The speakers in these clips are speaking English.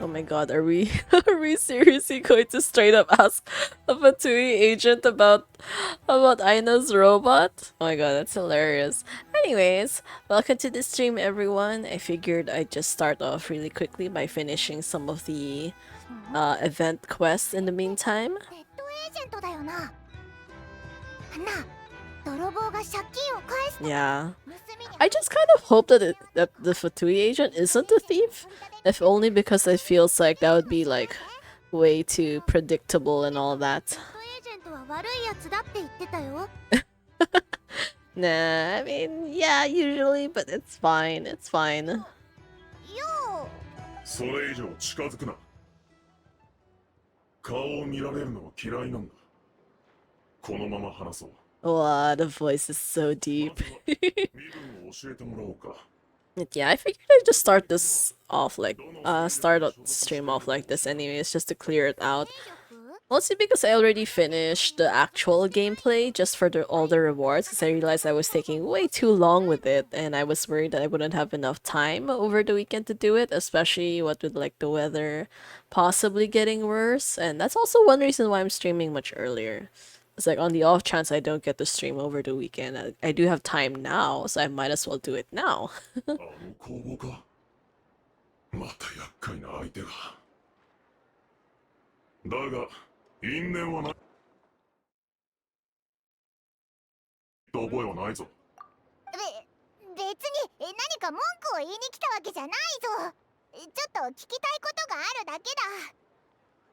Oh my god, are we are we seriously going to straight up ask a Fatui agent about Aina's robot? Oh my god, that's hilarious. Anyways, welcome to the stream everyone. I figured I'd just start off really quickly by finishing some of the event quests in the meantime. Yeah. I just kind of hope that that the Fatui agent isn't a thief, if only because it feels like that would be like way too predictable and all that. Nah, I mean, yeah, usually, but it's fine, it's fine. それ以上近づくな。顔を見られるのは嫌いなんだ。このまま話そう。Wow, the voice is so deep. まずは身分を教えてもらおうか。 But yeah, I figured I'd just start this off like, どの勢力 start に a 所属してい stream る off の like か this anyways, just to clear it out. 勢力 Mostly because I already finished the actual gameplay just for all the rewards, because I realized I was taking way too long with it, and I was worried that I wouldn't have enough time over the weekend to do it, especially what with like the weather possibly getting worse. And that's also one reason why I'm streaming much earlier. It's like on the off chance I don't get to stream over the weekend, I do have time now, so I might as well do it now. あの工房か。また厄介な相手が。だが因縁はない。覚えはないぞ。別に何か文句を言いに来たわけじゃないぞ。ちょっと聞きたいことがあるだけだ。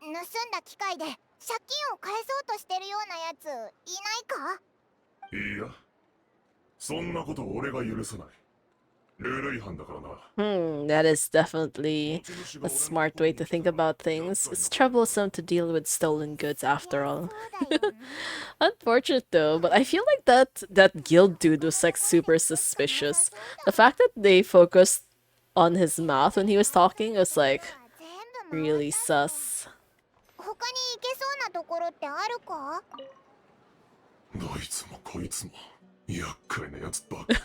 盗んだ機械で借金を返そうとしてるようなやついないか？いや、そんなこと俺が許さない。ルール違反だからな。That is definitely a smart way to think about things. It's troublesome to deal with stolen goods after all. そうだよね。Unfortunate though, but I feel like that guild dude was like super suspicious. The fact that they focused on his mouth when he was talking was like 全部回 really sus. 他に行けそうなところってあるか？どいつもこいつも厄介なやつばっかりだ。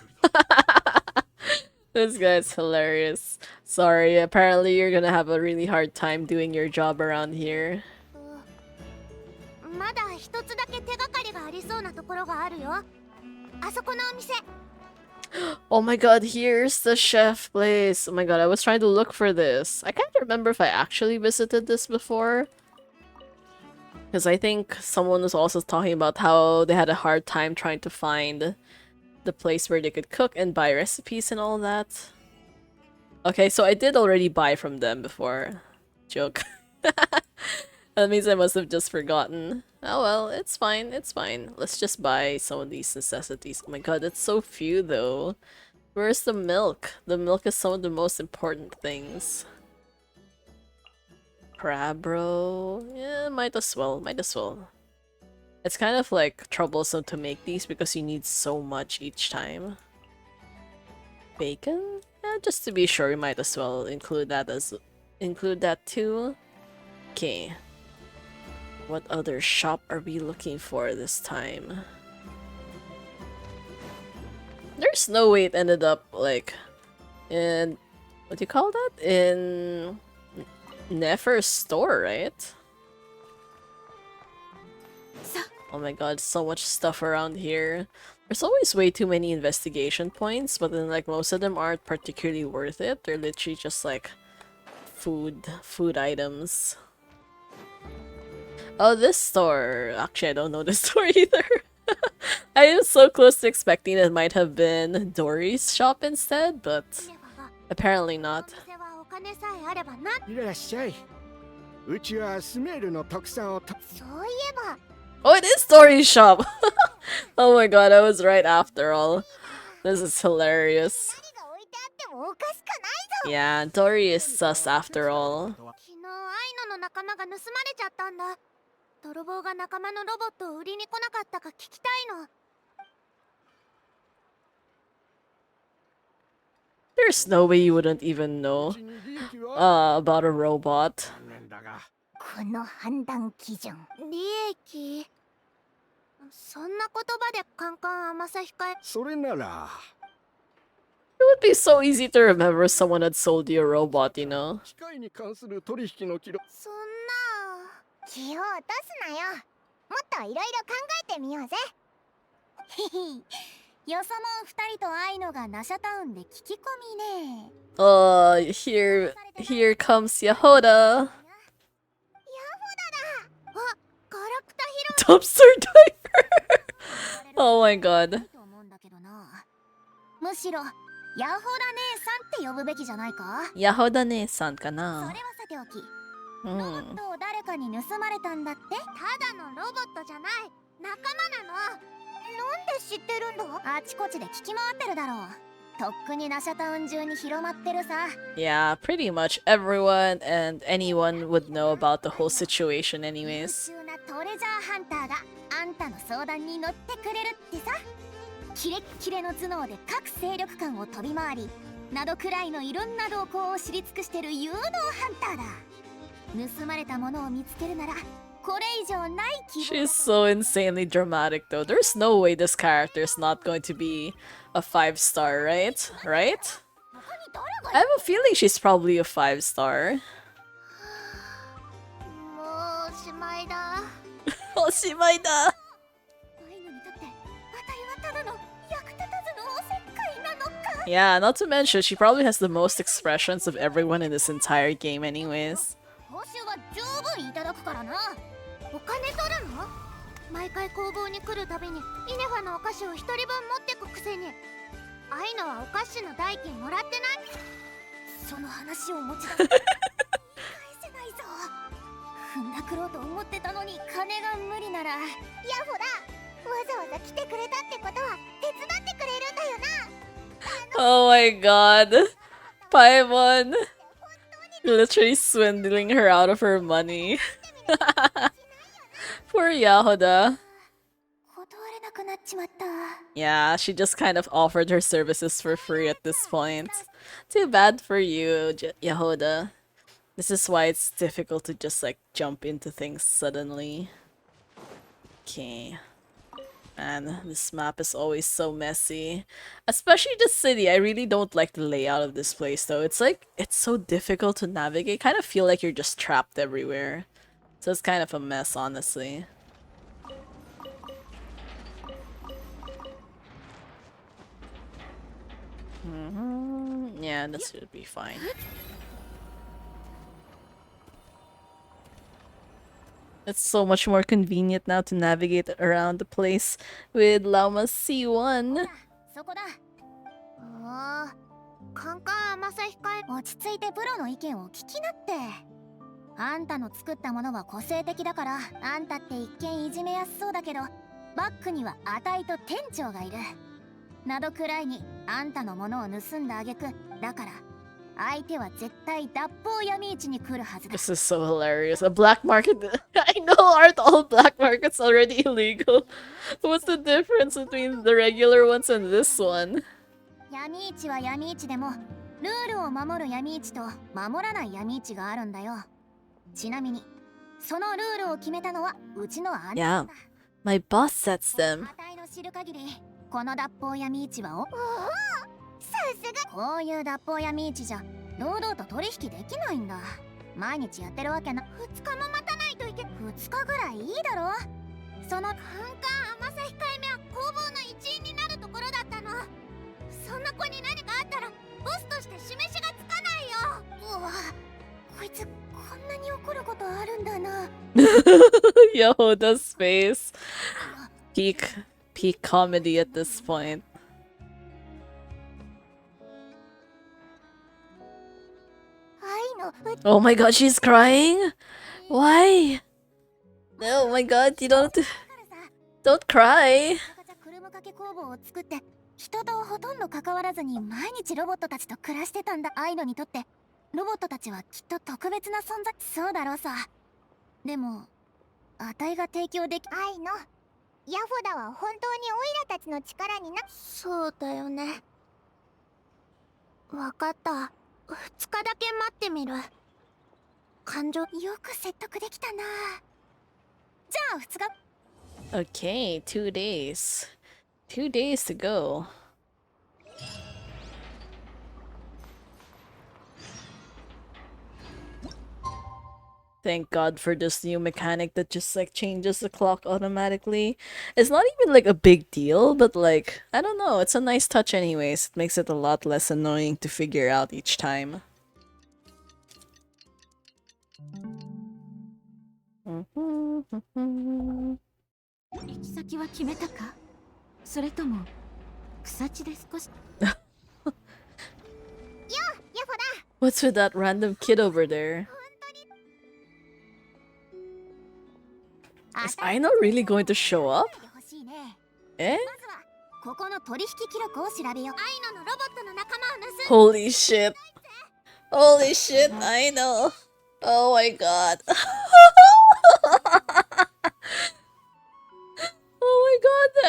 This guy's hilarious. Sorry, apparently you're gonna have a really hard time doing your job around here. まだ一つだけ手がかりがありそうなところがあるよ。あそこのお店。Oh my god, here's the chef place. Oh my god, I was trying to look for this. I can't remember if I actually visited this before. Because I think someone was also talking about how they had a hard time trying to find the place where they could cook and buy recipes and all that. Okay, so I did already buy from them before. Joke. That means I must have just forgotten. Oh well, it's fine, it's fine. Let's just buy some of these necessities. Oh my god, it's so few though. Where's the milk? The milk is some of the most important things. Crab roe? Yeah, might as well, might as well. It's kind of like troublesome to make these because you need so much each time. Bacon? Yeah, just to be sure, we might as well include that too. Okay. What other shop are we looking for this time? There's no way it ended up like in what do you call that? In Nefer's store, right? Oh my god, so much stuff around here. There's always way too many investigation points, but then like most of them aren't particularly worth it. They're literally just like food items. Oh, this store. Actually, I don't know this store either. I was so close to expecting it might have been Dory's shop instead, but apparently not. お店はお金さえあればな。いらっしゃい。うちはスメールの特産をたそういえば。 Oh, it is Dory's shop! Oh my god, I was right after all. This is hilarious. 何が置いてあってもおかしくないぞ。 Yeah, Dory is sus after all. 昨日アイノの仲間が盗まれちゃったんだ。泥棒が仲間のロボットを売りに来なかったか聞きたいの。 There's no way you wouldn't even know ちに利益は about a robot. 残念だがこの判断基準。利益。そんな言葉でカンカン甘さ控え。それなら It would be so easy to remember someone had sold you a robot, you know? 機械に関する取引の記録そんな気を落とすなよ。もっといろいろ考えてみようぜ。へへ。よそもん二人とアイノがナシャタウンで聞き込みね。 Here comes Yahoda. あ、ガラクタヒロ Dumpster diver. Oh my god. と思うんだけどな。むしろヤホダ姉さんって呼ぶべきじゃないか。 Yahoda ne-san それ kana. はさておき、ロボットを誰かに盗まれたんだって。ただのロボットじゃない、仲間なの。なんで知ってるんだ？あちこちで聞き回ってるだろう。とっくにナシャタウン中に広まってるさ。 Yeah, pretty much everyone and anyone would know about the whole situation anyways. 優秀なトレレジャーハンターがあんたの相談に乗ってくれるってさ。キレッキレの頭脳で各勢力間を飛び回り、などくらいのいろんな動向を知り尽くしてる有能ハンターだ。盗まれたものを見つけるならこれ以上ない希望 She's so insanely dramatic though. There's no way this character is not going to be a 5-star, right? Right? 他に誰 I が have a feeling she's probably a 5-star. もうおしまいだ。おしまいだ。アイナにとってあたいはただの役立たずのおせっかいなのか。 Yeah, not to mention, she probably has the most expressions of everyone in this entire game anyways. 報酬は十分いただくからな。お金取るの？毎回工房に来るたびにイネファのお菓子を一人分持ってくくせに、アイナはお菓子の代金もらってない。その話を持ち出す返せないぞ。踏んだくろうと思ってたのに金が無理なら。ヤホだ、わざわざ来てくれたってことは手伝ってくれるんだよな。 Oh my god. Paimon. Literally swindling her out of her money. Poor Yahoda. 断れなくなっちまった。 Yeah, she just kind of offered her services for free at this point. Too bad for you, Yahoda. This is why it's difficult to just like jump into things suddenly. Okay. Man, this map is always so messy. Especially the city. I really don't like the layout of this place though. It's like, it's so difficult to navigate. Kind of feel like you're just trapped everywhere. So it's kind of a mess, honestly. Yeah, this should be fine. It's so much more convenient now to navigate around the place with Llama C1. そこだ。おお、カンカン甘さ控え。落ち着いてプロの意見を聞きなって。あんたの作ったものは個性的だから、あんたって一見いじめやすそうだけど、バックにはあたいと店長がいる。などくらいにあんたのものを盗んだ挙句だから、相手は絶対脱法闇市に来るはずだ。 This is so hilarious. A black market. I know, aren't all black markets already illegal? What's the difference between the regular ones and this one? 闇市は闇市でも、ルールを守る闇市と守らない闇市があるんだよ。ちなみに、そのルールを決めたのはうちのあんた Yeah, だ。 my boss sets them. あたいの知る限り、この脱法闇市はさすが。こういう脱法闇市じゃ堂々と取引できないんだ。毎日やってるわけな。2日も待たないといけ。2日ぐらいいいだろ。そのカンカン甘さ控えめは工房の一員になるところだったの。そんな子に何かあったらボスとして示しがつかないよ。うわ、こいつこんなに怒ることあるんだな。 Yahoda's face. Peak comedy at this point. Oh my god, she's crying? Why? Oh my god, you don't cry. クルムかけ工房を作って人とほとんど関わらずに毎日ロボットたちと暮らしてたんだ。アイノにとってロボットたちはきっと特別な存在。そうだろうさ。でもあたいが提供でき。アイノ、ヤフダは本当にオイラたちの力にな。そうだよね。わかった。2日だけ待ってみる。感情よく説得できたな。じゃあ2日。 Okay, 2 days. 2 days to go. Thank God for this new mechanic that just like changes the clock automatically. It's not even like a big deal, but like, I don't know, it's a nice touch anyways. It makes it a lot less annoying to figure out each time. 行き先は決めたか？それとも草地で少し。よ、ヤフォだ。 What's with that random kid over there? Is Aino really going to show up? え？ ここの取引記録を調べよう。アイノのロボットの仲間を盗ん。 Holy shit. Holy shit, Aino. Oh my god.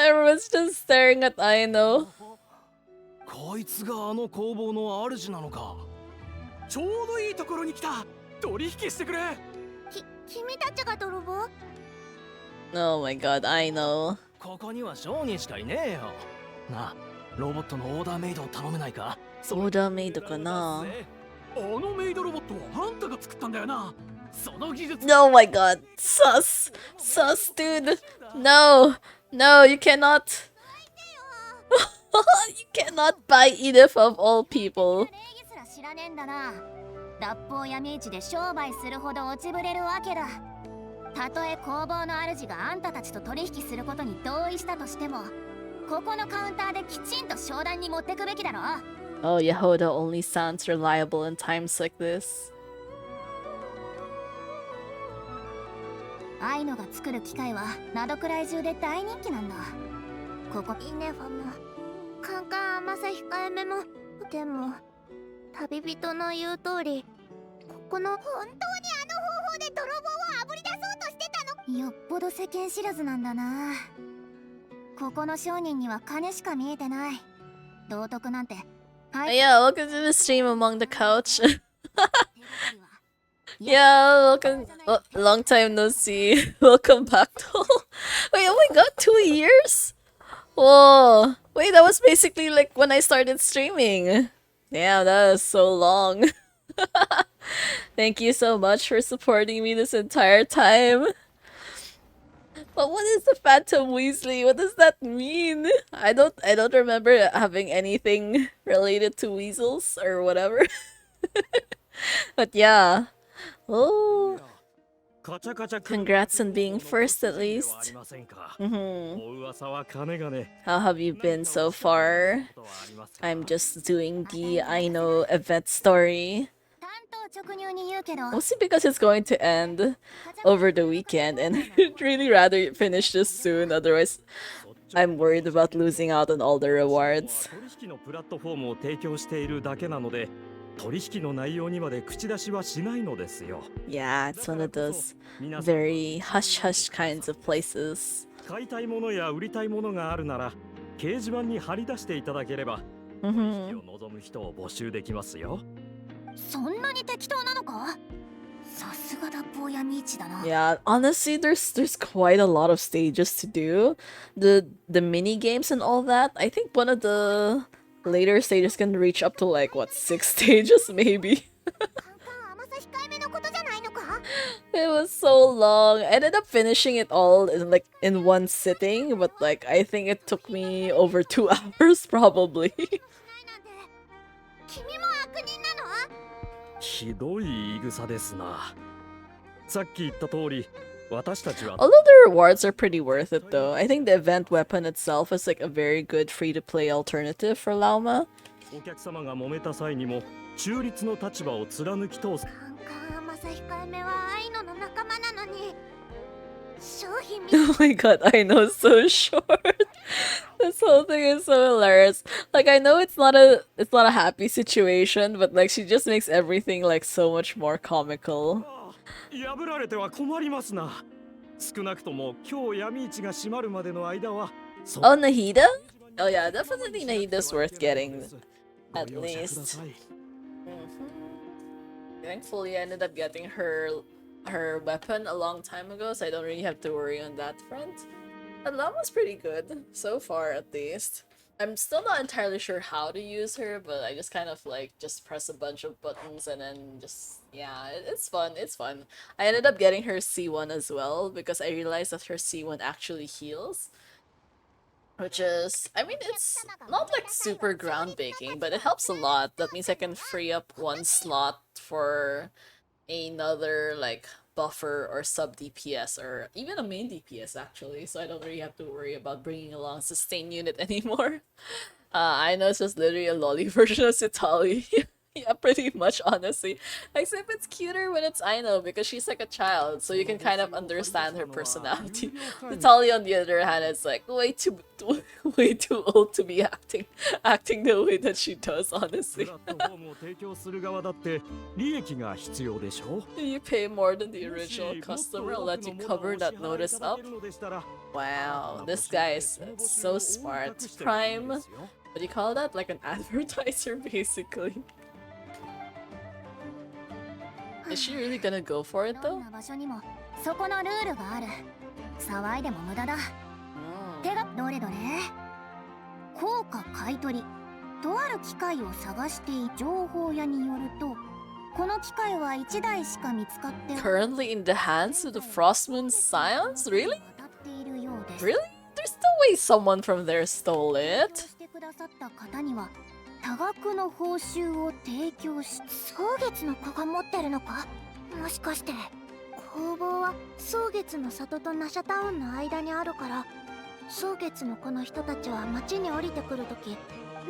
Everyone's just staring at Aino. こいつがあの工房の主なのか。ちょうどいいところに来た。取引してくれ。君たちが泥棒？ Oh my god, Aino. ここには商人しかいねえよ。なあ、ロボットのオーダーメイドを頼めないか。オーダーメイドかな。あのメイドロボットはあんたが作ったんだよな。その技術。 Oh my god, sus, dude. No, you cannot. You cannot buy Edith of all people. 礼儀すら知らねえんだな。脱法闇市で商売するほど落ちぶれるわけだ。たとえ工房の主があんたたちと取引することに同意したとしても、ここのカウンターできちんと商談に持ってくべきだろ。Oh, Yehoda only sounds reliable in times like this. アイノが作る機械はナドくらい中で大人気なんだ。ここイネファもカンカン甘さ控えめも。でも旅人の言う通り、ここの本当にあの方法で泥棒をあぶり出そうとしてたの？よっぽど世間知らずなんだな。ここの商人には金しか見えてない。道徳なんて。Yeah, welcome to the stream among the couch. Yeah, welcome. Long time no see. Welcome back to. Wait, oh my god, 2 years? Whoa. Wait, that was basically like when I started streaming. Damn, that was so long. Thank you so much for supporting me this entire time. But what is the Phantom Weasley? What does that mean? I don't remember having anything related to weasels or whatever. But yeah. Oh. Congrats on being first at least. How have you been so far? I'm just doing the Aino event story. Mostly because it's going to end over the weekend and I'd really rather finish this soon, otherwise I'm worried about losing out on all the rewards. Yeah, it's one of those very hush-hush kinds of places. Yeah, honestly, there's quite a lot of stages to do. The mini games and all that. I think one of the later stages can reach up to like what 6 stages maybe. It was so long. I ended up finishing it all in one sitting, but like I think it took me over 2 hours probably. Although the rewards are pretty worth it though. I think the event weapon itself is like a very good free-to-play alternative for Lauma. Oh my god, I know, so short. This whole thing is so hilarious. Like I know it's not a happy situation, but like she just makes everything like so much more comical. Oh, Nahida? Oh yeah, definitely Nahida's worth getting, at least. Thankfully, I ended up getting her weapon a long time ago, so I don't really have to worry on that front. And that was pretty good, so far at least. I'm still not entirely sure how to use her, but I just kind of like just press a bunch of buttons and then just, yeah, it's fun, it's fun. I ended up getting her C1 as well because I realized that her C1 actually heals. Which is, I mean, it's not like super groundbreaking, but it helps a lot. That means I can free up 1 slot for another like buffer or sub DPS or even a main DPS actually, so I don't really have to worry about bringing along a sustain unit anymore. I know it's just literally a lolly version of Citali. Yeah, pretty much, honestly. Except it's cuter when it's Aino because she's like a child, so you can kind of understand her personality. Natalia, on the other hand, is like way too old to be acting the way that she does, プ honestly. ラットフォームを提供する側だって利益が必要でしょ You pay more than the もし original もっと customer, 多 let く you のモ cover ナを that お支払い notice いただ up. けるのでしたら Wow, this guy is so smart. Prime, what do you call that? Like an advertiser, basically. Is she really gonna go for it どん though? な場所にもそこのルールがある。騒いでも無駄だ。 Mm. 手がどれどれ。効果買い取り。とある機械を探している情報屋によると、この機械は1台しか見つかって Currently in the hands of the Frostmoon Scions? Really? 当たっているようです。 Really? There's no way someone from there stole 提供 it. してくださった方には多額の報酬を提供し、蒼月の子が持ってるのか。もしかして工房は蒼月の里とナシャタウンの間にあるから、蒼月の子の人たちは町に降りてくるとき、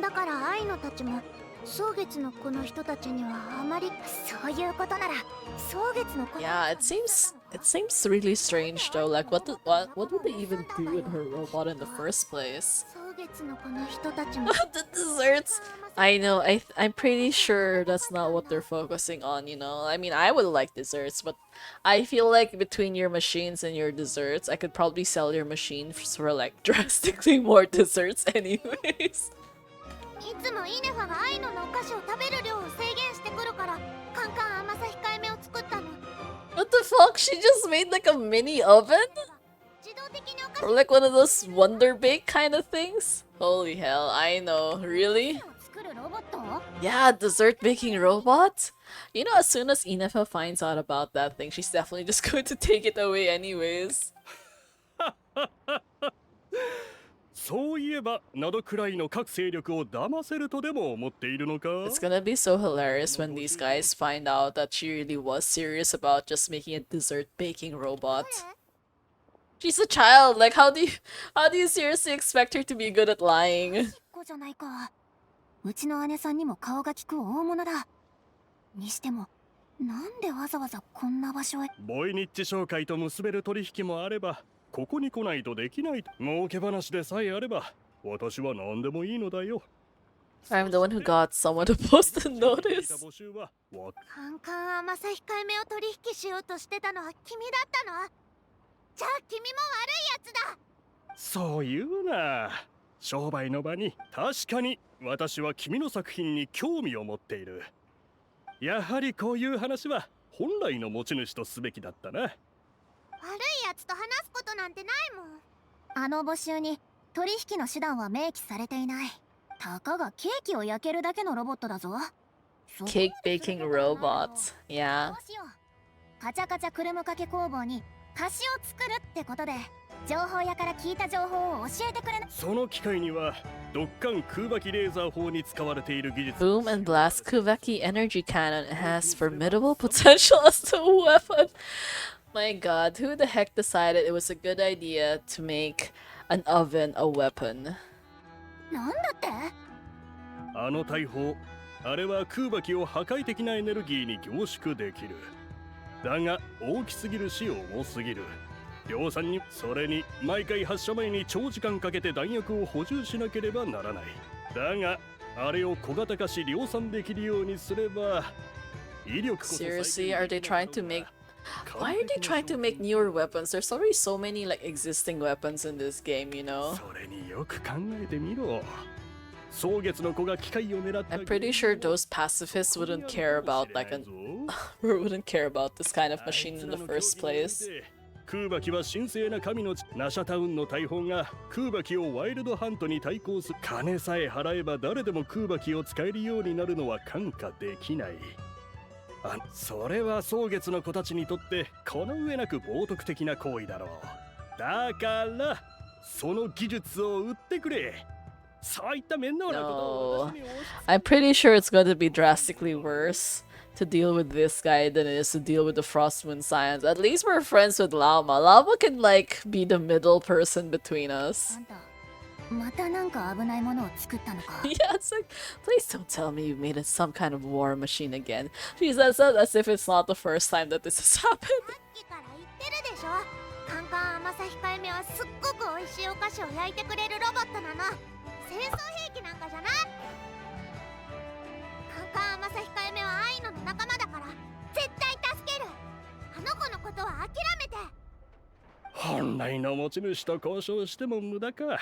だからアイノたちも蒼月の子の人たちにはあまり。そういうことなら蒼月の子の Yeah, it seems really strange though. Like what would they even do with her robot in the first place? 蒼月の子の人たちも The desserts. I know. I'm pretty sure that's not what they're focusing on, you know. I mean, I would like desserts, but I feel like between your machines and your desserts, I could probably sell your machine for like drastically more desserts anyways. いつもイネファがアイノのお菓子を食べる量を制限してくるから、カンカン甘さ控えめを作ったの。 What the fuck? She just made like a mini oven? 自動的にお菓 Or like one of those Wonder Bake kind of things? Holy hell, I know. Really? 子を作るロボット？ Yeah, dessert baking robot? You know, as soon as Inefa finds out about that thing, she's definitely just going to take it away anyways. そういえばNOD KRAIの各勢力を騙せるとでも思っているのか It's gonna be so hilarious when these guys find out that she really was serious about just making a dessert baking robot. She's a child, like how do you seriously expect her to be good at lying? 子じゃないか。うちの姉さんにも顔が利く大物だ。にしても、なんでわざわざこんな場所へ。ボイニッチ商会と結べる取引もあれば、ここに来ないとできない儲け話でさえあれば、私は何でもいいのだよ。 I'm the one who got someone to post a 聞い notice. た募集はわカンカン甘さ控えめを取引しようとしてたのは君だったの？じゃあ君も悪いやつだ。そう言うな。商売の場に確かに私は君の作品に興味を持っている。やはりこういう話は本来の持ち主とすべきだったな。悪いやつと話すことなんてないもん。あの募集に取引の手段は明記されていない。たかがケーキを焼けるだけのロボットだぞ。 Cake baking robot. Yeah. どうしよう。カチャカチャくるむかけ工房に菓子を作るってことで、情報屋から聞いた情報を教えてくれな。その機械にはドッカン空爆レーザー砲に使われている技術。 Boom and blast Kuvaki energy cannon. It has formidable potential as a weapon. My god, who the heck decided it was a good idea to make an oven a weapon? なんだって？あの大砲、あれは空爆を破壊的なエネルギーに凝縮できる。だが大きすぎるし重すぎる。量産にそれに毎回発射前に長時間かけて弾薬を補充しなければならない。だがあれを小型化し量産できるようにすれば威力こそ最 Seriously, are they trying to make... Why are they trying to make newer weapons? There's already so many like existing weapons in this game, you know? それによく考えてみろ。蒼月の子が機械を狙った I'm pretty sure those pacifists wouldn't care about like an... or wouldn't care about this kind of machine in the first place. 空爆は神聖な神のナシャタウンの大砲が空爆をワイルドハントに対抗する。金さえ払えば誰でも空爆を使えるようになるのは看過できない。それは蒼月の子たちにとってこの上なく冒涜的な行為だろう。だからその技術を売ってくれ。そういった面倒なことを No. 私に押し I'm pretty sure it's going to be drastically worse to deal with this guy than it is to deal with the Frostmoon Scions. At least we're friends with Llama. Llama can like be the middle person between あ us. んた、またなんか危ないものを作ったのか。 Yeah, it's like, please don't tell me you made it some kind of war machine again. She says that as if it's not the first time that this has happened. さっきから言ってるでしょ。カンカン甘さ控えめはすっごく美味しいお菓子を焼いてくれるロボットなの。戦争兵器なんかじゃない。カンカン甘さ控えめはアイノの仲間だから絶対助ける。あの子のことは諦めて。本来の持ち主と交渉しても無駄か。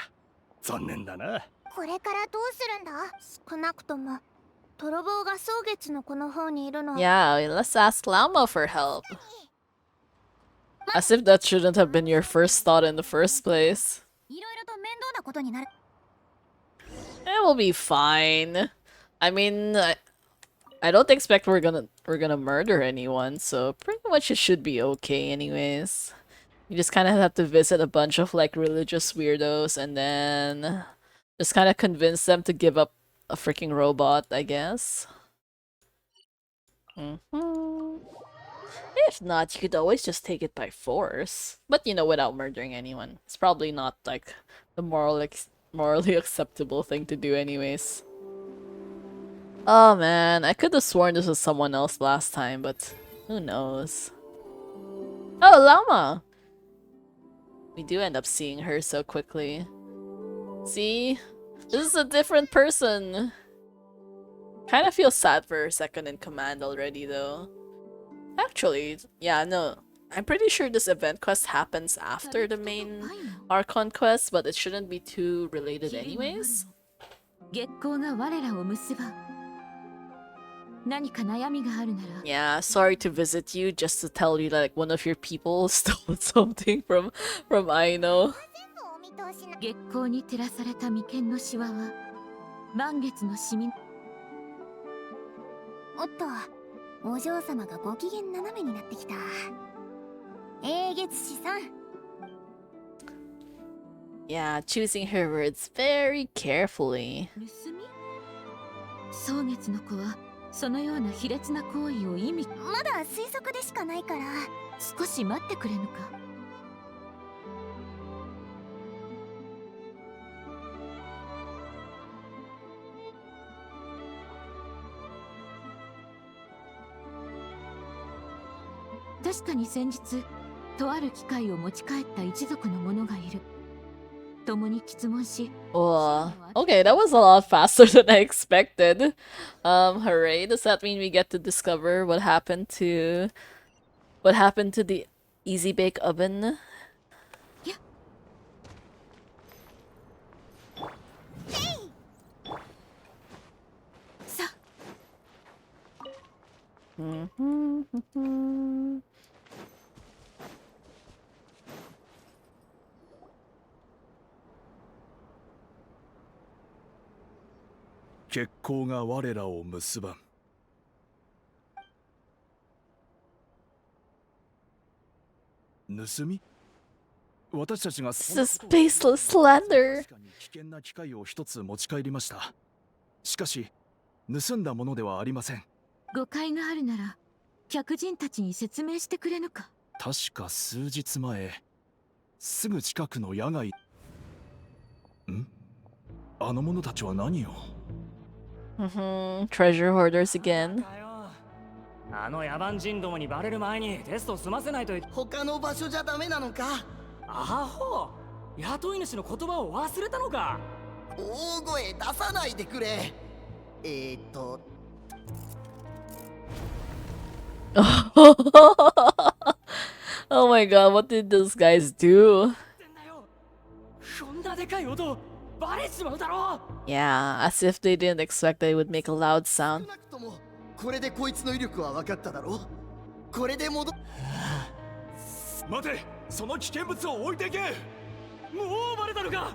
残念だな。これからどうするんだ。少なくとも泥棒が蒼月の子の方にいるの。 Yeah, let's ask Llama for help. As if that shouldn't have been your first thought in the first place. いろいろと面倒なことになる。 It will be fine. I mean, I don't expect we're gonna murder anyone, so pretty much it should be okay anyways. You just kind of have to visit a bunch of like religious weirdos and then just kind of convince them to give up a freaking robot, I guess. If not, you could always just take it by force. But you know, without murdering anyone. It's probably not like the morally acceptable thing to do anyways. Oh man, I could have sworn this was someone else last time, but who knows. Oh, Llama! We do end up seeing her so quickly. See? This is a different person! Kind of feel sad for her second in command already though. Actually, yeah, no. I'm pretty sure this event quest happens after the main Archon quest, but it shouldn't be too related anyways. 月光が我らを結ば何か悩みがあるなら Yeah, sorry to visit you just to tell you that like one of your people stole something from Aino. お見通しな。月光に照らされた眉間のシワは満月の市民おっと、お嬢様がご機嫌斜めになってきた。月氏さん。 Yeah, choosing her words very carefully. 盗み蒼月の子はそのような卑劣な行為を意味まだ推測でしかないから。少し待ってくれぬか確かに先日とある機械を持ち帰った一族の者がいる共に質問し Okay, that was a lot faster than I expected. Hooray, does that mean we get to discover what happened to the Easy Bake Oven? Yeah. Sa. 月光が我らを結ばん。盗み？私たちが This is baseless slander. 確かに危険な機械を一つ持ち帰りました。しかし盗んだものではありません。誤解があるなら客人たちに説明してくれぬか確か数日前、すぐ近くの野外。あの者たちは何を？ Treasure hoarders again. あの野蛮人どもにバレる前にテストを済ませないと。他の場所じゃダメなのか。アホ、雇い主の言葉を忘れたのか。大声出さないでくれ。Oh my god, what did those guys do? そんなでかい音、バレちまうだろ。 Yeah, as if they didn't expect they would make a loud 少 sound. なくともこれでこいつの威力は分かっただろう。これで戻。待て、その危険物を置いていけ。もうバレたのか。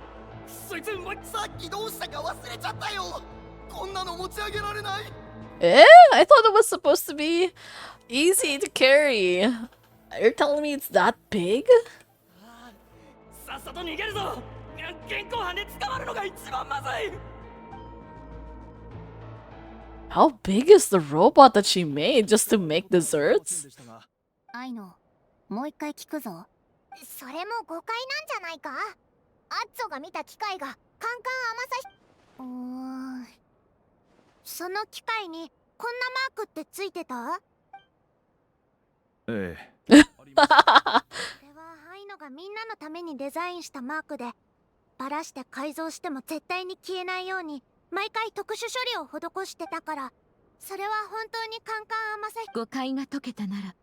そいつさっきどうしたか忘れちゃったよ。こんなの持ち上げられない。Eh? I thought it was supposed to be easy to carry. You're telling me it's that big? さっさと逃げるぞ。現行犯で捕まるのが一番まずい。 How big is the robot that she made just to make desserts? アイノ、もう一回聞くぞ。それも誤解なんじゃないか。アッツォが見た機械がカンカン甘さひその機械にこんなマークってついてた？えこれはアイノがみんなのためにデザインしたマークで、バラして改造しても絶対に消えないように毎回特殊処理を施してたから、それは本当にカンカン甘さひ誤解が解けたなら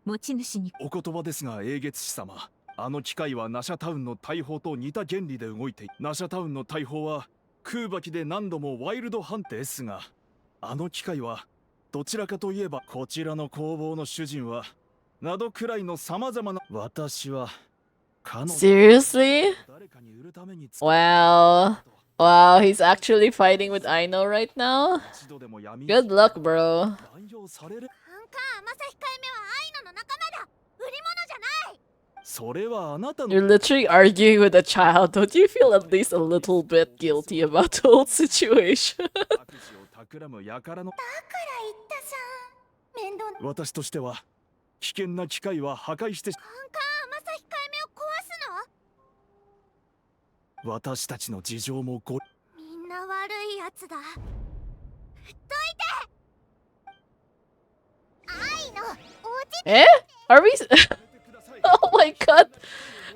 持ち主に。お言葉ですが、英月師様、あの機械はナシャタウンの大砲と似た原理で動いている。ナシャタウンの大砲は空爆で何度もワイルドハントですが、あの機械はどちらかといえば、こちらの工房の主人はなどくらいの様々な、私は彼女 Seriously? 誰かに売るために作 Wow. Wow, he's actually fighting with Aino right now? 一度でも闇 Good luck, bro. 乱用される。カンカン甘さ控えめはアイノの仲間だ。売り物じゃない。それはあなたの You're literally arguing with a child. Don't you feel at least a little bit guilty about the whole situation? 悪事を企む輩のだから言ったじゃん。面倒な私としては危険な機械は破壊してカンカン甘さ控えめを壊すの？私たちの事情もごみんな悪いやつだ。ほっといて。愛のおじ Eh? Are we? Oh my god.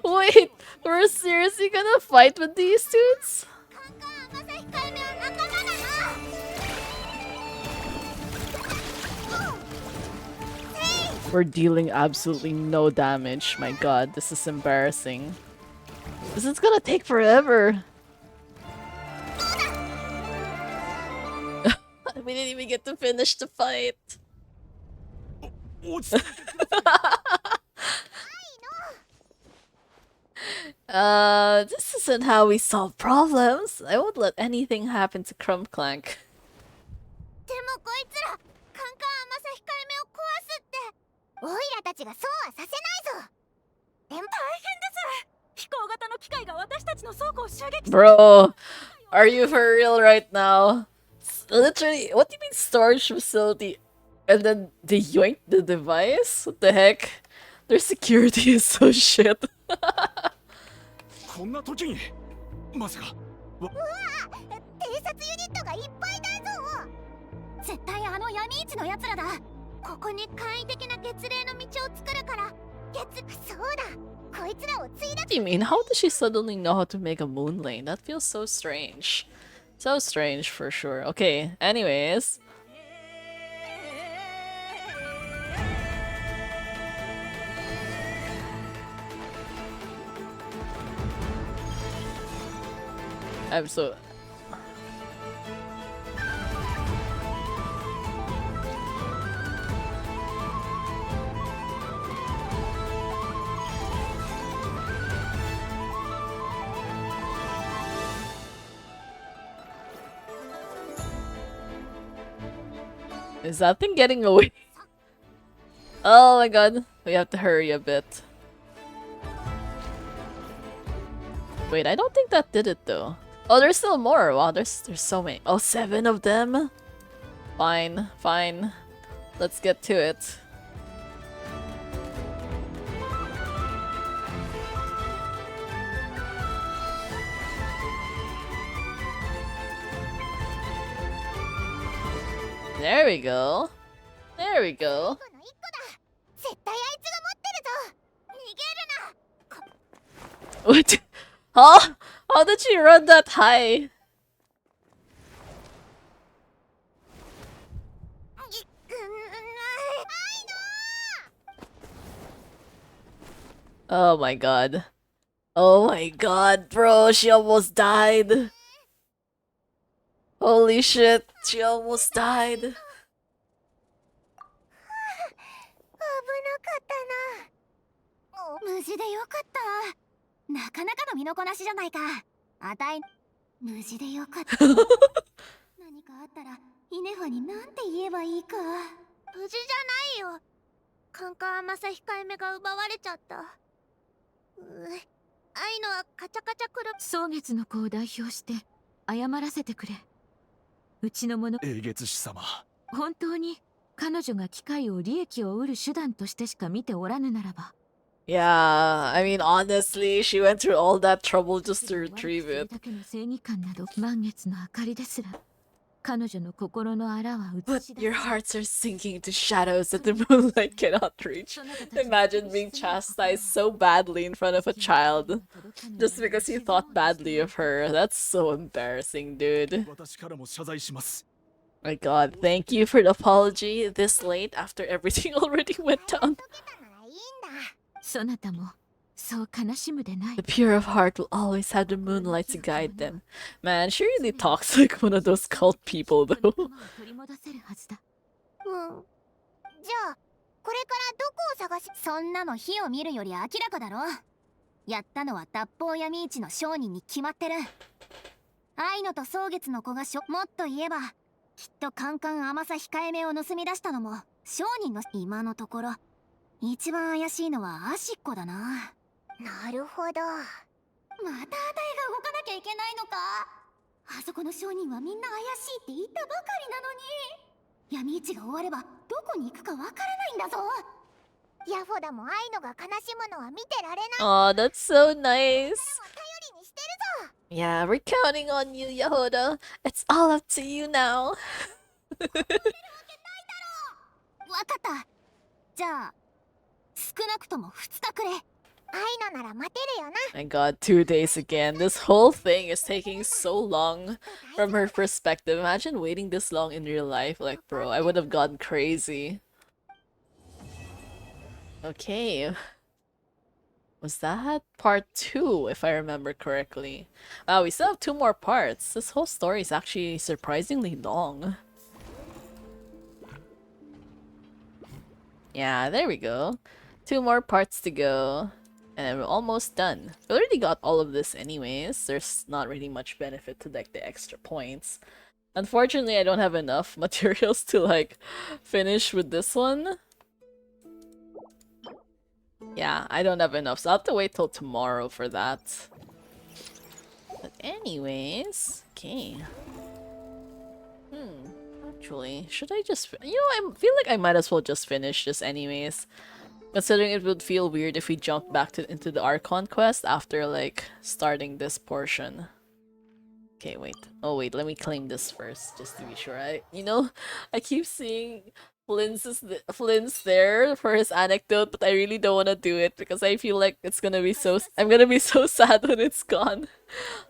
Wait, we're seriously gonna fight with these dudes? カンカン甘さ控えめは仲間なの。We're dealing absolutely no damage. My god, this is embarrassing. This is gonna take forever. We didn't even get to finish the fight. 落ち着いてください This isn't how we solve problems. I won't let anything happen to Crumb Clank. でもこいつらカンカン甘さ控えめを壊すってオイラたちがそうはさせないぞ。でも大変です。飛行型の機械が私たちの倉庫を襲撃。 Bro, are you for real right now? Literally, what do you mean storage facility? And then they yoinked the device? What the heck? Their security is so shit. こんな時にまさか偵察ユニットがいっぱいだぞ。絶対あの闇市のやつらだ。ここに簡易的な月齢の道を作るから。そうだ、こいつらを継いだ。 What do you mean? How does she suddenly know how to make a moon lane? That feels so strange. So strange for sure. Okay, anyways. I'm so... Is that thing getting away? Oh my god, we have to hurry a bit. Wait, I don't think that did it though. Oh, there's still more. Wow, there's so many. Oh, 7 of them? Fine, fine. Let's get to it. There we go. There we go. この1個だ。絶対あいつが持ってるぞ。逃げるな。 What? Huh? How did she run that high? Oh my god. Oh my god, bro, she almost died. Holy shit, she almost died. 危なかったな。無事でよかった。なかなかの身のこなしじゃないか。あたい無事でよかった。何かあったらイネファになんて言えばいいか。無事じゃないよ。カンカン甘さ控えめが奪われちゃった。愛のはカチャカチャくる。蒼月の子を代表して謝らせてくれ。うちの者、英月師様、本当に彼女が機械を利益を得る手段としてしか見ておらぬならば、Yeah, I mean, honestly, she went through all that trouble just to retrieve 悪 it. くするだけの正義感など満月の明かりですら彼女の心のあらは映 But し出 your せ hearts are sinking into shadows that the moonlight cannot reach. Imagine being chastised so badly in front of a child just because you thought badly of her. That's so embarrassing, dude. 私からも謝罪します My god, thank you for the apology this late after everything already went down. 解けたならいいんだ。そなたもそう悲しむでない The pure of heart will always have the moonlight to guide them. Man, she really talks like one of those cult people, この though. 玉を取り戻せるはずだうんじゃあこれからどこを探しそんなの火を見るより明らかだろやったのは脱法闇市の商人に決まってる愛のと蒼月の子がもっと言えばきっとカンカン甘さ控えめを盗み出したのも商人の今のところ一番怪しいのはアシッコだななるほどまたあたいが動かなきゃいけないのかあそこの商人はみんな怪しいって言ったばかりなのに闇市が終わればどこに行くかわからないんだぞヤフォダも愛のが悲しむのは見てられない Aw, that's so nice. 頼りにしてるぞ Yeah, we're counting on you, Yahoda. It's all up to you now. わかったじゃあ少なくとも2日くれ愛のなら待てるよな My god, 2 days again. This whole thing is taking so long from her perspective. Imagine waiting this long in real life. Like, bro, I would have gone crazy. Okay. Was that part 2, if I remember correctly? Wow, we still have 2 more parts. This whole story is actually surprisingly long. Yeah, there we go. 2 more parts to go. And we're almost done. We already got all of this anyways. There's not really much benefit to like the extra points. Unfortunately, I don't have enough materials to like finish with this one. Yeah, I don't have enough, so I'll have to wait till tomorrow for that. But anyways, okay. Actually, should I just... You know, I feel like I might as well just finish this anyways. Considering it would feel weird if we jumped back into the Archon quest after, like, starting this portion. Okay, wait. Oh, wait, let me claim this first, just to be sure. I keep seeing Flynn's there for his anecdote, but I really don't want to do it because I feel like it's gonna be I'm gonna be so sad when it's gone.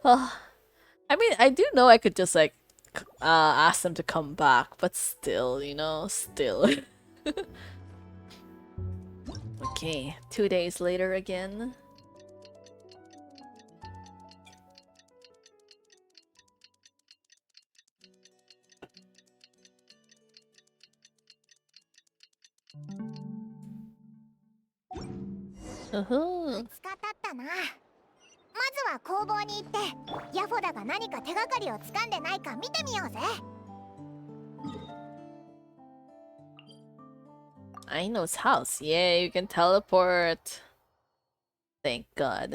I mean, I do know I could just, like, ask them to come back, but still, still. Okay, 2 days later again.2日経ったなまずは工房に行ってヤフォダが何か手がかりを掴んでないか見てみようぜ Aino's house. Yay, you can teleport. Thank God.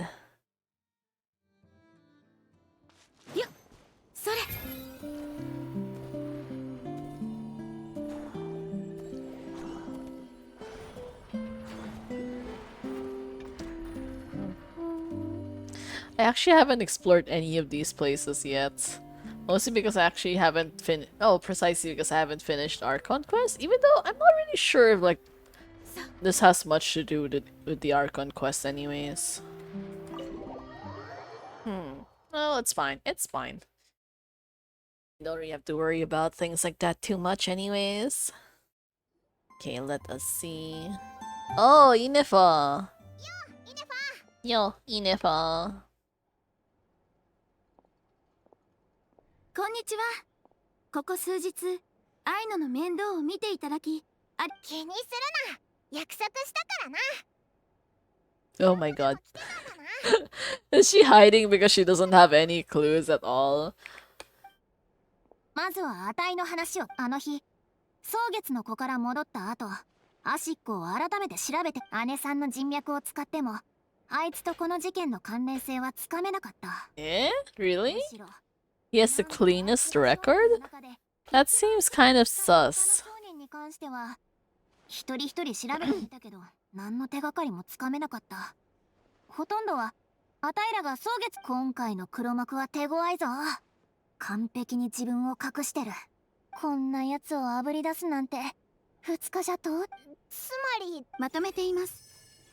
よっそれ I actually haven't explored any of these places yet. Mostly because I actually haven't precisely because I haven't finished Archon Quest, even though I'm not really sure if, like, this has much to do with the Archon Quest anyways. Well, it's fine. It's fine. You don't really have to worry about things like that too much anyways. Okay, let us see. Oh, Inefa! Yo, Inefa. こんにちはここ数日アイノの面倒を見ていただき気にするな約束したからな Oh my god. Is she hiding because she doesn't have any clues at all? まずはあたいの話をあの日蒼月の子から戻った後アシッコを改めて調べて姉さんの人脈を使ってもあいつとこの事件の関連性はつかめなかった Eh? Really? むしろ He has the cleanest record? That seems kind of sus. 商人に関しては一人一人調べてみたけど何の手がかりもつかめなかった。ほとんどはあたいらが草月。今回の黒幕は手強いぞ。完璧に自分を隠してる。こんなやつをあぶり出すなんて2日じゃと。つまりまとめています。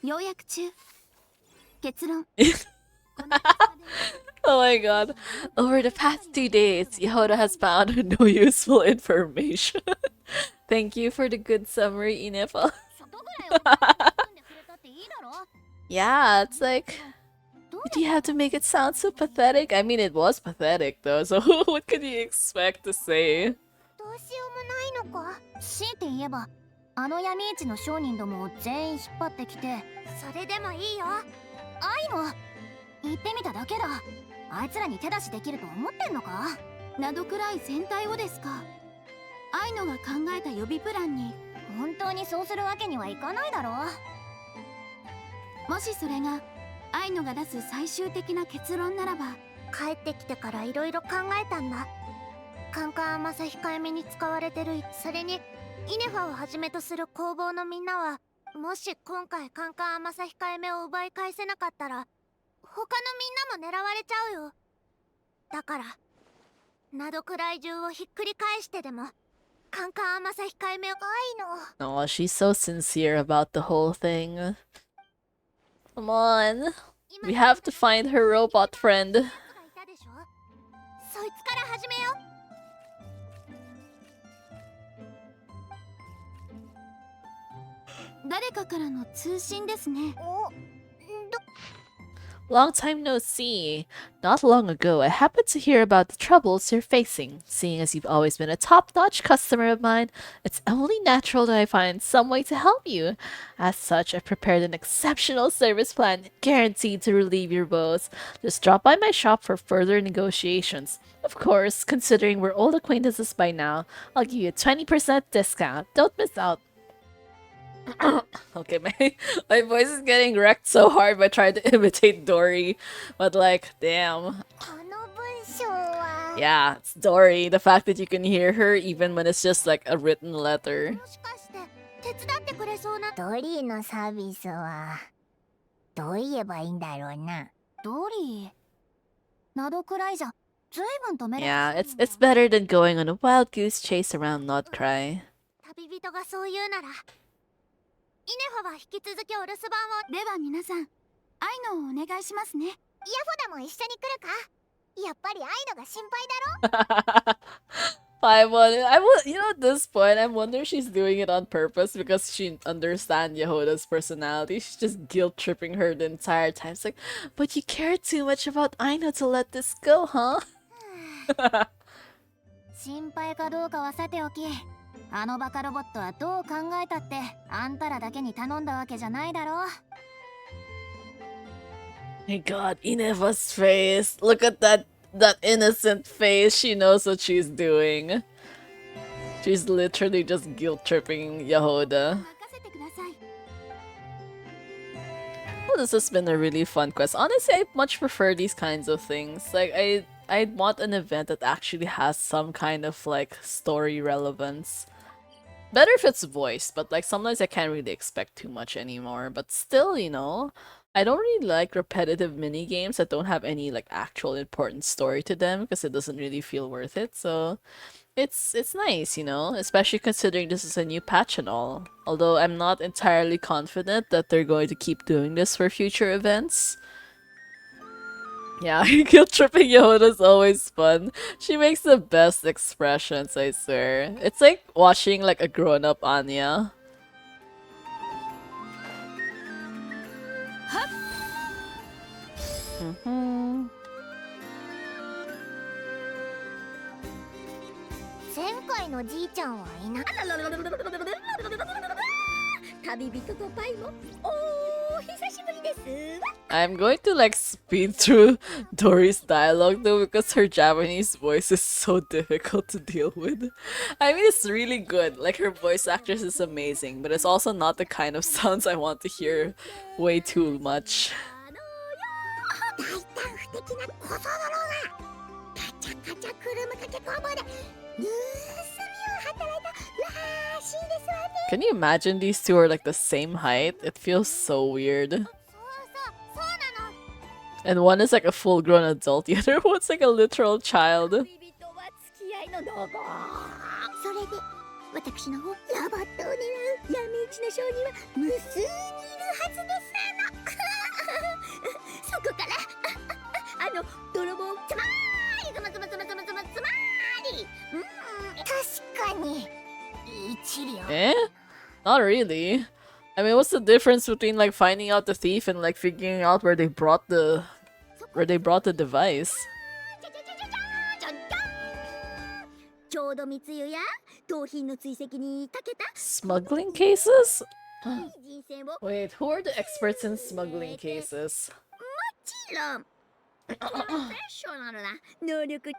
要約中。結論。 Oh my god. Over the past 2 days, Yehoda has found no useful information. Thank you for the good summary, Inefa. 外ぐらいは読んでくれたっていいだろ。 Yeah, it's like, did you have to make it sound so pathetic? I mean, it was pathetic though, so what could you expect to say? どうしようもないのか。強いて言えばあの闇市の商人どもを全員引っ張ってきて。それでもいいよ。愛の言ってみただけだ。あいつらに手出しできると思ってんのか。ナドクライ全体をですか。アイノが考えた予備プランに。本当にそうするわけにはいかないだろう。もしそれがアイノが出す最終的な結論ならば。帰ってきてからいろいろ考えたんだ。カンカン甘さ控えめに使われてる。それにイネファをはじめとする工房のみんなは、もし今回カンカン甘さ控えめを奪い返せなかったら他のみんなも狙われちゃうよ。だからナドくらい中をひっくり返してでもカンカン甘さ控えめを。愛の Oh, she's so sincere about the whole thing. Come on. We have to find her robot friend. そいつから始めよう。誰かからの通信ですね。Long time no see. Not long ago, I happened to hear about the troubles you're facing. Seeing as you've always been a top-notch customer of mine, it's only natural that I find some way to help you. As such, I've prepared an exceptional service plan guaranteed to relieve your woes. Just drop by my shop for further negotiations. Of course, considering we're old acquaintances by now, I'll give you a 20% discount. Don't miss out. Okay, my voice is getting wrecked so hard by trying to imitate Dory, but like, damn. この文章は Yeah, it's Dory. The fact that you can hear her even when it's just like a written letter. もしかして手伝ってくれそうな。ドリーのサービスはどう言えばいいんだろうな。ドリーなどくらいじゃずいぶん止める。 Yeah, it's better than going on a wild goose chase around NOD KRAI. 旅人がそう言うならイネファは引き続きお留守番を。では皆さん、アイノをお願いしますね。ヤフォダも一緒に来るか。やっぱりアイノが心配だろ。You know, at this point, I'm wondering if she's doing it on purpose because she understands Yehoda's personality. She's just guilt-tripping her the entire time. It's like, but you care too much about Aino to let this go, huh? 心配かどうかはさておき、あのバカロボットはどう考えたってあんたらだけに頼んだわけじゃないだろう。 My god, Ineva's face. Look at that innocent face. She knows what she's doing. She's literally just guilt-tripping Yehoda. 任せてください。 Well, this has been a really fun quest. Honestly, I much prefer these kinds of things. Like, I'd want an event that actually has some kind of, like, story relevance. Better if it's voiced, but, like, sometimes I can't really expect too much anymore. But still, you know, I don't really like repetitive mini games that don't have any, like, actual important story to them because it doesn't really feel worth it. So, it's nice, you know, especially considering this is a new patch and all. Although I'm not entirely confident that they're going to keep doing this for future events. Yeah, guilt tripping Yehoda's always fun. She makes the best expressions, I swear. It's like watching like a grown-up Anya. Mm-hmm. 前回のじいちゃんはいな。旅人とパイもお久しぶりですわ。 I'm going to like speed through Dory's dialogue though because her Japanese voice is so difficult to deal with. I mean, it's really good. Like, her voice actress is amazing, but it's also not the kind of sounds I want to hear way too much. 大胆不敵な小僧のろうがカチャカチャくるむかけ工房で盗みを働いたらしいですわね。Can you imagine these two are like the same height? It feels so weird. そうなの And one is like a full-grown adult, the other one's like a literal child. 恋人は付き合いの道具それで私のロボットを狙う闇市の商人は無数にいるはずですそこから泥棒つまーりつまり確かに一理 Eh? Not really. I mean, what's the difference between like finding out the thief and like figuring out where they brought the device? ちょうど密輸や盗品の追跡に長けた Smuggling cases? 人生を Wait, who are the experts in smuggling cases? もちろんプロフェッショナルな能力も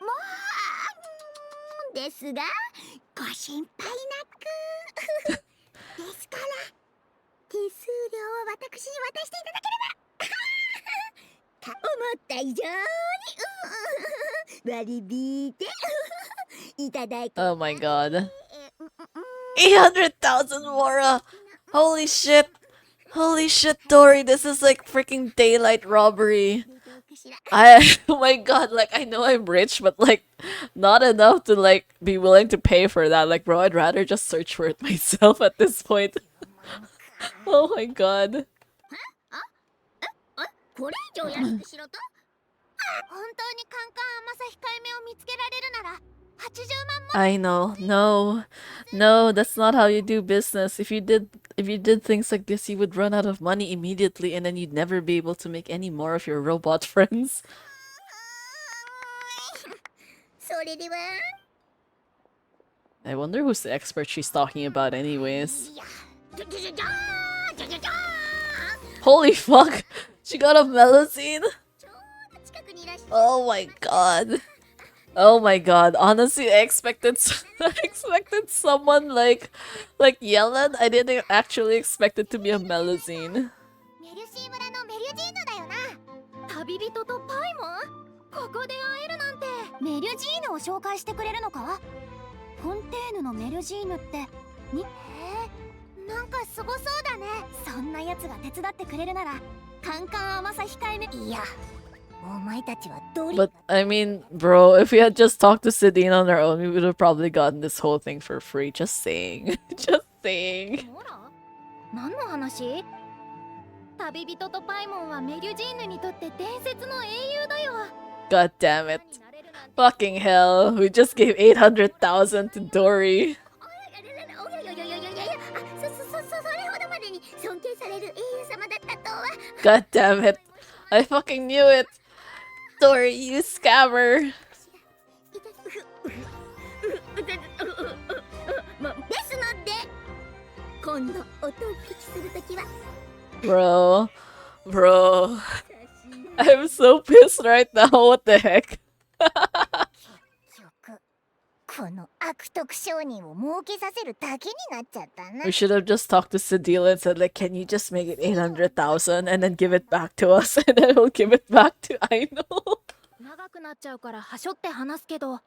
ですがご心配なくですから手数料を私に渡していただければ思った以上に割り引いていただき Oh my god. 800,000 Mora! Holy shit! Holy shit, Dory, this is like freaking daylight robbery. Oh my god, like I know I'm rich, but like not enough to like be willing to pay for that. Like bro, I'd rather just search for it myself at this point. Oh my god. これ以上安くしろと本当にカンカン甘さ控えめを見つけられるなら80万も I know. No. No, that's not how you do business. If you did things like this, you would run out of money immediately and then you'd never be able to make any more of your robot friends. それでは I wonder who's the expert she's talking about anyways. じゃじゃじゃじゃじゃじゃじゃ Holy fuck! She got a melusine? ちょうど近くにいらっしゃる Oh my god. Oh my god. Honestly, I expected I expected someone like Yellen. I didn't actually expect it to be a melusine. メルシー村のメリュジーヌだよな旅人とパイモンここで会えるなんてメリュジーヌを紹介してくれるのかフォンテーヌのメルジーヌってなんかすごそうだねそんなやつが手伝ってくれるならカンカン甘さ控えめいやお前たちはどれ But I mean, bro, if we had just talked to Sidine on our own, we would have probably gotten this whole thing for free. Just saying. Just saying. ほら何の話旅人とパイモンはメリュジーヌにとって伝説の英雄だよ God damn it. Fucking hell. We just gave 800,000 to Dory. それほどまでに尊敬される英雄様だったとは God damn it. I fucking knew it. Dory, you scammer. ですので今度お取引するときは Bro. I'm so pissed right now. What the heck? この悪徳商人を儲けさせるだけになっちゃったな We should have just talked to Sedila and said, like, can you just make it 800,000 and then give it back to us and then we'll give it back to Aino. 長くなっちゃうからはしょって話すけど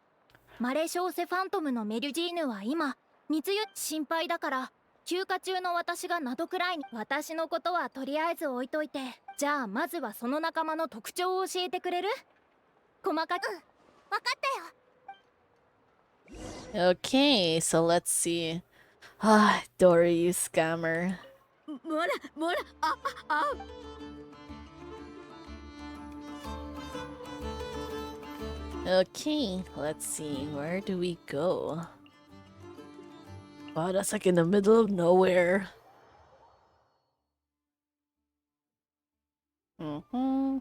マレショーセファントムのメリュジーヌは今密輸心配だから休暇中の私がナドくらいに私のことはとりあえず置いといてじゃあまずはその仲間の特徴を教えてくれる細かく分かったよ Okay, so let's see. Ah, Dory, you scammer. もらあ Okay, let's see. Where do we go? Wow, that's like in the middle of nowhere. Mm-hmm.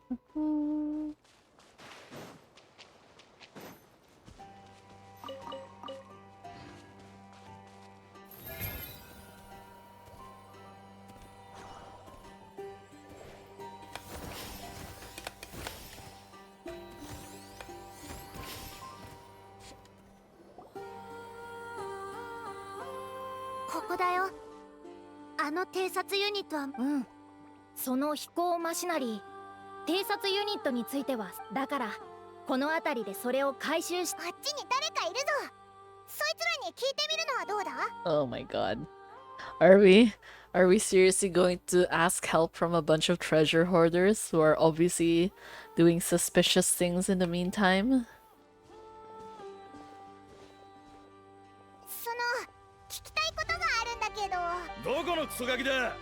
ここだよあの偵察ユニットはその飛行マシナリー偵察ユニットについてはだからこの辺りでそれを回収しあっちに誰かいるぞそいつらに聞いてみるのはどうだ Oh my god. Are we? Are we seriously going to ask help from a bunch of treasure hoarders who are obviously doing suspicious things in the meantime? 聞きたいことがあるんだけど。どこのクソガキだ。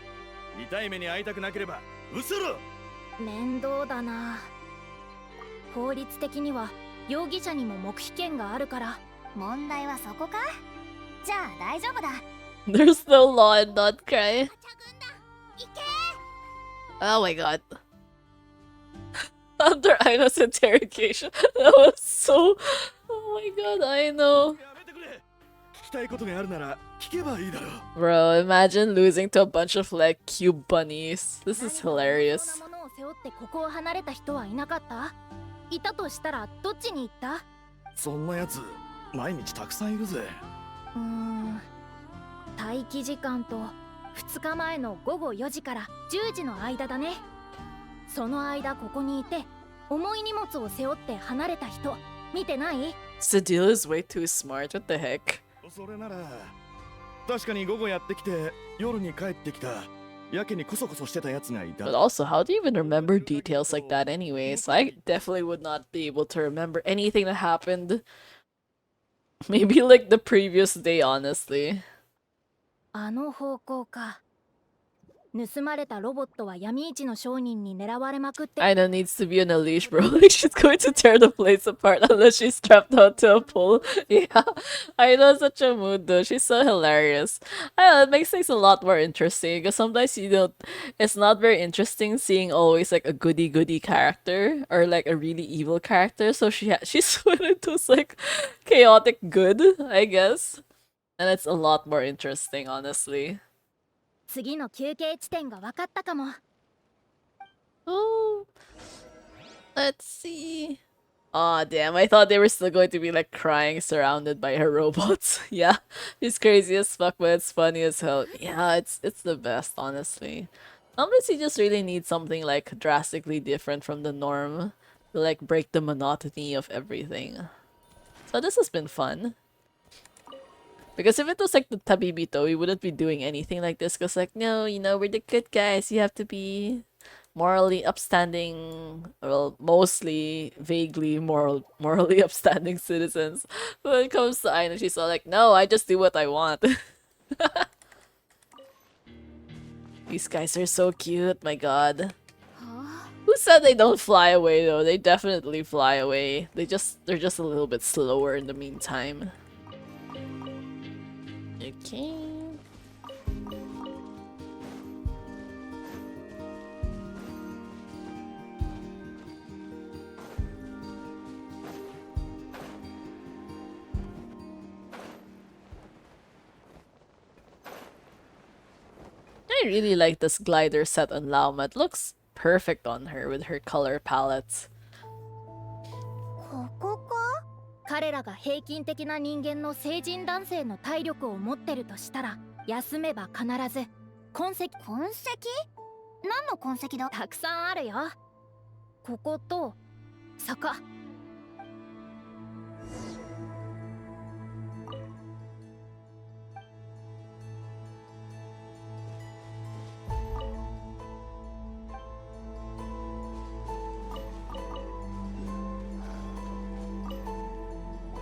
痛い目に遭いたくなければ失せろ。面倒だな。法律的には容疑者にも黙秘権があるから。問題はそこか。じゃあ大丈夫だ。 There's no law in NOD KRAI. Oh my god. Under Aino's interrogation. That was so... Oh my god, Aino. やめてくれ。聞きたいことがあるなら聞けばいいだろう。 Bro, imagine losing to a bunch of like cute bunnies. This is hilarious. そんなものを背負ってここを離れた人はいなかった？いたとしたらどっちに行った？そんなやつ毎日たくさんいるぜ。待機時間と2日前の午後4時から10時の間だね。その間ここにいて重い荷物を背負って離れた人見てない？ Sadil is way too smart. What the heck? それなら確かに午後やってきて夜に帰ってきたやけにコソコソしてたやつがいた。 But also, how do you even remember details like that anyways? I definitely would not be able to remember anything that happened. Maybe like the previous day, honestly. あの方向か。盗まれたロボットは闇市の商人に狙われまくって。 Aina needs to be on a leash, bro. Like she's going to tear the place apart unless she's strapped onto a pole. Yeah, Aina is such a mood though. She's so hilarious. I don't know, it makes things a lot more interesting because sometimes you don't. It's not very interesting seeing always like a goody character or like a really evil character. So she's went into like chaotic good, I guess, and it's a lot more interesting, honestly. 次の休憩地点が分かったかも。 Oh, let's see. Aw, damn, I thought they were still going to be like crying surrounded by her robots. Yeah, it's crazy as fuck, but it's funny as hell. Yeah, it's the best, honestly. Sometimes you just really need something like drastically different from the norm to like break the monotony of everything. So this has been fun. Because if it was like the Tabibito, we wouldn't be doing anything like this. Because like, no, you know, we're the good guys. You have to be morally upstanding, well, mostly, vaguely morally upstanding citizens. But when it comes to Aina, she's all like, no, I just do what I want. These guys are so cute, my god. Who said they don't fly away though? They definitely fly away. They're just a little bit slower in the meantime. Okay. I really like this glider set on Lauma. It looks perfect on her with her color palettes. ここか？彼らが平均的な人間の成人男性の体力を持ってるとしたら、休めば必ず痕跡。痕跡？何の痕跡だ？たくさんあるよ。ここと坂。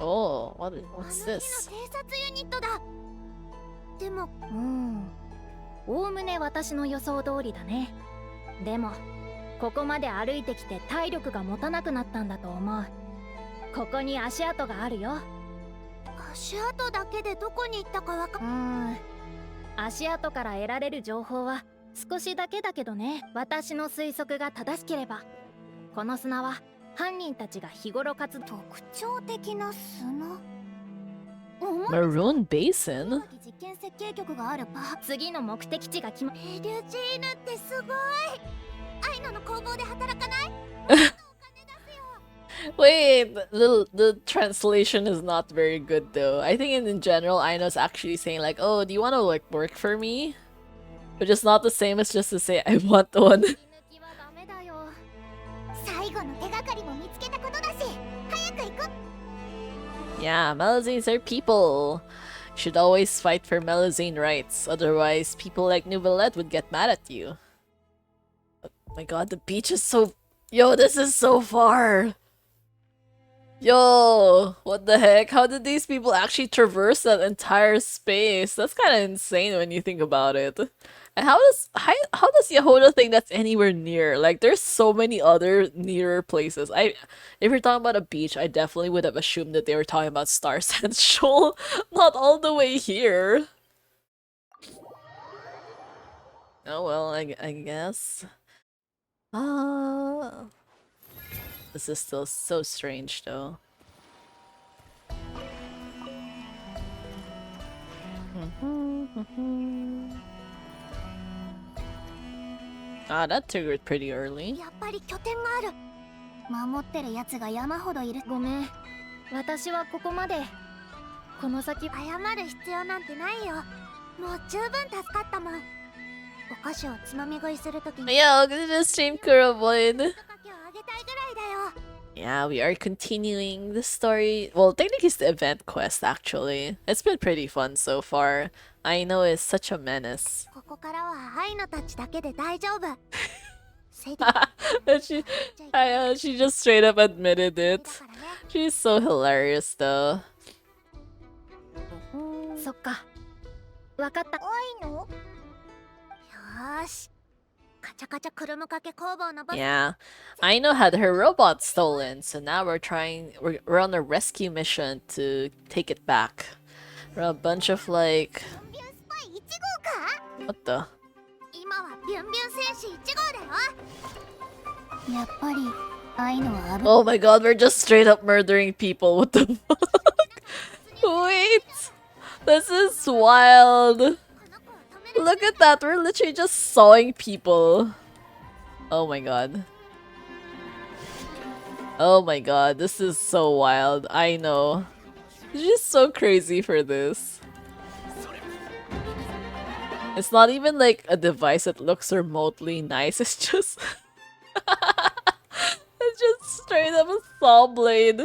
Oh, what's this? 偵察ユニットだ。でも、おおむね私の予想通りだね。でも、ここまで歩いてきて体力が持たなくなったんだと思う。ここに足跡があるよ。足跡だけでどこに行ったかわか足跡から得られる情報は少しだけだけどね。私の推測が正しければ、この砂は犯人たちが日頃特徴的な砂。Maroon Basin? 実験設計局がある次の目的地が決まる。エリュジーヌってすごい。アイナの工房で働かない？ Wait, the translation is not very good though. I think in general, Aina's actually saying like, oh, do you want to like work for me? But it's not the same as just to say, I want one. Yeah, Melodies are people. Should always fight for Melusine rights, otherwise people like Nouvellette would get mad at you. Oh my god, the beach is so... Yo, this is so far! Yo, what the heck? How did these people actually traverse that entire space? That's kind of insane when you think about it. And how does Yehoda think that's anywhere near? Like, there's so many other nearer places. If you're talking about a beach, I definitely would have assumed that they were talking about Star Sands Shoal, not all the way here. Oh well, I guess. This is still so strange, though. Ah, that triggered pretty early. やっぱり拠点がある。守ってるやつが山ほどいる。ごめん。私はここまで。この先謝る必要なんてないよ。もう十分助かったもん。お菓子をつまみ食いするときに。Yeah, look at this stream, Kuroboid. あげたいぐらいだよ。 Yeah, we are continuing the story. Well, technically it's the event quest, actually. It's been pretty fun so far. I know it's such a menace. ここからは愛のたちだけで大丈夫。And she just straight up admitted it. She's so hilarious, though. そっか。わかった。愛の？よーし。 Yeah, Aino had her robot stolen, so now we're on a rescue mission to take it back. We're a bunch of like... What the? Oh my god, we're just straight up murdering people, what the fuck? Wait! This is wild! Look at that, we're literally just sawing people. Oh my god. Oh my god, this is so wild. I know. She's just so crazy for this. It's not even like a device that looks remotely nice, it's just... it's just straight up a saw blade.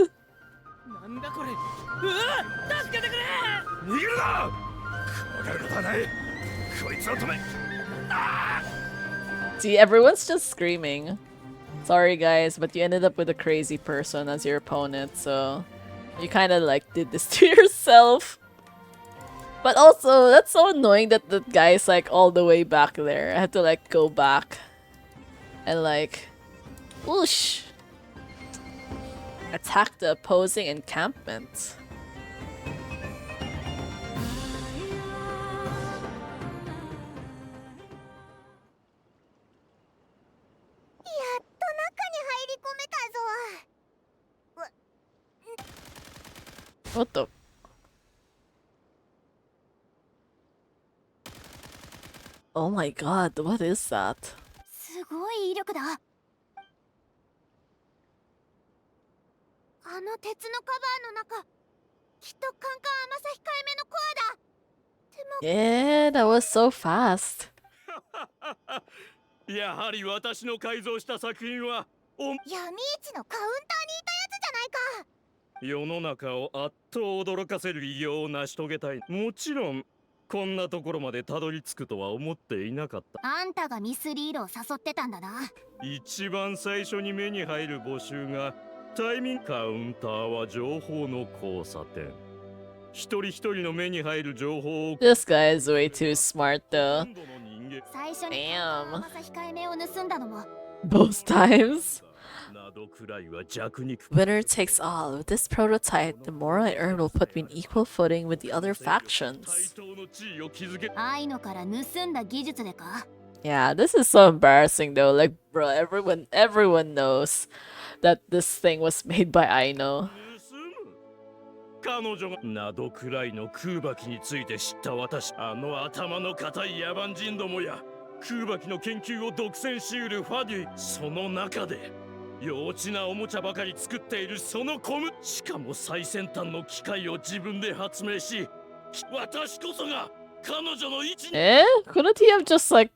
See, everyone's just screaming. Sorry guys, but you ended up with a crazy person as your opponent, so... You kinda like did this to yourself. But also, that's so annoying that the guy's like all the way back there. I had to like go back. And like... Whoosh! Attack the opposing encampment. What the? Oh my god, what is that? すごい威力だ。あの鉄のカバーの中、きっとカンカン甘さ控えめのコアだ。Yeah, that was so fast. やはり私の改造した作品は闇市のカウンターにいたやつじゃないか。世の中をあっと驚かせる偉業を成し遂げたい。もちろんこんなところまでたどり着くとは思っていなかった。あんたがミスリードを誘ってたんだな。一番最初に目に入る募集がタイミング。カウンターは情報の交差点。一人一人の目に入る情報を。 This guy is way too smart though. 最初に甘さ控えめを盗んだのも。Both times. NOD KRAIは弱肉。 Winner takes all. With this prototype, the more I earn will put me in equal footing with the other factions. 愛のから盗んだ技術でか。 Yeah, this is so embarrassing though. Like, bro, everyone knows that this thing was made by Aino. 彼女がNOD KRAIの空爆について知った私、あの頭の固い野蛮人どもや空爆の研究を独占しうるファデュ、その中で幼稚なおもちゃばかり作っているそのコム、しかも最先端の機械を自分で発明し、私こそが彼女の一。 Couldn't he have just like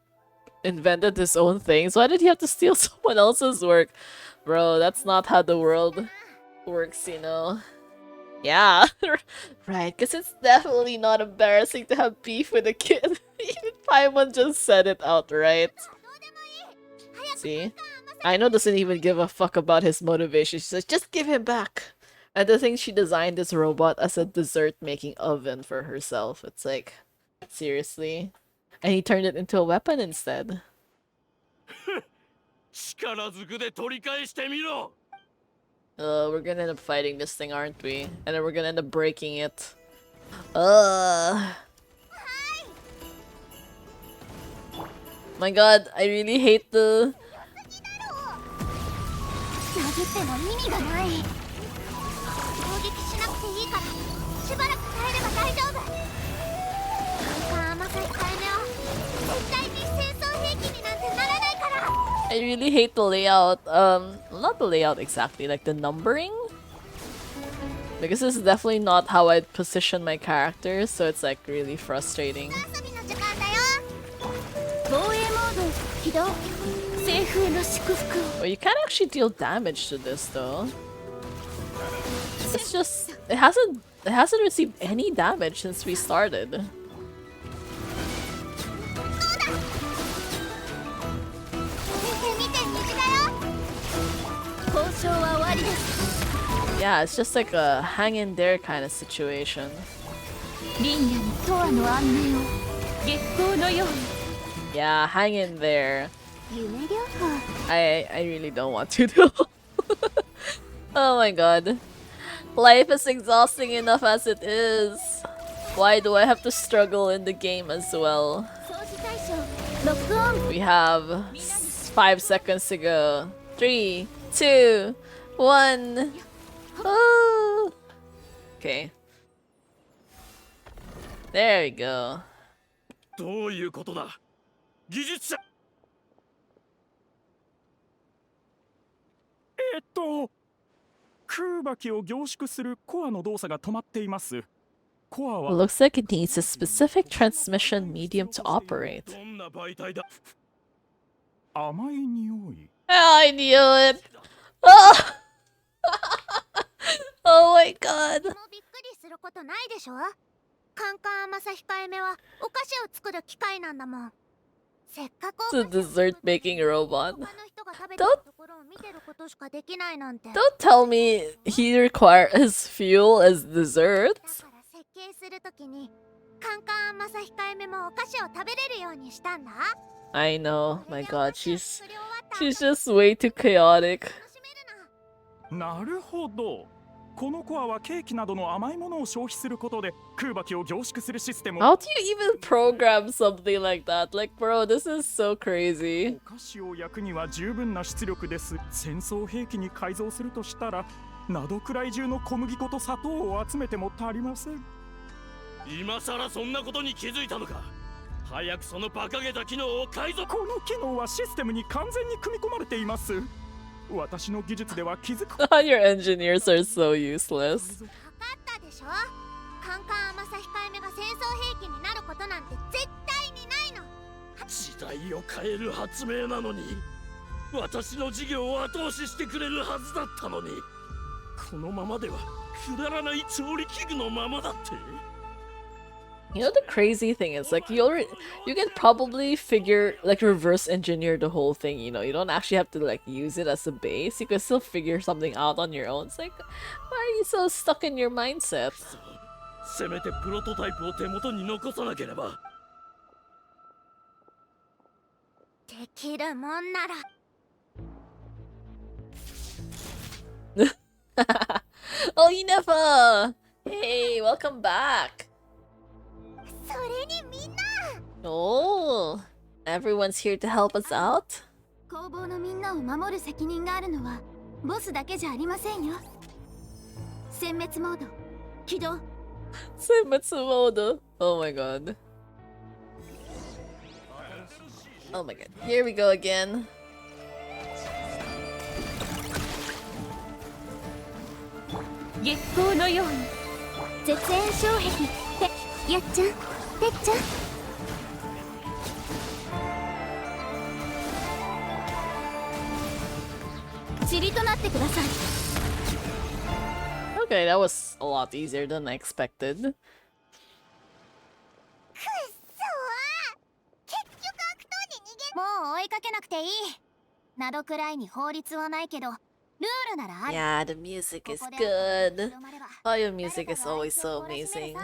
invented his own things? Why did he have to steal someone else's work? Bro, that's not how the world works, you know. Yeah, right, because it's definitely not embarrassing to have beef with a kid. Even Paimon just said it outright. See? Aino doesn't even give a fuck about his motivation. She says, just give him back. And I think she designed this robot as a dessert-making oven for herself. It's like, seriously? And he turned it into a weapon instead. 力ずくで取り返してみろ。 We're gonna end up fighting this thing, aren't we? And then we're gonna end up breaking it. My god, I really hate the... 殴っても意味がない。攻撃しなくていいからしばらく耐えれば大丈夫。カンカン甘さ控えめは絶対に戦争兵器になんてならないから。 I really hate the layout. Not the layout exactly, like the numbering. Because this is definitely not how I'd position my characters, so it's like really frustrating. 遊びの時間だよ。防衛モード起動。政府への祝福を。 Well, you can't actually deal damage to this though. It's just it hasn't received any damage since we started. Yeah, it's just like a hang in there kind of situation. Yeah, hang in there. I really don't want to though. Oh my god. Life is exhausting enough as it is. Why do I have to struggle in the game as well? We have 5 seconds to go. 3, 2, 1. Oh. Okay. There we go. どういうことだ。技術者。空爆を凝縮するコアの動作が止まっています。コアは Looks like it needs a specific transmission medium to operate. どんな媒体だ。甘い匂い。I knew it. Oh, oh my god. もうびっくりすることないでしょ。カンカン甘さ控えめはお菓子を作る機械なんだもん。せっかく It's a dessert making robot. 他の人が食べてるところを見てることしかできないなんて。 Don't tell me he requires fuel as だ dessert. から設計するときにカンカン甘さ控えめもお菓子を食べれるようにしたんだ。 I know. My god, she's just way too chaotic. なるほど。このコアはケーキなどの甘いものを消費することで空爆を凝縮するシステムを。 How do you even program something like that? Like, bro, this is so crazy. お菓子を焼くには十分な出力です。戦争兵器に改造するとしたら、ナドくらい中の小麦粉と砂糖を集めても足りません。今さらそんなことに気づいたのか。早くその馬鹿げた機能を改造。この機能はシステムに完全に組み込まれています。私の技術では気づく。Your engineers are so useless. 分かったでしょ。カンカン甘さ控えめが戦争兵器になることなんて絶対にないの。時代を変える発明なのに、私の事業を後押ししてくれるはずだったのに、このままではくだらない調理器具のままだって。 You know the crazy thing is like you can probably figure like reverse engineer the whole thing, you know. You don't actually have to like use it as a base. You can still figure something out on your own. It's like, why are you so stuck in your mindset? せめてプロトタイプを手元に残さなければ。できるもんなら。Oh, Inefa! Hey, welcome back. それにみんな。Oh, everyone's here to help us out. 工房のみんなを守る責任があるのはボスだけじゃありませんよ。殲滅モード起動。Matsumoto. Oh my god. Oh my god. Here we go again. 月光のように絶縁障壁てやっちゃんてっちゃん。塵となってください。Okay, that was a lot easier than I expected. くっそー、結局悪党に逃げ。もう追いかけなくていい。などくらいに法律はないけど、ルールならある。 Yeah, the music is good. Audio music is always so amazing.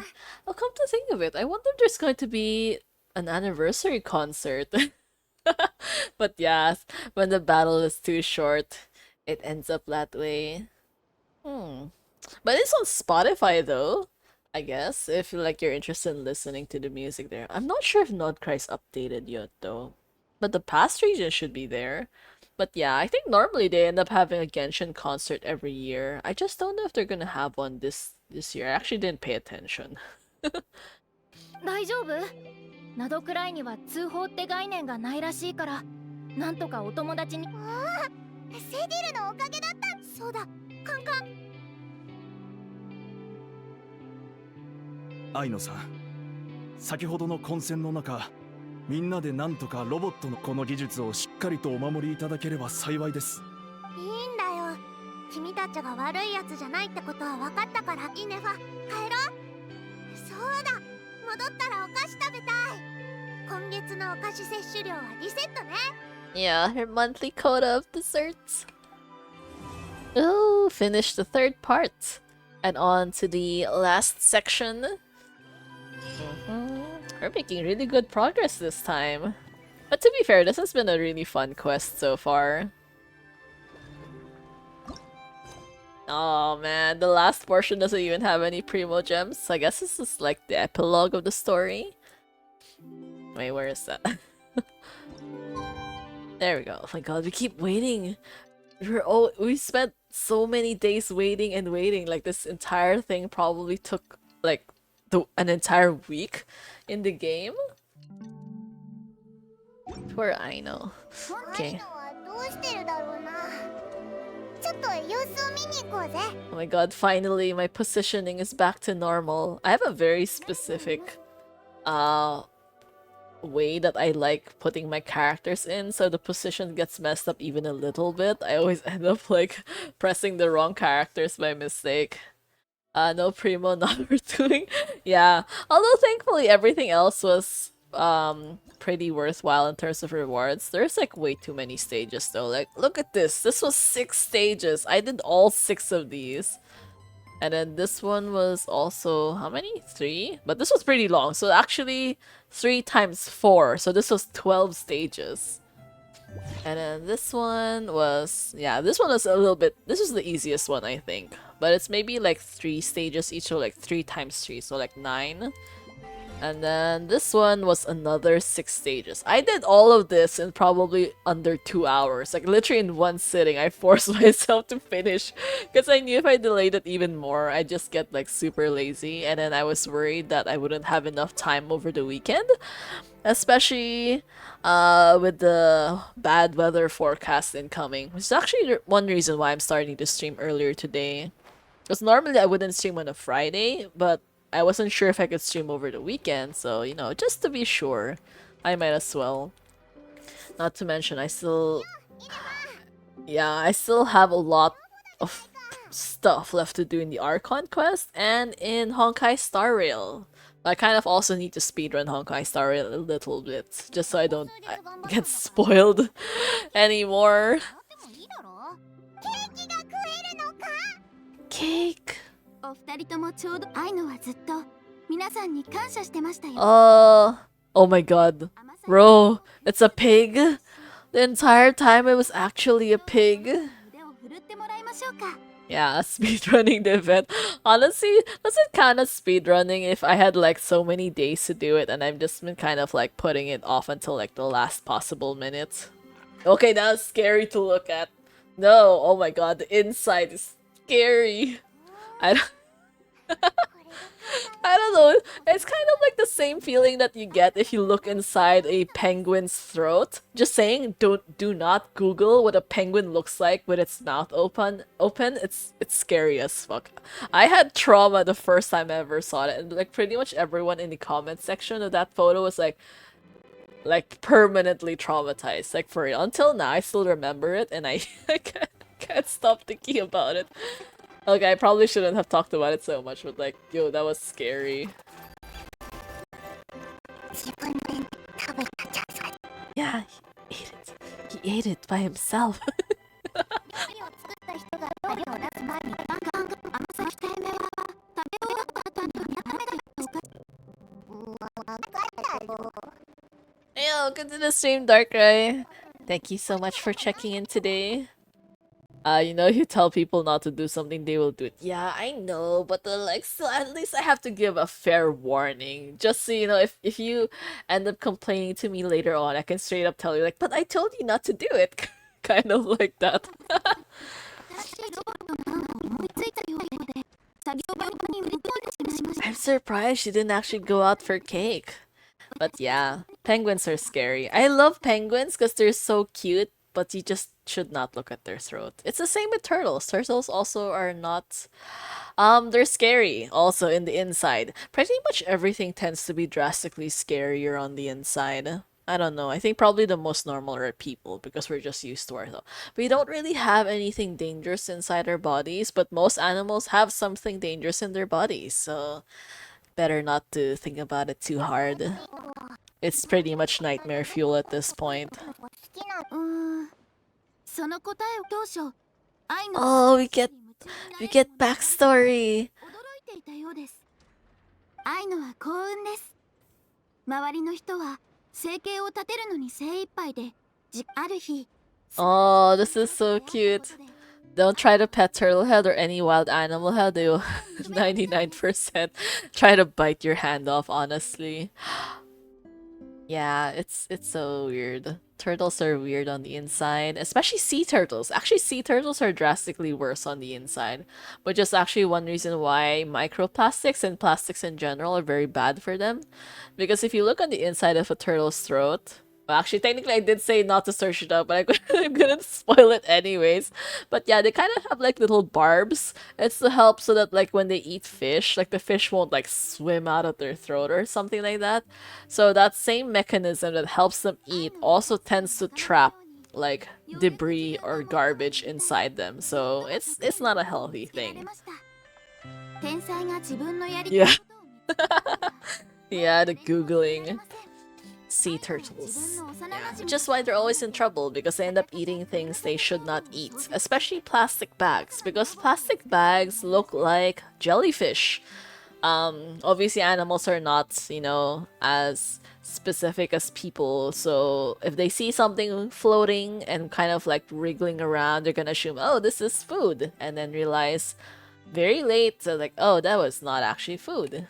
Oh, come to think of it, I wonder if there's going to be an anniversary concert. But yeah, when the battle is too short, it ends up that way. But it's on Spotify though, I guess, if like you're interested in listening to the music there. I'm not sure if NOD KRAI's updated yet though. But the past region should be there. But yeah, I think normally they end up having a Genshin concert every year. I just don't know if they're gonna have one this year. I actually didn't pay attention. 大丈夫？などくらいには通報って概念がないらしいから、なんとかお友達に。ああ、セディルのおかげだった。そうだ、カンカン。愛野さん、先ほどの混戦の中、みんなでなんとかロボットのこの技術をしっかりとお守りいただければ幸いです。いいんだよ。君たちが悪いやつじゃないってことは分かったから。イネファ、帰ろう。そうだ、戻ったらお菓子食べたい。今月のお菓子摂取量はリセットね。Yeah, her monthly quota of desserts. Oh, finished the third part. And on to the last section. We're making really good progress this time. But to be fair, this has been a really fun quest so far. Oh man, the last portion doesn't even have any primo gems. So I guess this is like the epilogue of the story. Wait, where is that? There we go. Oh my god, we keep waiting. We spent so many days waiting and waiting. Like this entire thing probably took like an entire week in the game. Poor Aino. Okay. Oh my god, finally my positioning is back to normal. I have a very specific way that I like putting my characters in, so the position gets messed up even a little bit. I always end up like pressing the wrong characters by mistake. No primo, not doing. Yeah, although thankfully everything else was pretty worthwhile in terms of rewards. There's like way too many stages though. Like, look at this. This was 6 stages. I did all 6 of these. And then this one was also, how many? 3? But this was pretty long. So actually 3 times 4. So this was 12 stages. And then this one was, yeah, this one was a little bit, this was the easiest one I think. But it's maybe like 3 stages each, so like 3 times 3, so like 9. And then this one was another 6 stages. I did all of this in probably under 2 hours. Like literally in one sitting, I forced myself to finish. Because I knew if I delayed it even more, I'd just get like super lazy. And then I was worried that I wouldn't have enough time over the weekend. Especially with the bad weather forecast incoming. Which is actually one reason why I'm starting to stream earlier today. Because normally I wouldn't stream on a Friday, but I wasn't sure if I could stream over the weekend, so, you know, just to be sure, I might as well. Not to mention, I still... Yeah, I still have a lot of stuff left to do in the Archon quest and in Honkai Star Rail. I kind of also need to speedrun Honkai Star Rail a little bit, just so I don't get spoiled anymore. Cake! Oh my god. Bro, it's a pig? The entire time it was actually a pig? Yeah, speedrunning the event. Honestly, does it count as speedrunning if I had like so many days to do it and I've just been kind of like putting it off until like the last possible minute? Okay, that was scary to look at. No, oh my god, the inside is scary. I don't know, it's kind of like the same feeling that you get if you look inside a penguin's throat. Just saying, do not Google what a penguin looks like with its mouth open. It's scary as fuck. I had trauma the first time I ever saw it, and like pretty much everyone in the comment section of that photo was like permanently traumatized. Like for real. Until now, I still remember it, and I can't stop thinking about it. Okay, I probably shouldn't have talked about it so much, but like, yo, that was scary. Yeah, he ate it. He ate it by himself. Yo, good to the stream, Dark Krai. Thank you so much for checking in today. You know, you tell people not to do something, they will do it. Yeah, I know, but like, still, at least I have to give a fair warning. Just so you know, if you end up complaining to me later on, I can straight up tell you, like, but I told you not to do it. Kind of like that. I'm surprised she didn't actually go out for cake. But yeah, penguins are scary. I love penguins because they're so cute, but you just should not look at their throat. It's the same with turtles. Turtles also are not they're scary also in the inside. Pretty much everything tends to be drastically scarier on the inside. I don't know. I think probably the most normal are people because we're just used to it. We don't really have anything dangerous inside our bodies, but most animals have something dangerous in their bodies, so better not to think about it too hard. It's pretty much nightmare fuel at this point. Oh, we get backstory. 愛のは幸運です。周りの人は生計を立てるのに精一杯で、ある日。Oh, this is so cute. Don't try to pet turtlehead or any wild animal head. They will 99% try to bite your hand off, honestly. Yeah, it's so weird. Turtles are weird on the inside, especially sea turtles. Actually, sea turtles are drastically worse on the inside, which is actually one reason why microplastics and plastics in general are very bad for them. Because if you look on the inside of a turtle's throat, well, actually, technically, I did say not to search it up, but I'm gonna spoil it anyways. But yeah, they kind of have like little barbs. It's to help so that like when they eat fish, like the fish won't like swim out of their throat or something like that. So that same mechanism that helps them eat also tends to trap like debris or garbage inside them. So it's not a healthy thing. Yeah. Yeah, the googling. Sea turtles. Yeah, which is why they're always in trouble because they end up eating things they should not eat, especially plastic bags because plastic bags look like jellyfish. Obviously animals are not, you know, as specific as people, so if they see something floating and kind of like wriggling around, they're gonna assume, oh, this is food, and then realize very late, so like, oh, that was not actually food.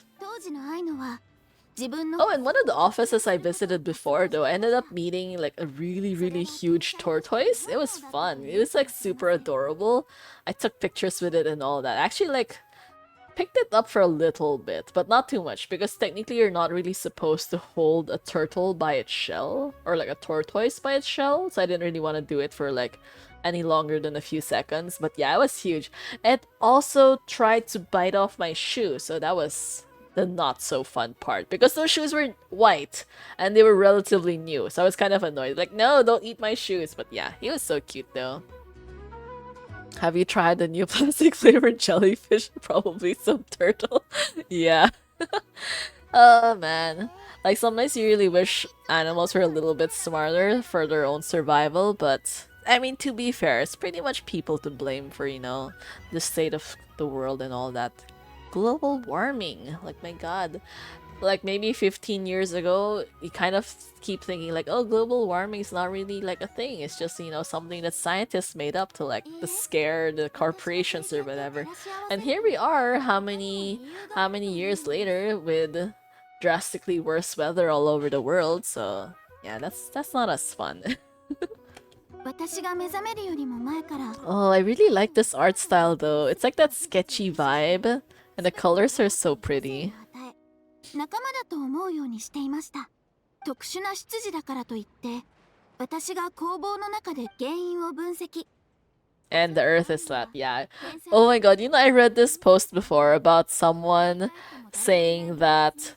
Oh, and one of the offices I visited before, though, I ended up meeting like a really huge tortoise. It was fun. It was like super adorable. I took pictures with it and all that. I actually like picked it up for a little bit, but not too much because technically you're not really supposed to hold a turtle by its shell or like a tortoise by its shell. So I didn't really want to do it for like any longer than a few seconds. But yeah, it was huge. It also tried to bite off my shoe, so that was the not so fun part because those shoes were white and they were relatively new, so I was kind of annoyed, like, no, don't eat my shoes. But yeah, he was so cute though. Have you tried the new plastic flavored jellyfish? Probably some turtle. Yeah. Oh man, like sometimes you really wish animals were a little bit smarter for their own survival, but I mean, to be fair, it's pretty much people to blame for, you know, the state of the world and all that. Global warming, like my god, like maybe 15 years ago you kind of keep thinking like, oh, global warming is not really like a thing, it's just, you know, something that scientists made up to like to scare the corporations or whatever. And here we are, how many years later with drastically worse weather all over the world. So yeah, that's not as fun. Oh, I really like this art style though. It's like that sketchy vibe. And the colors are so pretty. And the earth is flat, yeah. Oh my god, you know, I read this post before about someone saying that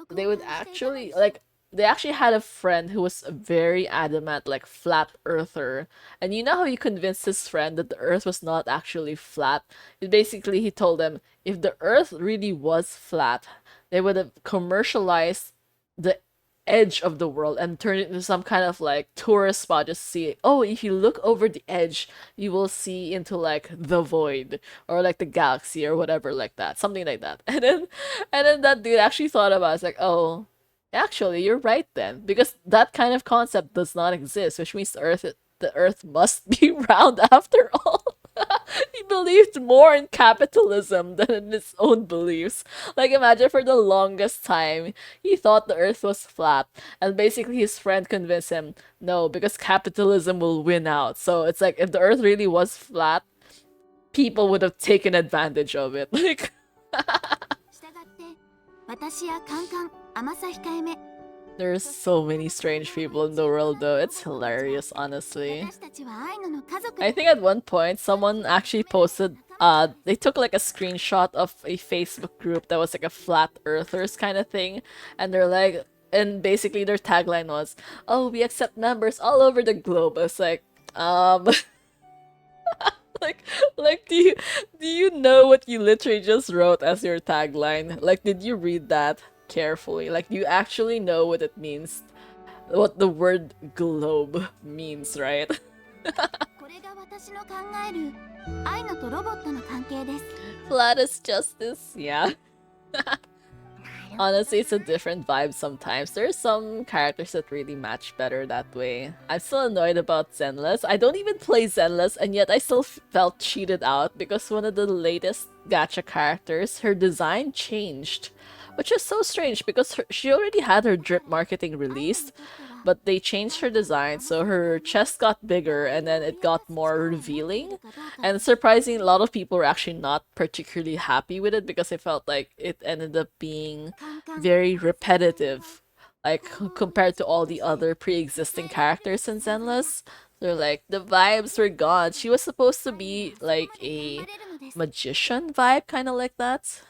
they would actually, like, they actually had a friend who was a very adamant, like flat earther. And you know how he convinced his friend that the earth was not actually flat? Basically, he told them if the earth really was flat, they would have commercialized the edge of the world and turned it into some kind of like tourist spot. Just see, oh, if you look over the edge, you will see into like the void or like the galaxy or whatever, like that, something like that. And then that dude actually thought about it. It's like, oh, actually, you're right then, because that kind of concept does not exist, which means the Earth must be round after all. He believed more in capitalism than in his own beliefs. Like, imagine for the longest time, he thought the Earth was flat, and basically his friend convinced him, no, because capitalism will win out. So it's like if the Earth really was flat, people would have taken advantage of it. Like. 従って私やカンカン甘さ控えめ There's so many strange people in the world, though. It's hilarious, honestly. 私たちはアイヌの家族 I think at one point, someone actually posted, they took like a screenshot of a Facebook group that was like a flat earthers kind of thing. And they're like, and basically their tagline was, oh, we accept members all over the globe. It's like, like, do you know what you literally just wrote as your tagline? Like, did you read that carefully? Like, you actually know what it means, what the word globe means, right? これが私の考えるアイヌとロボットの関係です Flat is justice, yeah. Honestly, it's a different vibe sometimes. There are some characters that really match better that way. I'm still annoyed about Zenless. I don't even play Zenless, and yet I still felt cheated out because one of the latest gacha characters, her design changed. Which is so strange because she already had her drip marketing released, but they changed her design so her chest got bigger and then it got more revealing. And surprisingly, a lot of people were actually not particularly happy with it because they felt like it ended up being very repetitive, like compared to all the other pre-existing characters in Zenless. They're like, the vibes were gone. She was supposed to be like a magician vibe, kind of like that.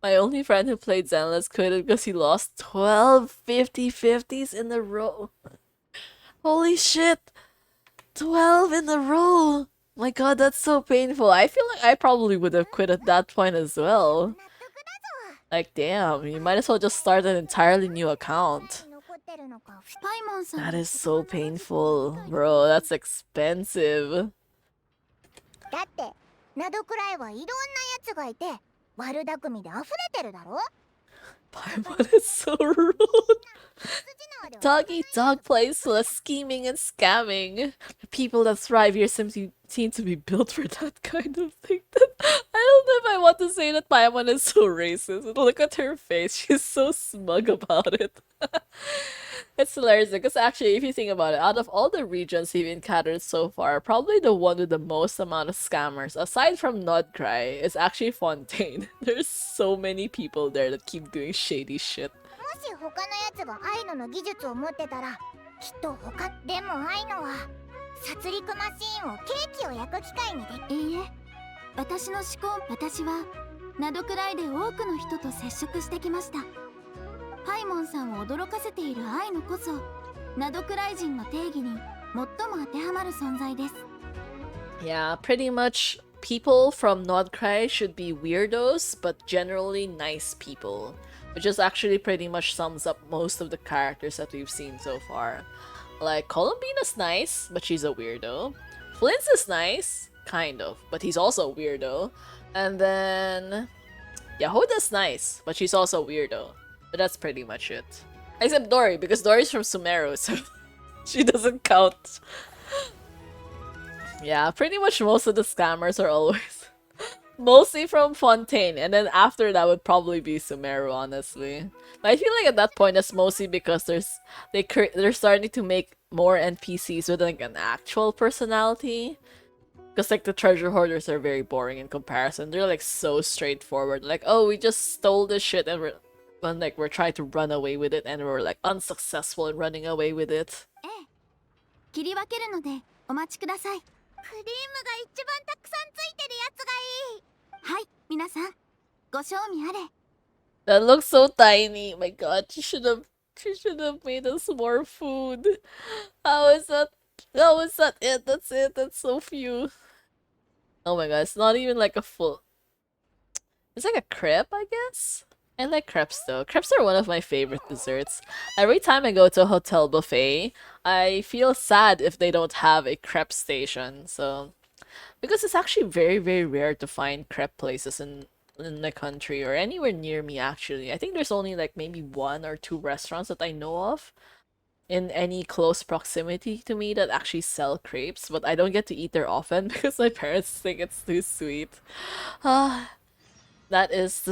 My only friend who played Zenless quit because he lost 12 50-50s in a row. Holy shit! 12 in a row! My god, that's so painful. I feel like I probably would have quit at that point as well. Like, damn, you might as well just start an entirely new account. That is so painful. Bro, that's expensive. だってナドくらいはいろんなやつがいて悪巧みで溢れてるだろ Paimon is so rude. Doggy dog plays less scheming and scamming. The people that thrive here seem to be built for that kind of thing. I don't know if I want to say that Paimon is so racist. Look at her face. She's so smug about it. It's hilarious because actually, if you think about it, out of all the regions we've encountered so far, probably the one with the most amount of scammers, aside from NOD KRAI, is actually Fontaine. There's so many people there that keep doing shady shit. もし他のやつがアイノの技術を持ってたらきっと他でもアイノは殺戮マシーンをケーキを焼く機械にでいいえ私の思考私はナドくらいで多くの人と接触してきましたパイモンさんを驚かせているアイノこそナドくらい人の定義に最も当てはまる存在です Yeah, pretty much people from NOD KRAI should be weirdos, but generally nice people. Which is actually pretty much sums up most of the characters that we've seen so far. Like, Columbina's nice, but she's a weirdo. Flint's is nice, kind of, but he's also a weirdo. And then... Yahoda's nice, but she's also a weirdo. But that's pretty much it. Except Dory, because Dory's from Sumeru, so she doesn't count. Yeah, pretty much most of the scammers are always... mostly from Fontaine, and then after that would probably be Sumeru, honestly. But I feel like at that point it's mostly because they're starting to make more NPCs with like an actual personality. Because like the treasure hoarders are very boring in comparison. They're like so straightforward. Like, oh, we just stole this shit and we're trying to run away with it, and we're like unsuccessful in running away with it. 切り分けるのでお待ちくださいクリームが一番たくさんついてるやつがいいはい皆さんご賞味あれ That looks so tiny. My God, she should have made us more food. How is that? How is that it? That's it. That's so few. Oh my God, it's not even like a full. It's like a crepe, I guess. I like crepes though. Crepes are one of my favorite desserts. Every time I go to a hotel buffet, I feel sad if they don't have a crepe station. So because it's actually very, very rare to find crepe places in the country or anywhere near me actually. I think there's only like maybe one or two restaurants that I know of in any close proximity to me that actually sell crepes, but I don't get to eat there often because my parents think it's too sweet. Ah, that is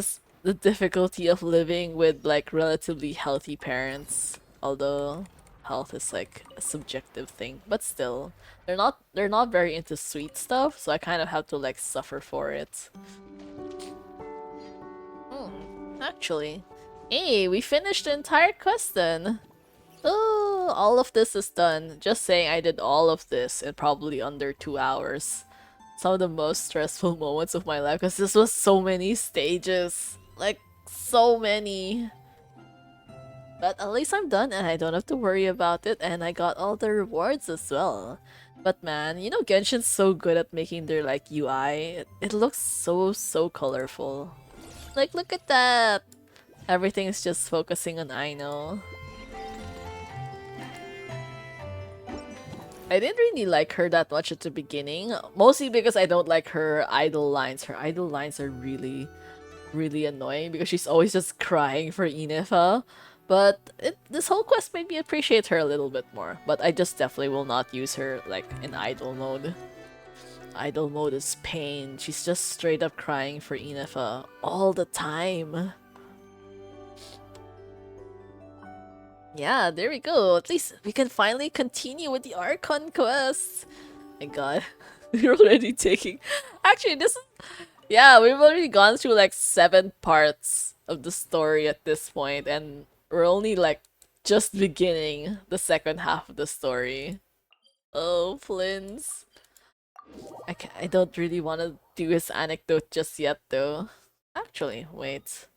the difficulty of living with like relatively healthy parents. Although health is like a subjective thing, but still, they're not very into sweet stuff, so I kind of have to like suffer for it. Actually, hey, we finished the entire quest then. Oh, all of this is done. Just saying, I did all of this in probably under 2 hours. Some of the most stressful moments of my life because this was so many stages. Like, so many. But at least I'm done and I don't have to worry about it, and I got all the rewards as well. But man, you know Genshin's so good at making their like UI. It looks so colorful. Like, look at that! Everything's just focusing on Aino. I didn't really like her that much at the beginning, mostly because I don't like her idle lines. Her idle lines are really annoying because she's always just crying for Inefa. But this whole quest made me appreciate her a little bit more. But I just definitely will not use her like in idle mode. Idle mode is pain. She's just straight up crying for Inefa all the time. Yeah, there we go. At least we can finally continue with the Archon quest. My God, we're already taking. Actually, this is. Yeah, we've already gone through like 7 parts of the story at this point, and we're only like just beginning the second half of the story. Oh, Flins. I don't really want to do his anecdote just yet, though. Actually, wait.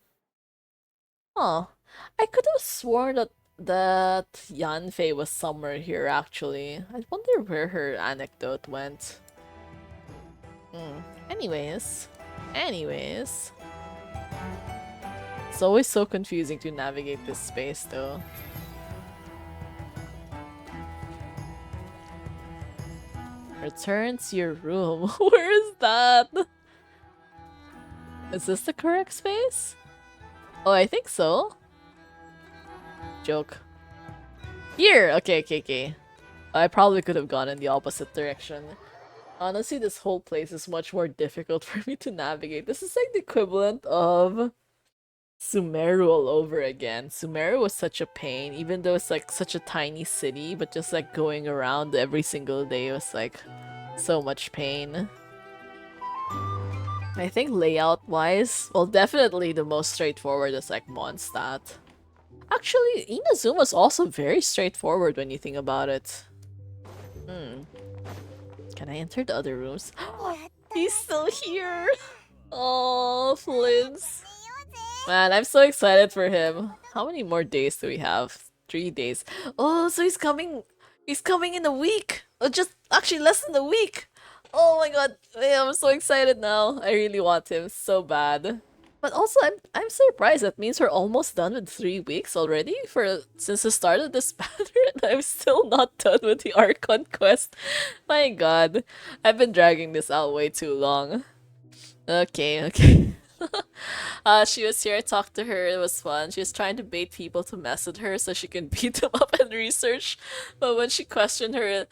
Oh, I could have sworn that Yanfei was somewhere here. Actually, I wonder where her anecdote went. Hmm. Anyways, it's always so confusing to navigate this space, though. Return to your room. Where is that? Is this the correct space? Oh, I think so. Joke. Here! Okay. I probably could have gone in the opposite direction. Honestly, this whole place is much more difficult for me to navigate. This is like the equivalent of Sumeru all over again. Sumeru was such a pain, even though it's like such a tiny city, but just like going around every single day was like so much pain. I think layout-wise, well, definitely the most straightforward is like Mondstadt. Actually, Inazuma's also very straightforward when you think about it. Can I enter the other rooms? He's still here! Oh, Flins. Man, I'm so excited for him. How many more days do we have? 3 days. Oh, so he's coming. He's coming in a week. Just actually less than a week. Oh my God, I'm so excited now. I really want him so bad. But also, I'm surprised. That means we're almost done with 3 weeks already. Since the start of this pattern, I'm still not done with the Archon quest. My God, I've been dragging this out way too long. Okay. She was here, I talked to her, it was fun. She was trying to bait people to mess with her so she can beat them up and research. But when she questioned her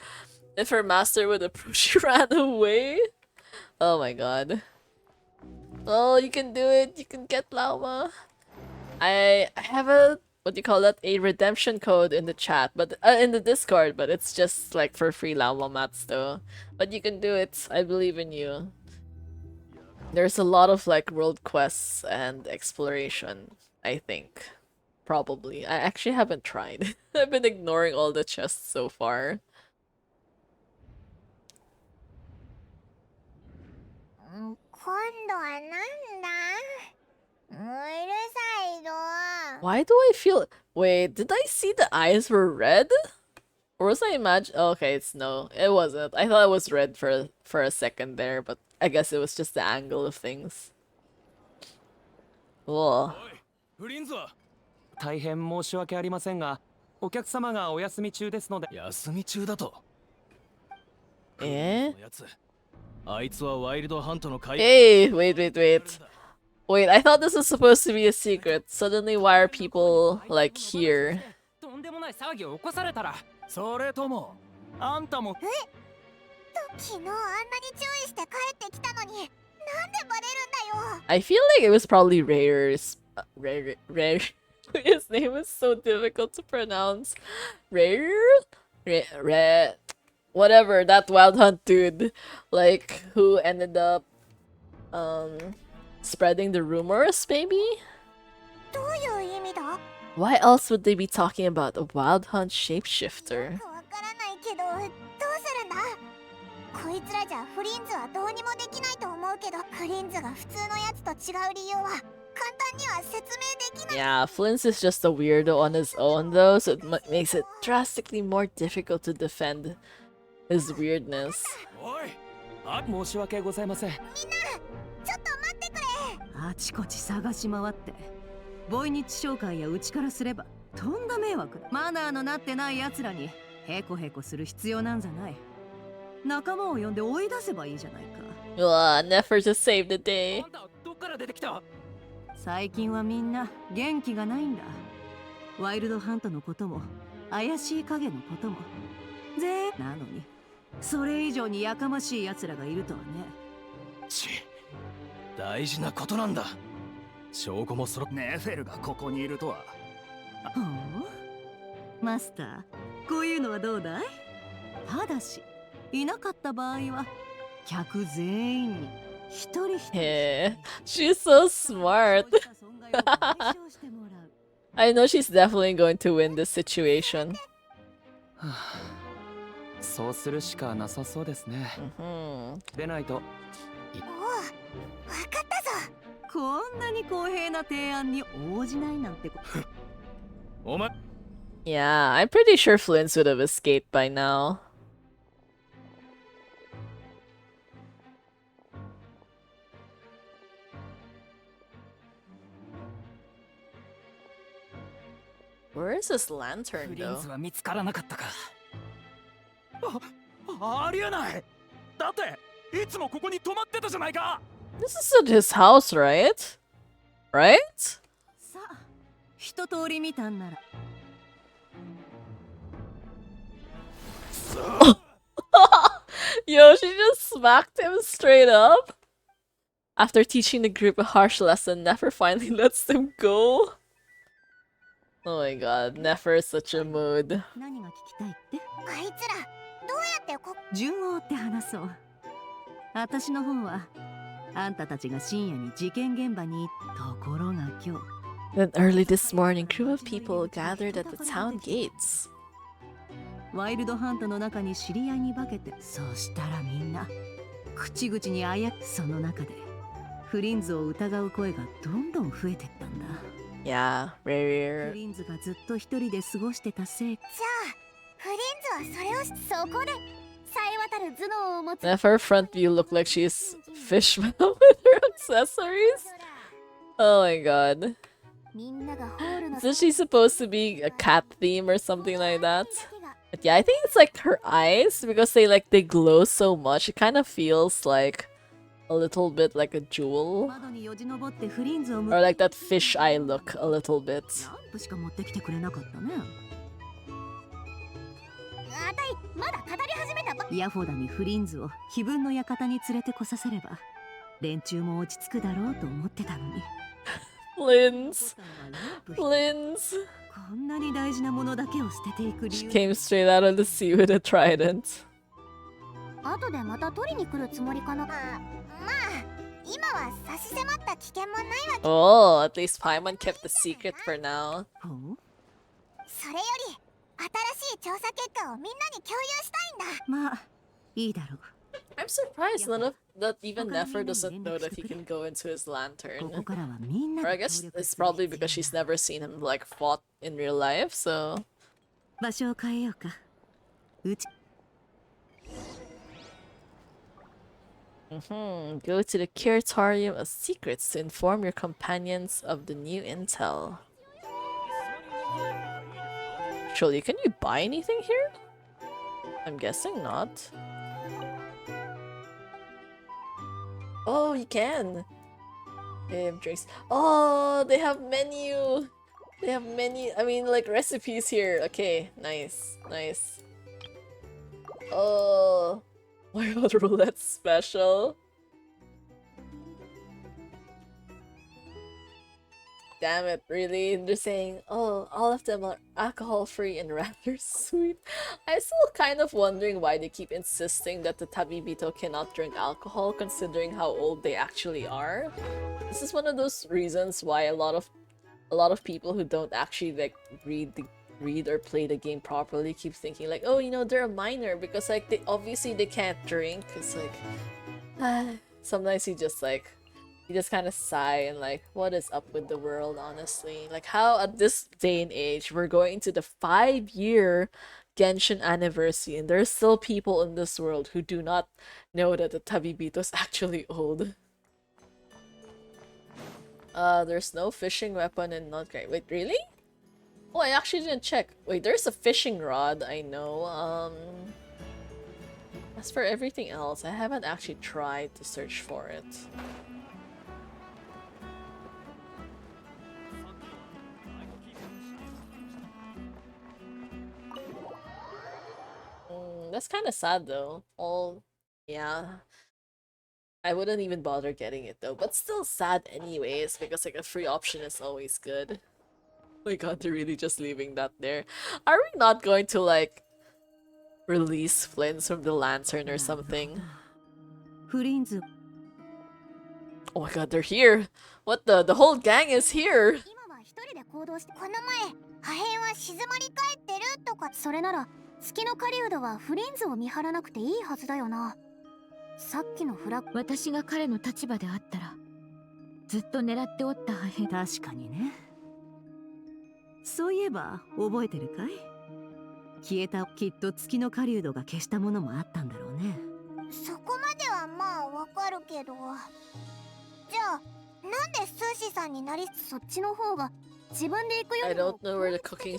if her master would approve, she ran away. Oh my God. Oh, you can do it. You can get Lauma. I have a, what do you call that? A redemption code in the chat, but in the Discord, but it's just like for free Lauma mats though. But you can do it. I believe in you. There's a lot of like world quests and exploration, I think. Probably. I actually haven't tried. I've been ignoring all the chests so far. 今度はなんだうるさいぞ。 Why do I feel... Wait, did I see the eyes were red? Or was I imagine... Oh, okay, it's no. It wasn't. I thought it was red for a second there, but I guess it was just the angle of things. Ugh. フリンズは大変申し訳ありませんが、お客様がお休み中ですので。休み中だと。Eh? やつ。あいつはワイルドハントの会。 Hey, wait. Wait, I thought this was supposed to be a secret. Suddenly, why are people, like, here? とんでもない騒ぎを起こされたら。それともあんたも。昨日あんなに注意して帰ってきたのに、なんでバレるんだよ。 I feel like it was probably Rare's... Rare... His name is so difficult to pronounce. Rare? Whatever, that Wild Hunt dude. Like, who ended up... spreading the rumors, maybe? どういう意味だ？ Why else would they be talking about a Wild Hunt shapeshifter? よくわからないけど、どうするんだ？こいつらじゃフリンズはどうにもできないと思うけど、フリンズが普通のやつと違う理由は簡単には説明できない。 Yeah, Flint's is just a weirdo on his own though, so it makes it drastically more difficult to defend his weirdness. おい、申し訳ございません。みんな、ちょっと待ってくれ。あちこち探し回ってボイニッチ商会やうちからすればとんだ迷惑だ。マナーのなってない奴らにヘコヘコする必要なんざない。仲間を呼んで追い出せばいいじゃないか。Never to save the day. あんたどっから出てきた？最近はみんな元気がないんだ。ワイルドハントのことも怪しい影のこともなのにそれ以上にやかましい奴らがいるとはね。大事なことなんだ。証拠もそろ。ネフェルがここにいるとは。ほうマスター、こういうのはどうだい？ただしいなかった場合は客全員に一人一人 Yeah, she's so smart. I know she's definitely going to win this situation. そうするしかなさそうですね。でないと。おう、わかったぞ。こんなに公平な提案に応じないなんてこと。お前。 Yeah, I'm pretty sure Flint's would have escaped by now. Where is this lantern フリン though? ズは見つからなかったか。ありえない。だっていつもここに泊まってたじゃないか。 This is at his house, right? Right? さあ、一通り見たんなら。Yo, she just smacked him straight up. After teaching the group a harsh lesson, Nefer finally lets them go. Oh my god, Nefer is such a mood. 何が聞きたいって？あいつら、どうやって順を追って話そう。私の方はあんたたちが深夜に事件現場にところが今日。Then early this morning, crew of people gathered at the town gates. ワイルドハントの中に知り合いに化けて、そうしたらみんな口々にその中でフリンズを疑う声がどんどん増えてったんだ。Yeah, フ rare. リンズがずっと一人で過ごしてたせい。じゃあ、フリンズはそれをそこでさえ渡る頭脳を持つ。 Nefer front view looked like she's fishman with her accessories. Oh my god. みんながホールの Isn't she supposed to be a cat theme or something like that? But yeah, I think it's like her eyes because they glow so much. It kind of feels like a little bit like a jewel. 窓によじ登ってフリンズを Or like that fish eye look a little bit. ランプしか持ってきてくれなかったね。あたい、まだ語り始めたば。ヤホダにフリンズを非分の館に連れてこさせれば連中も落ち着くだろうと思ってたのに。Lins. Lins. こんなに大事なものだけを捨てていく理 She 由。 came straight out of the sea with a trident. 後でまた取りに来るつもりかな。まあ、今は差し迫った危険もないわけ。 Oh, at least Paimon kept the secret for now. ほうそれより、新しい調査結果をみんなに共有したいんだ。まあいいだろう。I'm surprised none of that even Nefer doesn't know that he can go into his ここ lantern. からはみんな Or I で guess 協力 it's する probably 必 because 要 she's が never seen him like fought in real life, so 場所を変えようかうち Go to the Curatorium of Secrets to inform your companions of the new intel. Actually, can you buy anything here? I'm guessing not. Oh, you can! They have drinks. Oh, they have menu! They have menu, I mean like recipes here. Okay, nice, nice. Oh, my god, roulette special. Damn it, really? They're saying, oh, all of them are alcohol-free and rather sweet. I'm still kind of wondering why they keep insisting that the Tabibito cannot drink alcohol, considering how old they actually are. This is one of those reasons why a lot of people who don't actually like read or play the game properly keep thinking like, oh, you know, they're a minor because like they obviously they can't drink. It's like sometimes you just kind of sigh and like, what is up with the world, honestly? Like, how at this day and age, we're going to the 5-year Genshin anniversary, and there's still people in this world who do not know that the Tabibito is actually old. There's no fishing weapon in NOD KRAI. Wait, really? Oh, I actually didn't check. Wait, there's a fishing rod, I know. As for everything else, I haven't actually tried to search for it. That's kind of sad though. Yeah. I wouldn't even bother getting it though, but still sad anyways, because like a free option is always good. Oh my god, they're really just leaving that there. Are we not going to like release Flints from the lantern or something? フリンズ Oh my god, they're here! What the whole gang is here! 今は一人で行動してこの前破片は静まり返ってるとかそれなら月の狩人はフリンズを見張らなくていいはずだよなさっきのフラッグ私が彼の立場であったらずっと狙っておった破片確かにねそういえば覚えてるかい消えたきっと月の狩人が消したものもあったんだろうねそこまではまあわかるけどじゃあなんでスーシーさんになりそっちの方が自分で行くよ I りも don't know where the cooking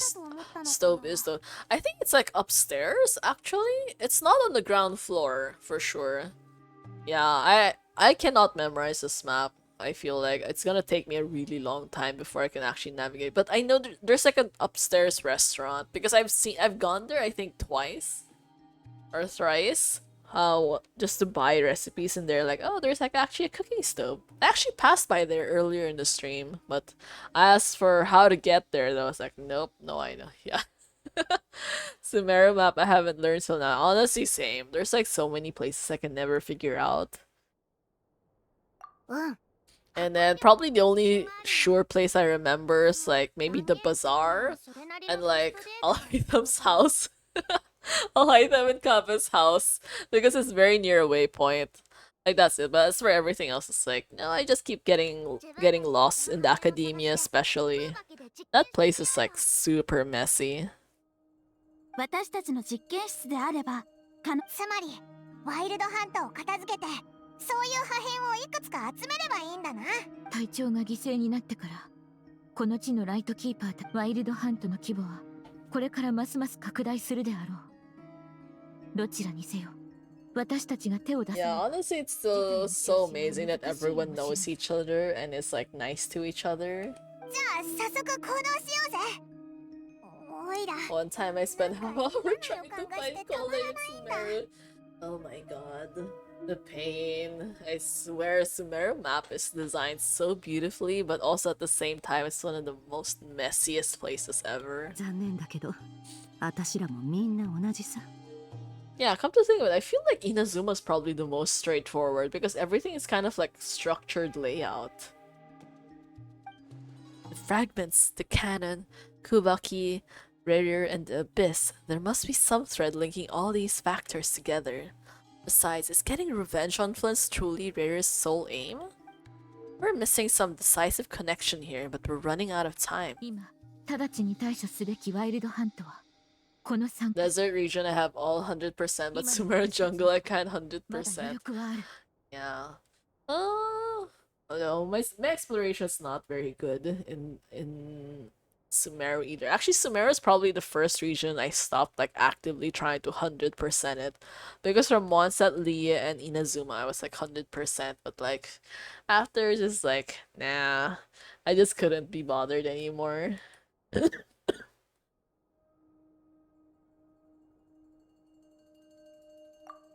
stove is though. I think it's like upstairs actually. It's not on the ground floor for sure. Yeah, I cannot memorize this map. I feel like it's gonna take me a really long time before I can actually navigate. But I know there's like an upstairs restaurant because I've gone there I think twice or thrice. How just to buy recipes and they're like, oh, there's like actually a cooking stove. I actually passed by there earlier in the stream, but as for how to get there, though, I was like, nope, no, I know, yeah. Sumeru map I haven't learned till now. Honestly, same. There's like so many places I can never figure out. And then probably the only sure place I remember is like maybe the bazaar and like Alhaitham's house. Alhaitham and Kappa's house because it's very near a waypoint. Like that's it. But as for everything else, it's like no, I just keep getting lost in the academia, especially. That place is like super messy. 私たちの実験室であればつまりワイルドハントを片付けてそういう破片をいくつか集めればいいんだな隊長が犠牲になってからこの地のライトキーパーとワイルドハントの規模はこれからますます拡大するであろうどちらにせよ私たちが手を出せ Yeah, honestly, it's still so amazing that everyone knows each other and is like nice to each other. じゃあ早速行動しようぜおいら One time I spent half an hour trying to find Colin and Sumeru. Oh my god. The pain. I swear Sumeru map is designed so beautifully, but also at the same time it's one of the most messiest places ever. 残念だけど私らもみんな同じさ Yeah, come to think of it, I feel like Inazuma's probably the most straightforward because everything is kind of like structured layout. The fragments, the cannon, Kubaki, Rarier, and the Abyss. There must be some thread linking all these factors together. Besides, is getting revenge on Flint's truly Ray's sole aim? We're missing some decisive connection here, but we're running out of time. 今直ちに対処すべきワイルドハントはこの3 Desert region I have all 100%, but Sumeru jungle I can't 100%. 力はある Yeah. Oh no, my exploration is not very good in Sumeru either. Actually, Sumeru is probably the first region I stopped like actively trying to 100% it, because from Mondstadt, Lia, and Inazuma I was like 100%, but like after just like nah, I just couldn't be bothered anymore.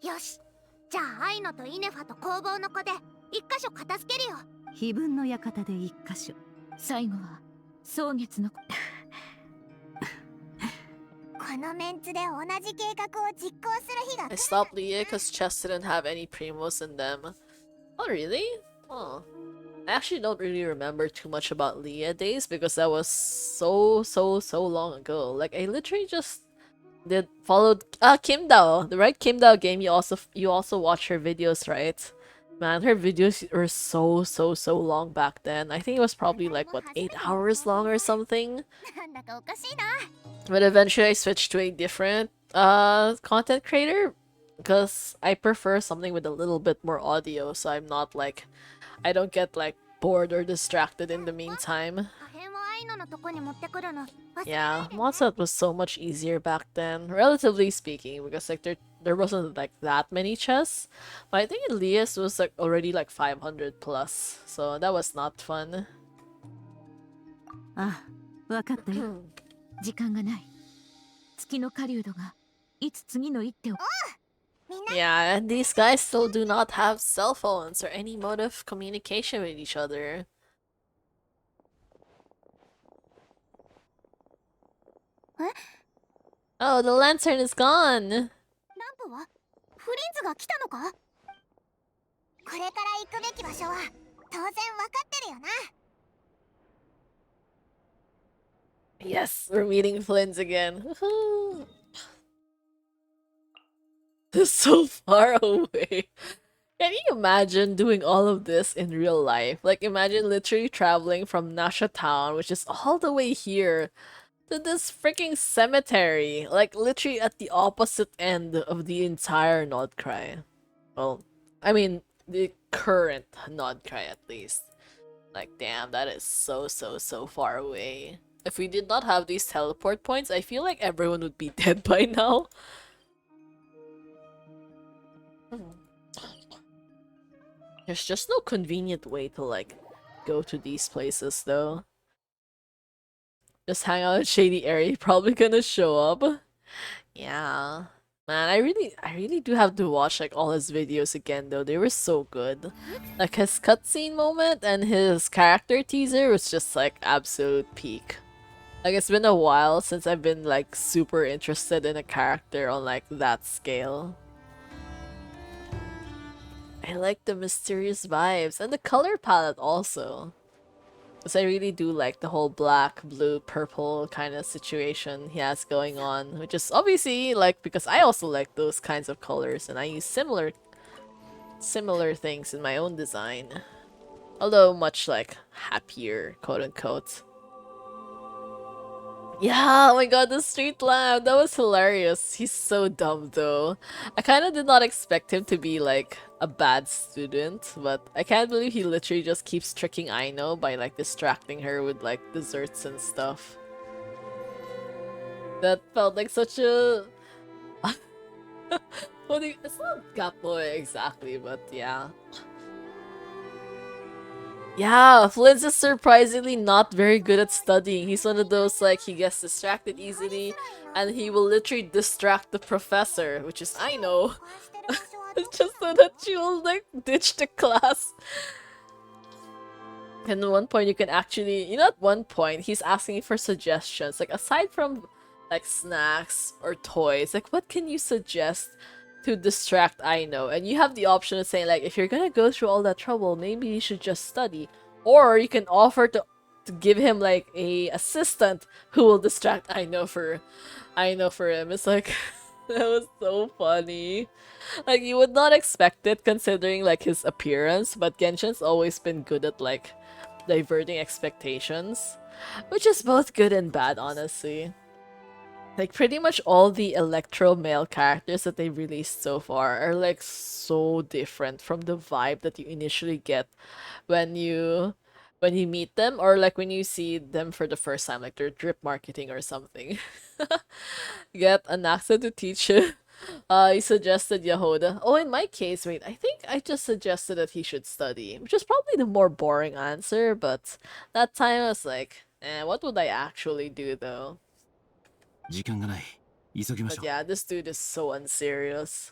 よし、じゃあアイノとイネファと工房の子で一箇所片付けるよ。碑文の館で一箇所。最後は蒼月のこのメンツで同じ計画を実行する日が I stopped Lia because chess didn't have any primos in them. Oh really? Oh. I actually don't really remember too much about Lia days because that was so long ago. Like I literally just followed Kim Dao, the right Kim Dao game. You also watch her videos, right? Man, her videos were so long back then. I think it was probably like what 8 hours long or something. なんだかおかしいな。 But eventually I switched to a different content creator because I prefer something with a little bit more audio, so I'm not like I don't get like bored or distracted in the meantime. 破片をアイノのとこに持ってくるの。 Yeah, Mondstadt was so much easier back then, relatively speaking, because like there wasn't like that many chests. But I think Elias was like already like 500 plus, so that was not fun. あ、わかったよ。時間がない。月の狩人がいつ次の一手を Yeah, and these guys still do not have cell phones or any mode of communication with each other. Oh, the lantern is gone! ランプはフリンズが来たのか？これから行くべき場所は当然分かってるよな。 Yes, we're meeting Flynn's again. Woohoo! This is so far away. Can you imagine doing all of this in real life? Like, imagine literally traveling from Nasha Town, which is all the way here, to this freaking cemetery. Like, literally at the opposite end of the entire NOD KRAI. Well, I mean, the current NOD KRAI at least. Like, damn, that is so far away. If we did not have these teleport points, I feel like everyone would be dead by now. There's just no convenient way to, like, go to these places, though. Just hang out in shady area, probably gonna show up. Yeah. Man, I really do have to watch, like, all his videos again, though. They were so good. Like, his cutscene moment and his character teaser was just, like, absolute peak. Like, it's been a while since I've been, like, super interested in a character on, like, that scale. I like the mysterious vibes and the color palette also. Because I really do like the whole black, blue, purple kind of situation he has going on. Which is obviously, like, because I also like those kinds of colors and I use similar things in my own design. Although much, like, happier, quote-unquote. Yeah, oh my god, the street lamp! That was hilarious. He's so dumb though. I kind of did not expect him to be like a bad student, but I can't believe he literally just keeps tricking Aino by like distracting her with like desserts and stuff. That felt like such a... It's not gapoe exactly, but yeah. Yeah, Flint's is surprisingly not very good at studying. He's one of those, like, he gets distracted easily, and he will literally distract the professor, which is, I know. It's just so that she will, like, ditch the class. And at one point you can actually, you know, at one point he's asking for suggestions. Like, aside from, like, snacks or toys, like, what can you suggest to distract Aino? And you have the option of saying, like, if you're gonna go through all that trouble, maybe you should just study. Or you can offer to give him, like, a assistant who will distract Aino for him. It's like... That was so funny. Like, you would not expect it considering like his appearance, but Genshin's always been good at like diverting expectations, which is both good and bad, honestly. Like, pretty much all the electro male characters that they released so far are like so different from the vibe that you initially get when you meet them, or like when you see them for the first time, like they're drip marketing or something. Get an accent to teach you. He suggested Yehoda. Oh, in my case, wait, I think I just suggested that he should study, which is probably the more boring answer, but that time I was like, what would I actually do though? But yeah, this dude is so unserious.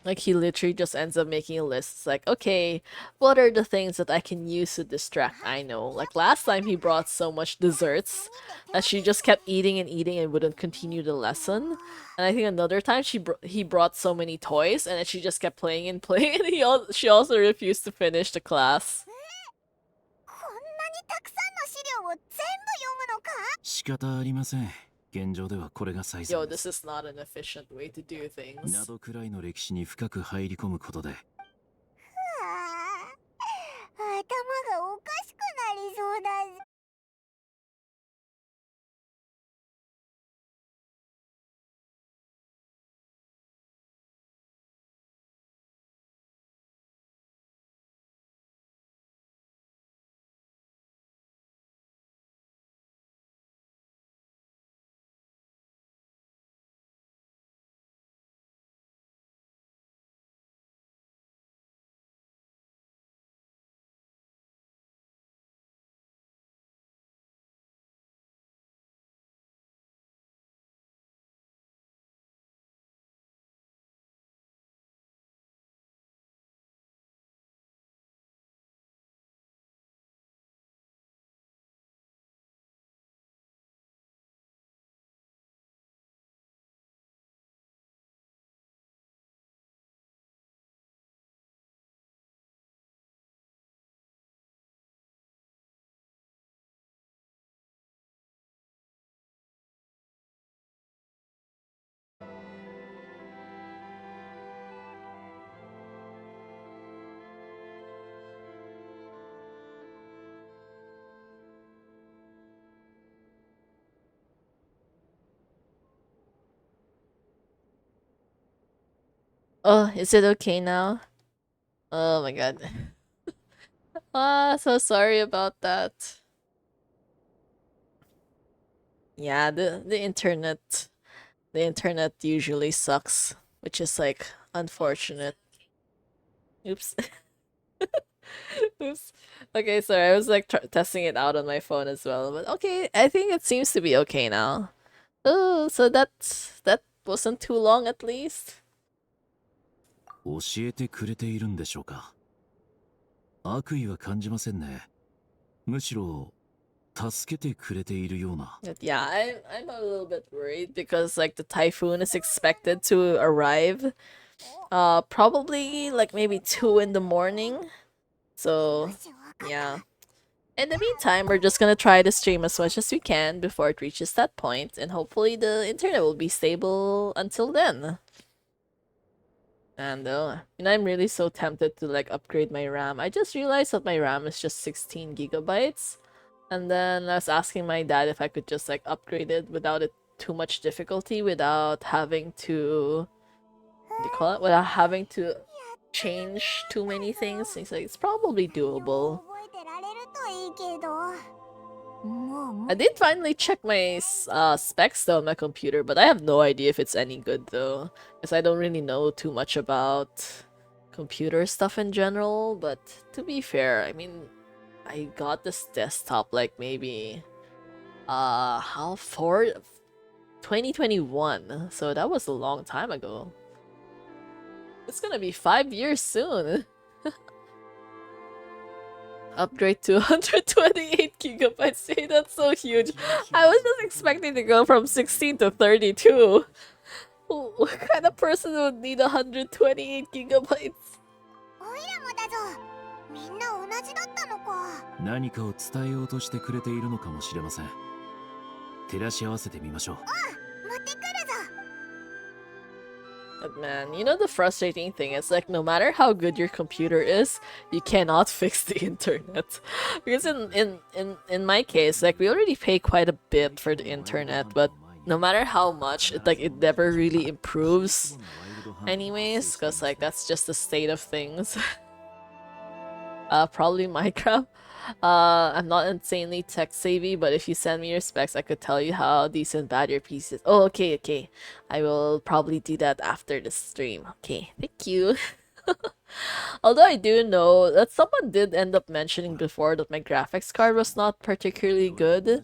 Like, he literally just ends up making lists like, okay, what are the things that I can use to distract Aino? Like, last time he brought so much desserts that she just kept eating and eating and wouldn't continue the lesson. And I think another time he brought so many toys and then she just kept playing and playing and she also refused to finish the class. こんなにたくさんの資料を全部読むのか？仕方ありません。現状ではこれが最 Yo, 善です。 this is not an efficient way to do things. ナドくらいの歴史に深く入り込むことで、頭がおかしくなりそうだぜ。Oh, is it okay now? Oh my god. So sorry about that. Yeah, the internet usually sucks, which is like unfortunate. Oops. Oops. Okay, sorry. I was like testing it out on my phone as well, but okay, I think it seems to be okay now. Oh, so that wasn't too long at least. 教えてくれているんでしょうか。悪意は感じませんね。むしろ助けてくれているような。But yeah, I'm a little bit worried because like the typhoon is expected to arrive probably like maybe 2 in the morning. So yeah. In the meantime, we're just gonna try to stream as much as we can before it reaches that point, and hopefully the internet will be stable until then. And I'm really so tempted to like upgrade my RAM. I just realized that my RAM is just 16 gigabytes. And then I was asking my dad if I could just like upgrade it without it too much difficulty, without having to, what do you call it? Without having to change too many things. He's like, it's probably doable. I did finally check my specs though on my computer, but I have no idea if it's any good though, because I don't really know too much about computer stuff in general. But to be fair, I mean, I got this desktop like maybe how for 2021, so that was a long time ago. It's gonna be 5 years soon. Upgrade to 128 gigabytes. Hey, that's so huge. I was just expecting to go from 16 to 32. What kind of person would need 128 gigabytes? 何かを伝えようとしてくれているのかもしれません。照らし合わせてみましょう。持ってくるぞ。 But man, you know the frustrating thing is like no matter how good your computer is, you cannot fix the internet. Because in my case, like we already pay quite a bit for the internet, but no matter how much, it never really improves anyways, because like that's just the state of things. Probably Minecraft. I'm not insanely tech savvy, but if you send me your specs, I could tell you how decent bad your PC is. Oh, okay, okay. I will probably do that after the stream. Okay, thank you. Although I do know that someone did end up mentioning before that my graphics card was not particularly good,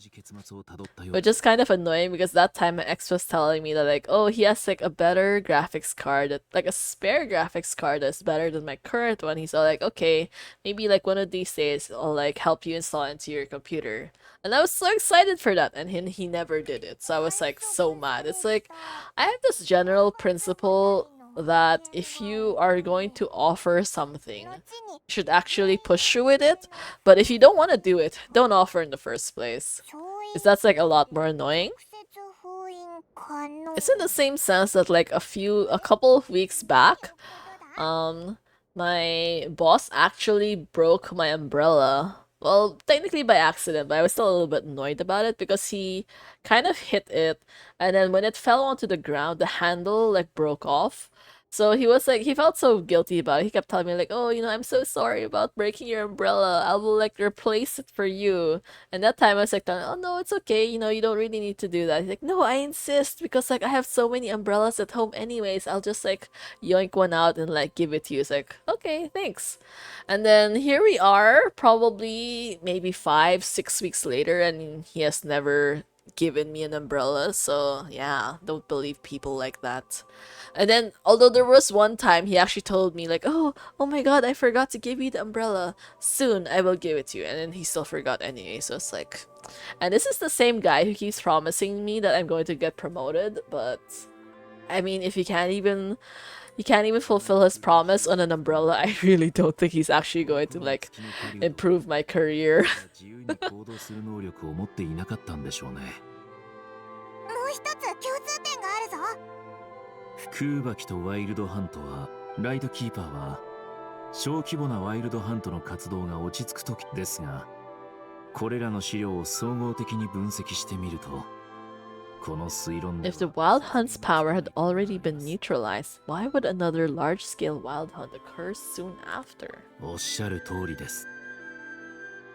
which is kind of annoying because that time my ex was telling me that like, oh, he has like a better graphics card, like a spare graphics card that's better than my current one. He's all like, okay, maybe like one of these days I'll like help you install it into your computer. And I was so excited for that, and he never did it. So I was like so mad. It's like I have this general principle that if you are going to offer something, you should actually push through with it. But if you don't want to do it, don't offer in the first place. Because that's like a lot more annoying. It's in the same sense that like a couple of weeks back, my boss actually broke my umbrella. Well, technically by accident, but I was still a little bit annoyed about it because he kind of hit it, and then when it fell onto the ground, the handle like broke off. So he was like, he felt so guilty about it. He kept telling me like, oh, you know, I'm so sorry about breaking your umbrella. I will like replace it for you. And that time I was like, oh no, it's okay. You know, you don't really need to do that. He's like, no, I insist because like I have so many umbrellas at home anyways. I'll just like yoink one out and like give it to you. It's like, okay, thanks. And then here we are, probably maybe 5-6 weeks later, and he has never given me an umbrella. So yeah, don't believe people like that. And then, although there was one time he actually told me like, oh my god, I forgot to give you the umbrella. Soon I will give it to you. And then he still forgot anyway. So it's like, and this is the same guy who keeps promising me that I'm going to get promoted. But I mean, if he can't even fulfill his promise on an umbrella, I really don't think he's actually going to like improve my career. もう一つ共通点があるぞ。空爆とワイルドハントはライトキーパーは小規模なワイルドハントの活動が落ち着く時ですが、これらの資料を総合的に分析してみると、この推論で If the wild hunt's power had already been neutralized, why would another large-scale wild hunt occur soon after? おっしゃる通りです。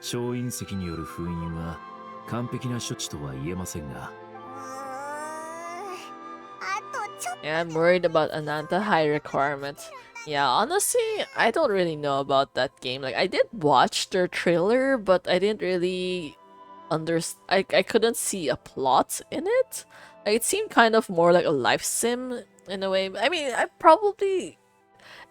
超隕石による封印は完璧な処置とは言えませんが。Yeah, I'm worried about Ananta high requirements. Yeah, honestly, I don't really know about that game. Like, I did watch their trailer, but I didn't really I couldn't see a plot in it. Like, it seemed kind of more like a life sim in a way. I mean, I probably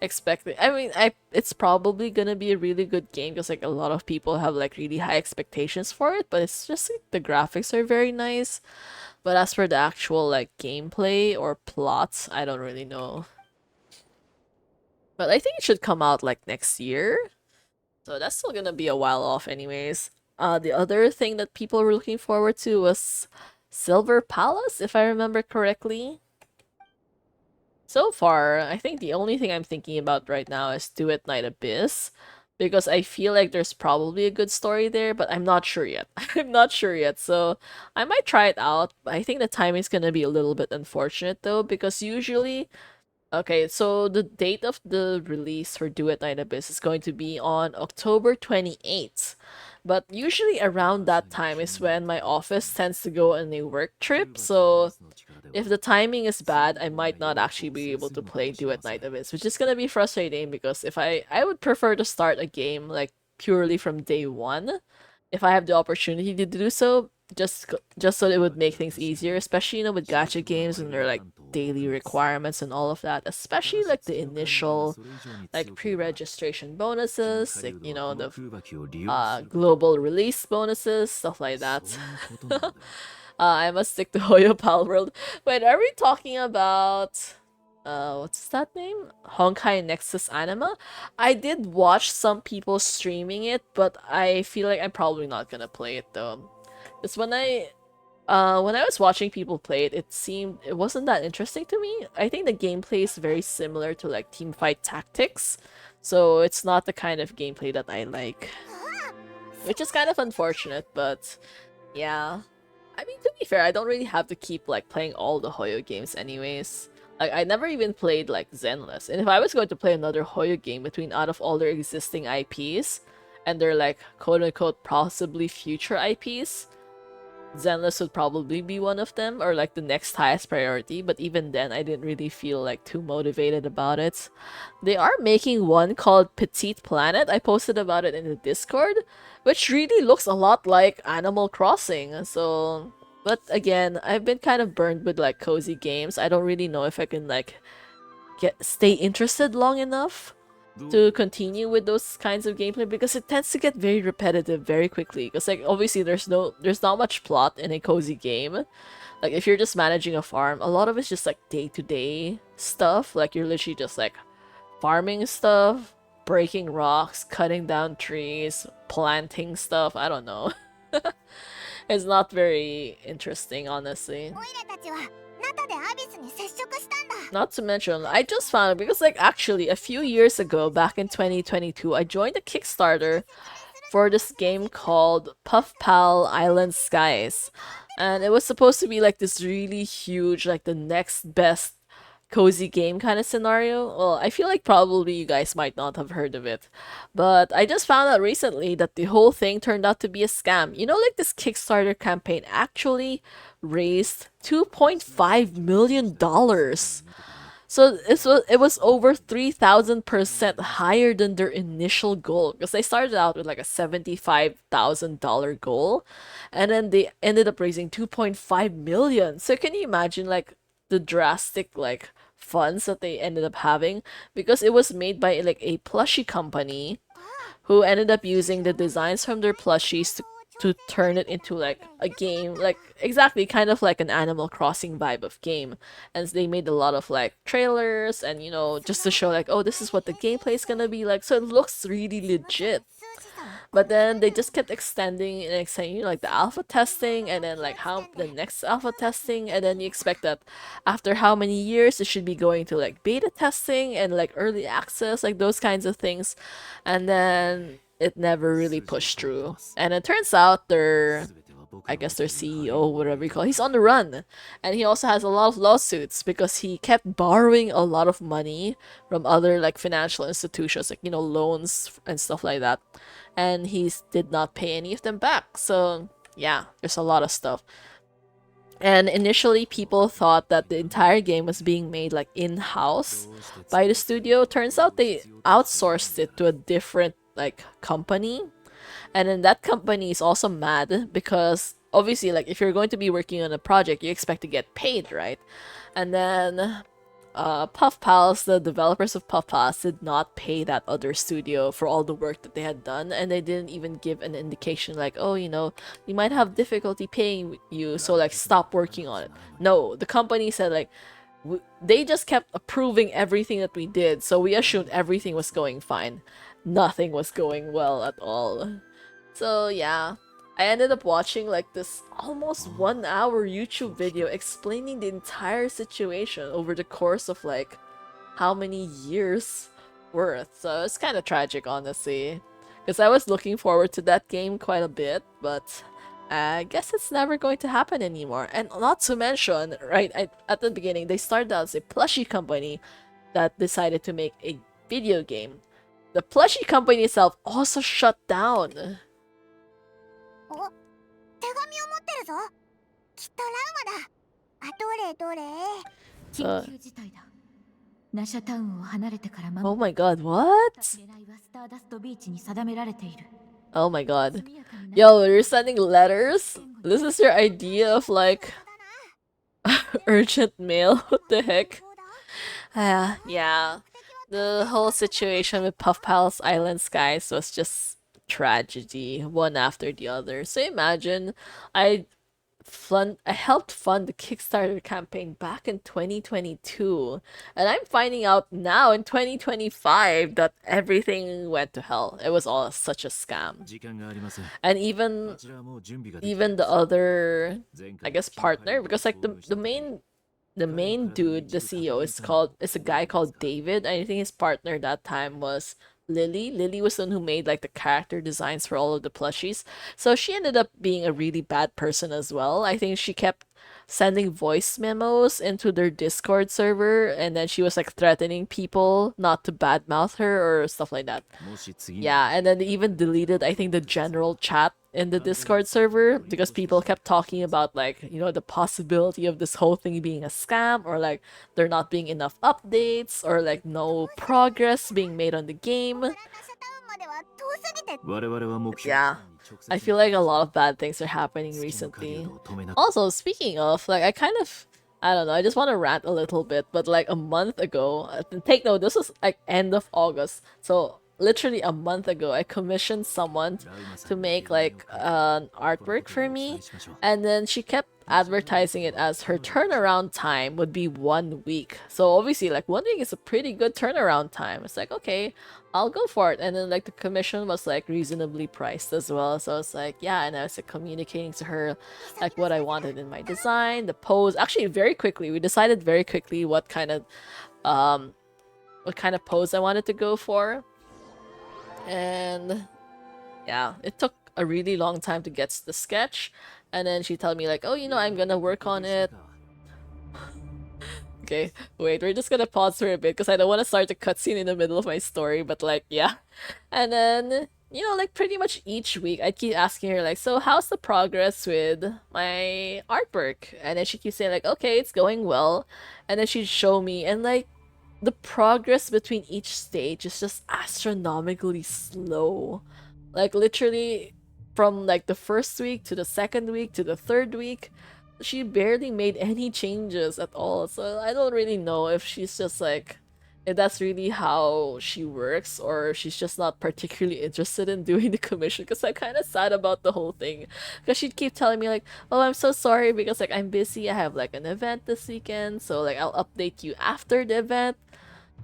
expected. I mean, it's probably gonna be a really good game because like a lot of people have like really high expectations for it. But it's just like the graphics are very nice. But as for the actual like gameplay or plots, I don't really know. But I think it should come out like next year. So that's still gonna be a while off anyways. The other thing that people were looking forward to was Silver Palace, if I remember correctly. So far, I think the only thing I'm thinking about right now is Do It Night Abyss. Because I feel like there's probably a good story there, but I'm not sure yet. I'm not sure yet, so I might try it out. I think the timing's gonna be a little bit unfortunate though, because usually... Okay, so the date of the release for Do It Night Abyss is going to be on October 28th. But usually around that time is when my office tends to go on a work trip, so if the timing is bad, I might not actually be able to play Do It Night Abyss, which is gonna be frustrating because if I would prefer to start a game like purely from day one, if I have the opportunity to do so, just so it would make things easier, especially you know with gacha games and their like daily requirements and all of that, especially like the initial like pre-registration bonuses, like you know the global release bonuses, stuff like that. I must stick to Hoyo Pal World. Wait, are we talking about what's that name? Honkai Nexus Anima? I did watch some people streaming it, but I feel like I'm probably not gonna play it though. It's when I When I was watching people play it, it wasn't that interesting to me. I think the gameplay is very similar to like Teamfight Tactics, so it's not the kind of gameplay that I like, which is kind of unfortunate. But yeah, I mean, to be fair, I don't really have to keep like playing all the Hoyo games anyways. Like I never even played like Zenless, and if I was going to play another Hoyo game between out of all their existing IPs, and they're like quote unquote possibly future IPs, Zenless would probably be one of them, or like the next highest priority, but even then I didn't really feel like too motivated about it. They are making one called Petite Planet. I posted about it in the Discord, which really looks a lot like Animal Crossing. So, but again, I've been kind of burned with like cozy games. I don't really know if I can like stay interested long enough to continue with those kinds of gameplay, because it tends to get very repetitive very quickly, because like obviously there's not much plot in a cozy game. Like if you're just managing a farm, a lot of it's just like day-to-day stuff. Like you're literally just like farming stuff, breaking rocks, cutting down trees, planting stuff. I don't know. It's not very interesting, honestly. Not to mention, I just found it because like actually a few years ago, back in 2022, I joined a Kickstarter for this game called Puff Pal Island Skies. And it was supposed to be like this really huge, like the next best cozy game kind of scenario. Well, I feel like probably you guys might not have heard of it. But I just found out recently that the whole thing turned out to be a scam. You know, like this Kickstarter campaign actually raised $2.5 million. So it was over 3,000% higher than their initial goal, because they started out with like a $75,000 goal, and then they ended up raising 2.5 million. So can you imagine like the drastic like funds that they ended up having, because it was made by like a plushie company who ended up using the designs from their plushies to turn it into like a game, like exactly kind of like an Animal Crossing vibe of game. And they made a lot of like trailers and, you know, just to show like, oh, this is what the gameplay is gonna be like, so it looks really legit. But then they just kept extending and extending, you know, like the alpha testing, and then like how the next alpha testing, and then you expect that after how many years it should be going to like beta testing and like early access, like those kinds of things. And then it never really pushed through. And it turns out I guess their CEO, whatever you call it, he's on the run. And he also has a lot of lawsuits because he kept borrowing a lot of money from other like financial institutions, like, you know, loans and stuff like that. And he did not pay any of them back. So yeah, there's a lot of stuff. And initially people thought that the entire game was being made like in-house by the studio. Turns out they outsourced it to a different like company. And then that company is also mad because obviously like if you're going to be working on a project, you expect to get paid, right? And then Puff Pals, the developers of Puff Pals, did not pay that other studio for all the work that they had done, and they didn't even give an indication like, oh, you know, we might have difficulty paying you, so like stop working on it. No, the company said like, they just kept approving everything that we did, so we assumed everything was going fine. Nothing was going well at all. So yeah, I ended up watching like this almost 1 hour YouTube video explaining the entire situation over the course of like how many years worth. So it's kind of tragic, honestly, because I was looking forward to that game quite a bit, but I guess it's never going to happen anymore. And not to mention, right, at the beginning, they started out as a plushie company that decided to make a video game. The plushie company itself also shut down. お、手紙を持ってるぞ。きっとラウマだ。あ、どれどれ。緊急事態だ。ナシャタウンを離れてから間 Oh my god, what? 狙いはスターダストビーチに定められている。Oh my god. Yo, you're sending letters? This is your idea of like urgent mail? What the heck? Yeah. The whole situation with Puff Palace Island Skies was just tragedy, one after the other. So imagine, I I helped fund the Kickstarter campaign back in 2022, and I'm finding out now in 2025 that everything went to hell. It was all such a scam. And even the other, I guess, partner, because like the main dude, the CEO, is a guy called David. I think his partner that time was Lily. Lily was the one who made like the character designs for all of the plushies. So she ended up being a really bad person as well. I think she kept sending voice memos into their Discord server, and then she was like threatening people not to badmouth her or stuff like that. Yeah, and then they even deleted, I think, the general chat in the Discord server because people kept talking about like, you know, the possibility of this whole thing being a scam, or like there not being enough updates, or like no progress being made on the game. Yeah, I feel like a lot of bad things are happening recently. Also, speaking of, like, I don't know, I just want to rant a little bit, but like a month ago, take note, this was like end of August, so literally a month ago, I commissioned someone to make like an artwork for me, and then she kept advertising it as her turnaround time would be 1 week. So obviously, like 1 week is a pretty good turnaround time. It's like, okay, I'll go for it. And then like the commission was like reasonably priced as well. So it's like, yeah, and I was like communicating to her like what I wanted in my design, the pose. Actually, very quickly, we decided very quickly what kind of pose I wanted to go for. And yeah, it took a really long time to get the sketch, and then she told me like, oh, you know, I'm gonna work on it. Okay, wait, we're just gonna pause for a bit because I don't want to start a cutscene in the middle of my story, but like, yeah. And then, you know, like pretty much each week I keep asking her like, so how's the progress with my artwork? And then she keeps saying like, okay, it's going well. And then she'd show me, and like the progress between each stage is just astronomically slow. Like literally from like the first week to the second week to the third week, she barely made any changes at all. So I don't really know if she's just like, if that's really how she works, or she's just not particularly interested in doing the commission, because I'm kind of sad about the whole thing, because she'd keep telling me like, oh, I'm so sorry because like I'm busy, I have like an event this weekend, so like I'll update you after the event.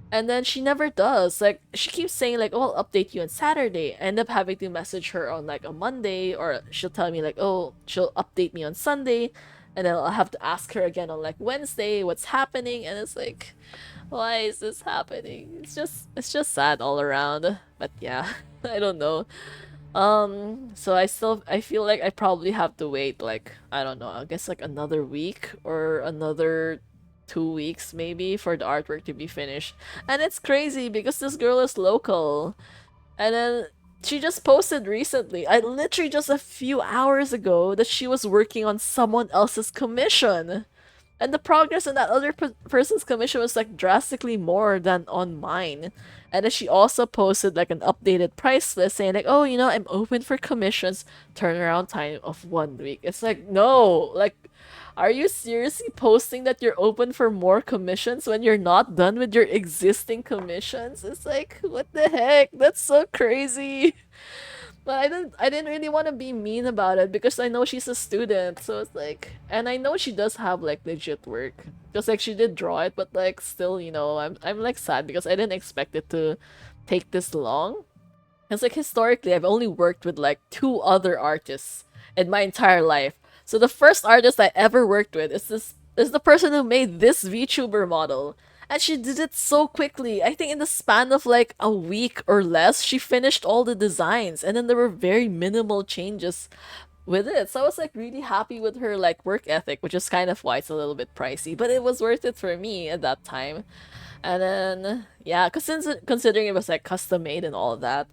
And then she never does. Like, she keeps saying like, oh, I'll update you on Saturday. I end up having to message her on like a Monday, or she'll tell me like, oh, she'll update me on Sunday, and then I'll have to ask her again on like Wednesday what's happening. And it's like, why is this happening? It's just sad all around. But yeah, I don't know. So I feel like I probably have to wait like, I don't know, I guess like another week or another 2 weeks maybe for the artwork to be finished. And it's crazy because this girl is local. And then she just posted recently, I literally just a few hours ago, that she was working on someone else's commission. And the progress on that other person's commission was like drastically more than on mine. And then she also posted like an updated price list saying like, oh, you know, I'm open for commissions, turnaround time of 1 week. It's like, no, like, are you seriously posting that you're open for more commissions when you're not done with your existing commissions? It's like, what the heck? That's so crazy. But I didn't really want to be mean about it because I know she's a student, so it's like, and I know she does have like legit work. Just like she did draw it, but like still, you know, I'm like sad because I didn't expect it to take this long. It's like historically I've only worked with like 2 other artists in my entire life. So the first artist I ever worked with is the person who made this VTuber model. And she did it so quickly. I think in the span of like a week or less, she finished all the designs, and then there were very minimal changes with it. So I was like really happy with her like work ethic, which is kind of why it's a little bit pricey, but it was worth it for me at that time. And then yeah, cause considering it was like custom made and all of that.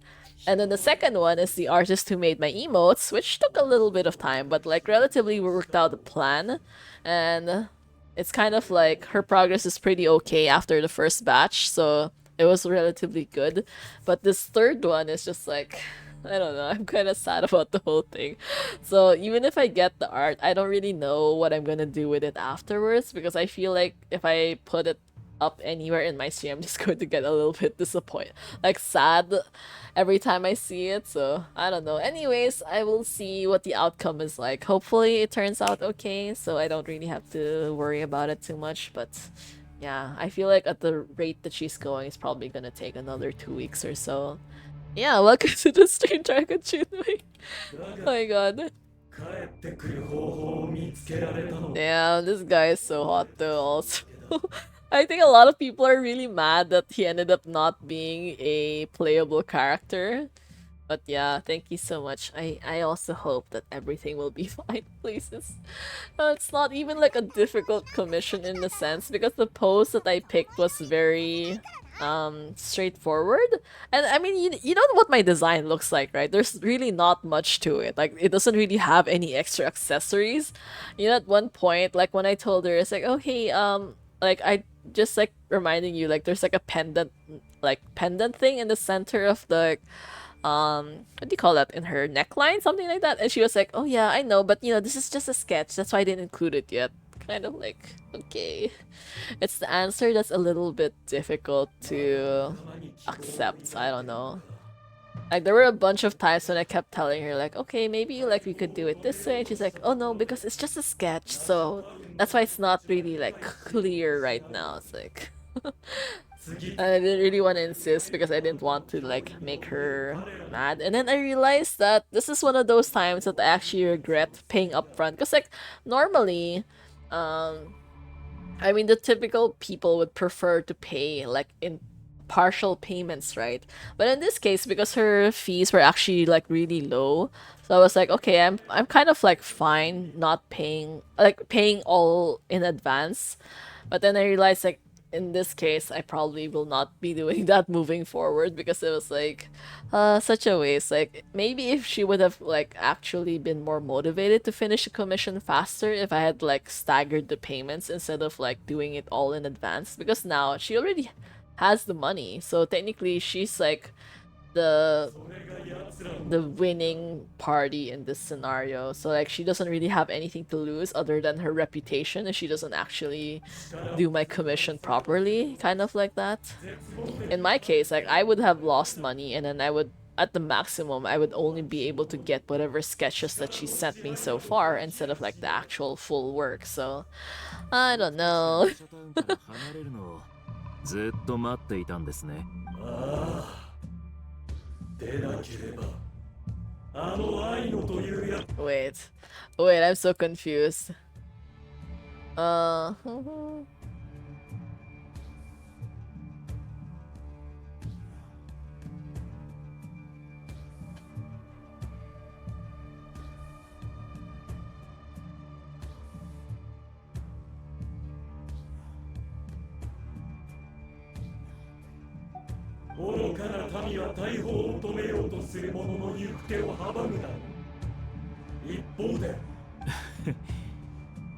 And then the second one is the artist who made my emotes, which took a little bit of time, but like relatively worked out the plan. And it's kind of like her progress is pretty okay after the first batch, so it was relatively good. But this third one is just like, I don't know, I'm kind of sad about the whole thing. So even if I get the art, I don't really know what I'm gonna do with it afterwards, because I feel like if I put it up anywhere in my stream, I'm just going to get a little bit disappointed, like sad every time I see it. So I don't know. Anyways, I will see what the outcome is like. Hopefully it turns out okay, so I don't really have to worry about it too much. But yeah, I feel like at the rate that she's going, it's probably gonna take another 2 weeks or so. Yeah, welcome to the stream, Dragon Chinwei. Oh my god. Damn, this guy is so hot though also. I think a lot of people are really mad that he ended up not being a playable character. But yeah, thank you so much. I also hope that everything will be fine, please. It's not even like a difficult commission in the sense because the pose that I picked was very straightforward. And I mean, you know what my design looks like, right? There's really not much to it. Like it doesn't really have any extra accessories. You know, at one point, like when I told her, it's like, oh hey, like I just like reminding you, like there's like a pendant thing in the center of the what do you call that, in her neckline, something like that. And she was like, oh yeah, I know, but you know, this is just a sketch, that's why I didn't include it yet. Kind of like, okay, it's the answer that's a little bit difficult to accept. I don't know, like there were a bunch of times when I kept telling her like, okay, maybe like we could do it this way, and she's like, oh no, because it's just a sketch, so that's why it's not really like clear right now. It's like I didn't really want to insist because I didn't want to like make her mad. And then I realized that this is one of those times that I actually regret paying upfront. Because like normally, I mean the typical people would prefer to pay like in partial payments, right? But in this case, because her fees were actually like really low, so I was like, okay, I'm kind of like fine not paying, like paying all in advance. But then I realized like in this case, I probably will not be doing that moving forward because it was like such a waste. Like maybe if she would have like actually been more motivated to finish the commission faster if I had like staggered the payments instead of like doing it all in advance, because now she already has the money. So technically she's like the winning party in this scenario. So like she doesn't really have anything to lose other than her reputation if she doesn't actually do my commission properly, kind of like that. In my case, like I would have lost money and then I would, at the maximum, I would only be able to get whatever sketches that she sent me so far instead of like the actual full work. So I don't know. ずっと待っていたんですね。Wait, wait, I'm so confused. One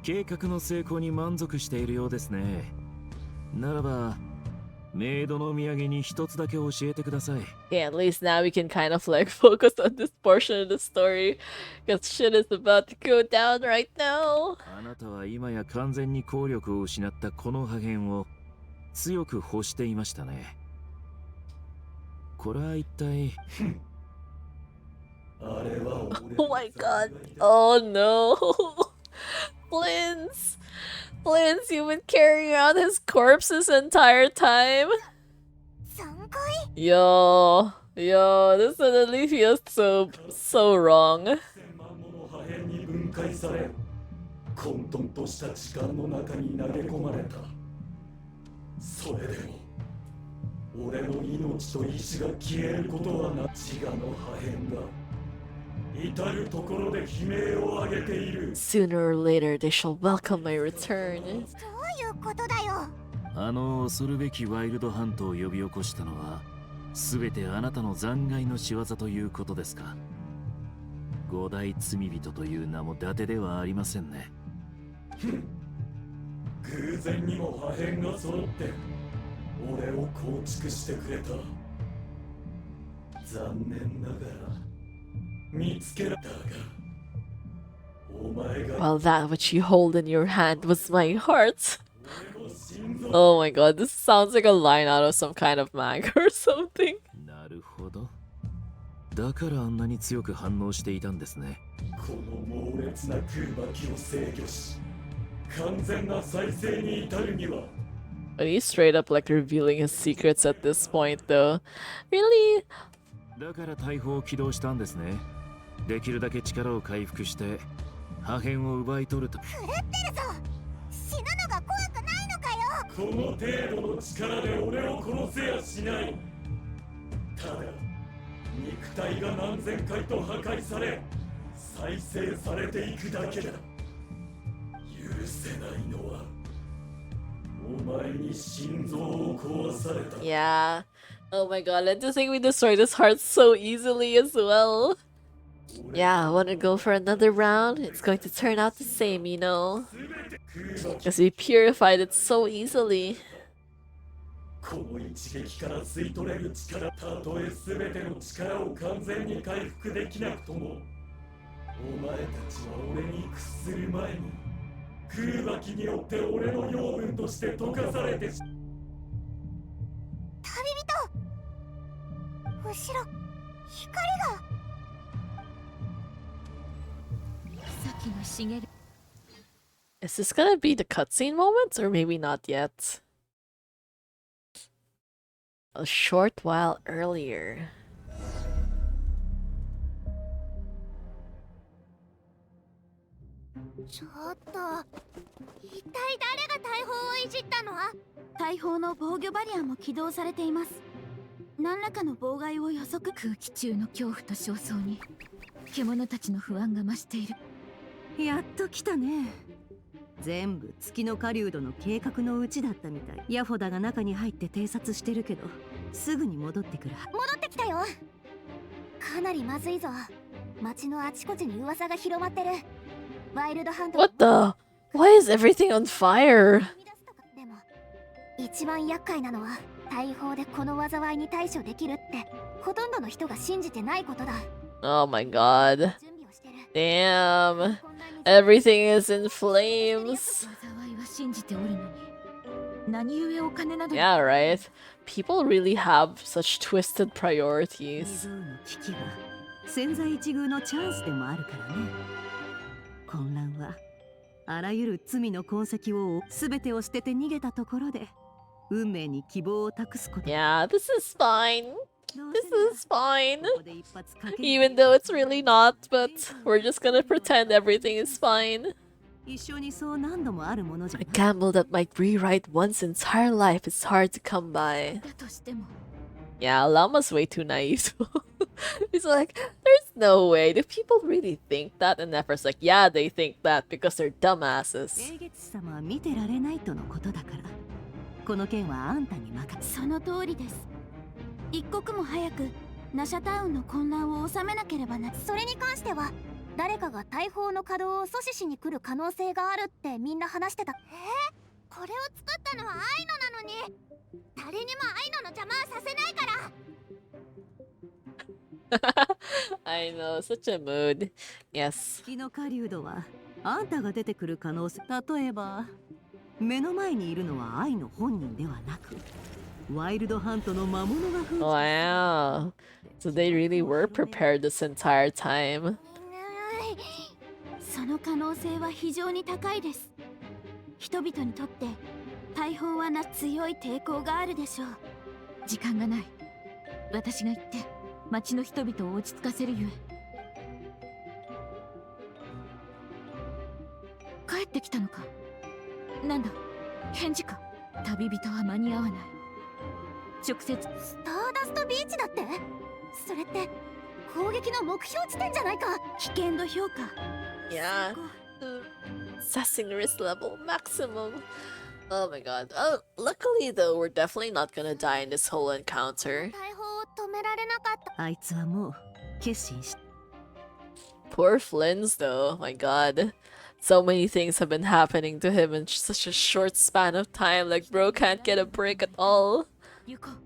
計画の成功に満足しているようですね。ならば、メイドのお土産に一つだけ教えてください。Yeah, at least now we can kind of like focus on this portion of the story, because shit is about to go down right now. あなたは今や完全に効力を失ったこの破片を強く欲していましたね。これは一体。Oh my god. Oh no. Blins! Blins, you've been carrying around his corpse this entire time? Yo, this suddenly feels so wrong. 混沌とした時間の中に投げ込まれた。それでも俺の命と意志が消えることはな。自我の破片が至るところで悲鳴を上げている。 Sooner or later they shall welcome my return. どういうことだよ。あの恐るべきワイルドハントを呼び起こしたのは全てあなたの残骸の仕業ということですか。五大罪人という名も伊達ではありませんね。偶然にも破片が揃って俺を構築してくれた。残念ながら見つけられたが、お前が Well, that which you hold in your hand was my heart. Oh my god, this sounds like a line out of some kind of manga or something. なるほど。だからあんなに強く反応していたんですね。この猛烈な空爆を制御し、完全な再生に至るには But he's straight up like revealing his secrets at this point though. Really? だから大砲を起動したんですね。できるだけ力を回復して破片を奪い取ると。狂ってるぞ。死ぬのが怖くないのかよ。この程度の力で俺を殺せやしない。ただ肉体が何千回と破壊され再生されていくだけだ。許せないのはお前に心臓を壊された。 Yeah. Oh my god, and to think we destroyed his heart so easily as well. Yeah, wanna go for another round? It's going to turn out the same, you know. Because we purified it so easily. この一撃から吸い取れる力、たとえ全ての力を完全に回復できなくとも、お前たちは俺に屈する前に空爆によって俺の養分として溶かされてし。旅人。後ろ、光が。先の茂る Is this gonna be the cutscene moments or maybe not yet? A short while earlier. ちょっと、一体誰が大砲をいじったの？大砲の防御バリアも起動されています。何らかの妨害を予測。空気中の恐怖と焦燥に獣たちの不安が増している。やっと来たね。全部月の狩人の計画のうちだったみたい。ヤフォダが中に入って偵察してるけど、すぐに戻ってくる。戻ってきたよ。かなりまずいぞ。街のあちこちに噂が広まってる。ワイルドハント。 What the? Why is everything on fire? でも一番厄介なのは大砲でこの災いに対処できるってほとんどの人が信じてないことだ。 Oh my god. Damn. Everything is in flames. 災いは信じておるのに何故お金など。 Yeah, right. People really have such twisted priorities. 未曾有の危機は千載一遇のチャンスでもあるからね。混乱はあらゆる罪の痕跡を全てを捨てて逃げたところで運命に希望を託すこと。 Yeah, this is fine. This is fine. Even though it's really not, but we're just gonna pretend everything is fine. 一緒にそう何度もあるものじゃ A gamble that might rewrite one's entire life is hard to come by. だとしても Yeah, Llama's way too naive. He's like, there's no way. Do people really think that? And Nefer's like, yeah, they think that because they're dumbasses. 英月様は見てられないとのことだから、この件はあんたに任せ。その通りです。一刻も早くナシャタウンの混乱を収めなければな。それに関しては誰かが大砲の稼働を阻止しに来る可能性があるってみんな話してた。これを作ったのはアイノなのに誰にもアイノの邪魔はさせないから。 I know, such a mood. Yes. 月の狩人はあんたが出てくる可能性。例えば目の前にいるのは愛の本人ではなくワイルドハントの魔物が扮 Wow. So they really were prepared this entire time. その可能性は非常に高いです。人々にとって大砲は強い抵抗があるでしょう。時間がない。私が行って町の人々を落ち着かせるゆえ。帰ってきたのか。なんだ返事か。旅人は間に合わない。直接スターダストビーチだって。それって攻撃の目標地点じゃないか。危険度評価。 Yeah. Assessing risk level maximum. Oh my god. Oh, luckily though, we're definitely not gonna die in this whole encounter. 大砲を止められなかった。あいつはもう決心し。 Poor Flynn's though. My god. So many things have been happening to him in such a short span of time. Like, bro can't get a break at all. 行こう。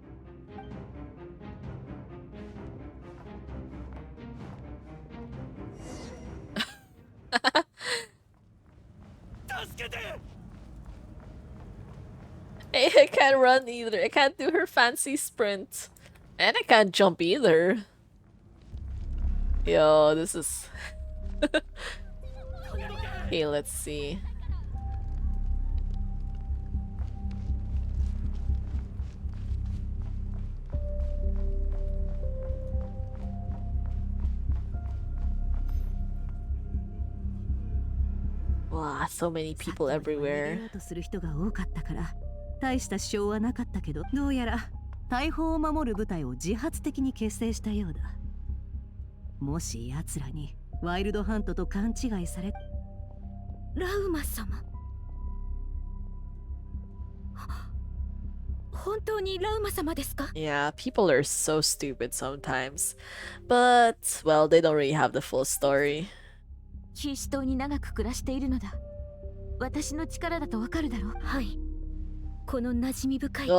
助けて。Hey, I can't run either. I can't do her fancy sprint. And I can't jump either. Yo, this is... Okay, let's see. Wow, so many people everywhere. する人が多かったから大した支障はなかったけど、どうやら大砲を守る部隊を自発的に結成したようだ。もし奴らにワイルドハントと勘違いされ、ラウマ様。本当にラウマ様ですか？ Yeah, people are so stupid sometimes. But, well, they don't really have the full story. キーシ島に長く暮らしているのだ。私の力だとわかるだろう。はい。この馴染み深い。Oh,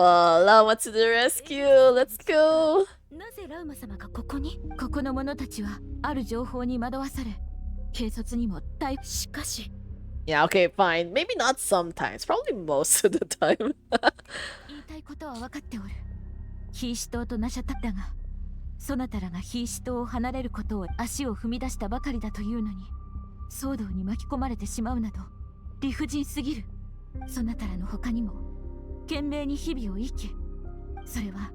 Lama to the rescue! Let's go! なぜラウマ様がここに？ここの者たちはある情報に惑わされ、警察にもしかし。Yeah, okay, fine. Maybe not sometimes. Probably most of the time. 言いたいことは分かっておる。ヒーシ島とナシャタだが、そなたらがヒーシ島を離れることを足を踏み出したばかりだというのに、騒動に巻き込まれてしまうなど理不尽すぎる。そなたらの他にも懸命に日々を生き、それは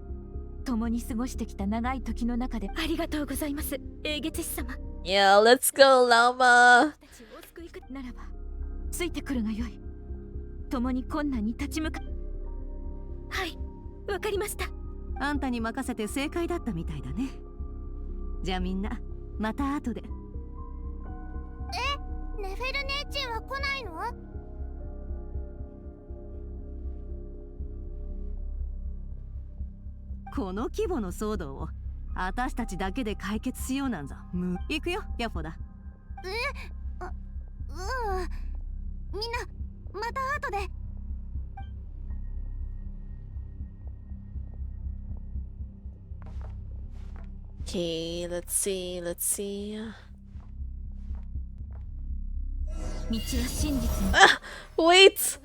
共に過ごしてきた長い時の中で。ありがとうございます、英月師様。Yeah, let's go, Lama! ならばついてくるがよい。共に困難に立ち向か。はい、わかりました。あんたに任せて正解だったみたいだね。じゃあみんなまた後で。ネフェル姉ちんは来ないの？この規模の騒動を私たちだけで解決しようなんざ行くよ、ヤフォだ。みんなまた後で。Okay, let's see, let's see. 道は真実に。Wait!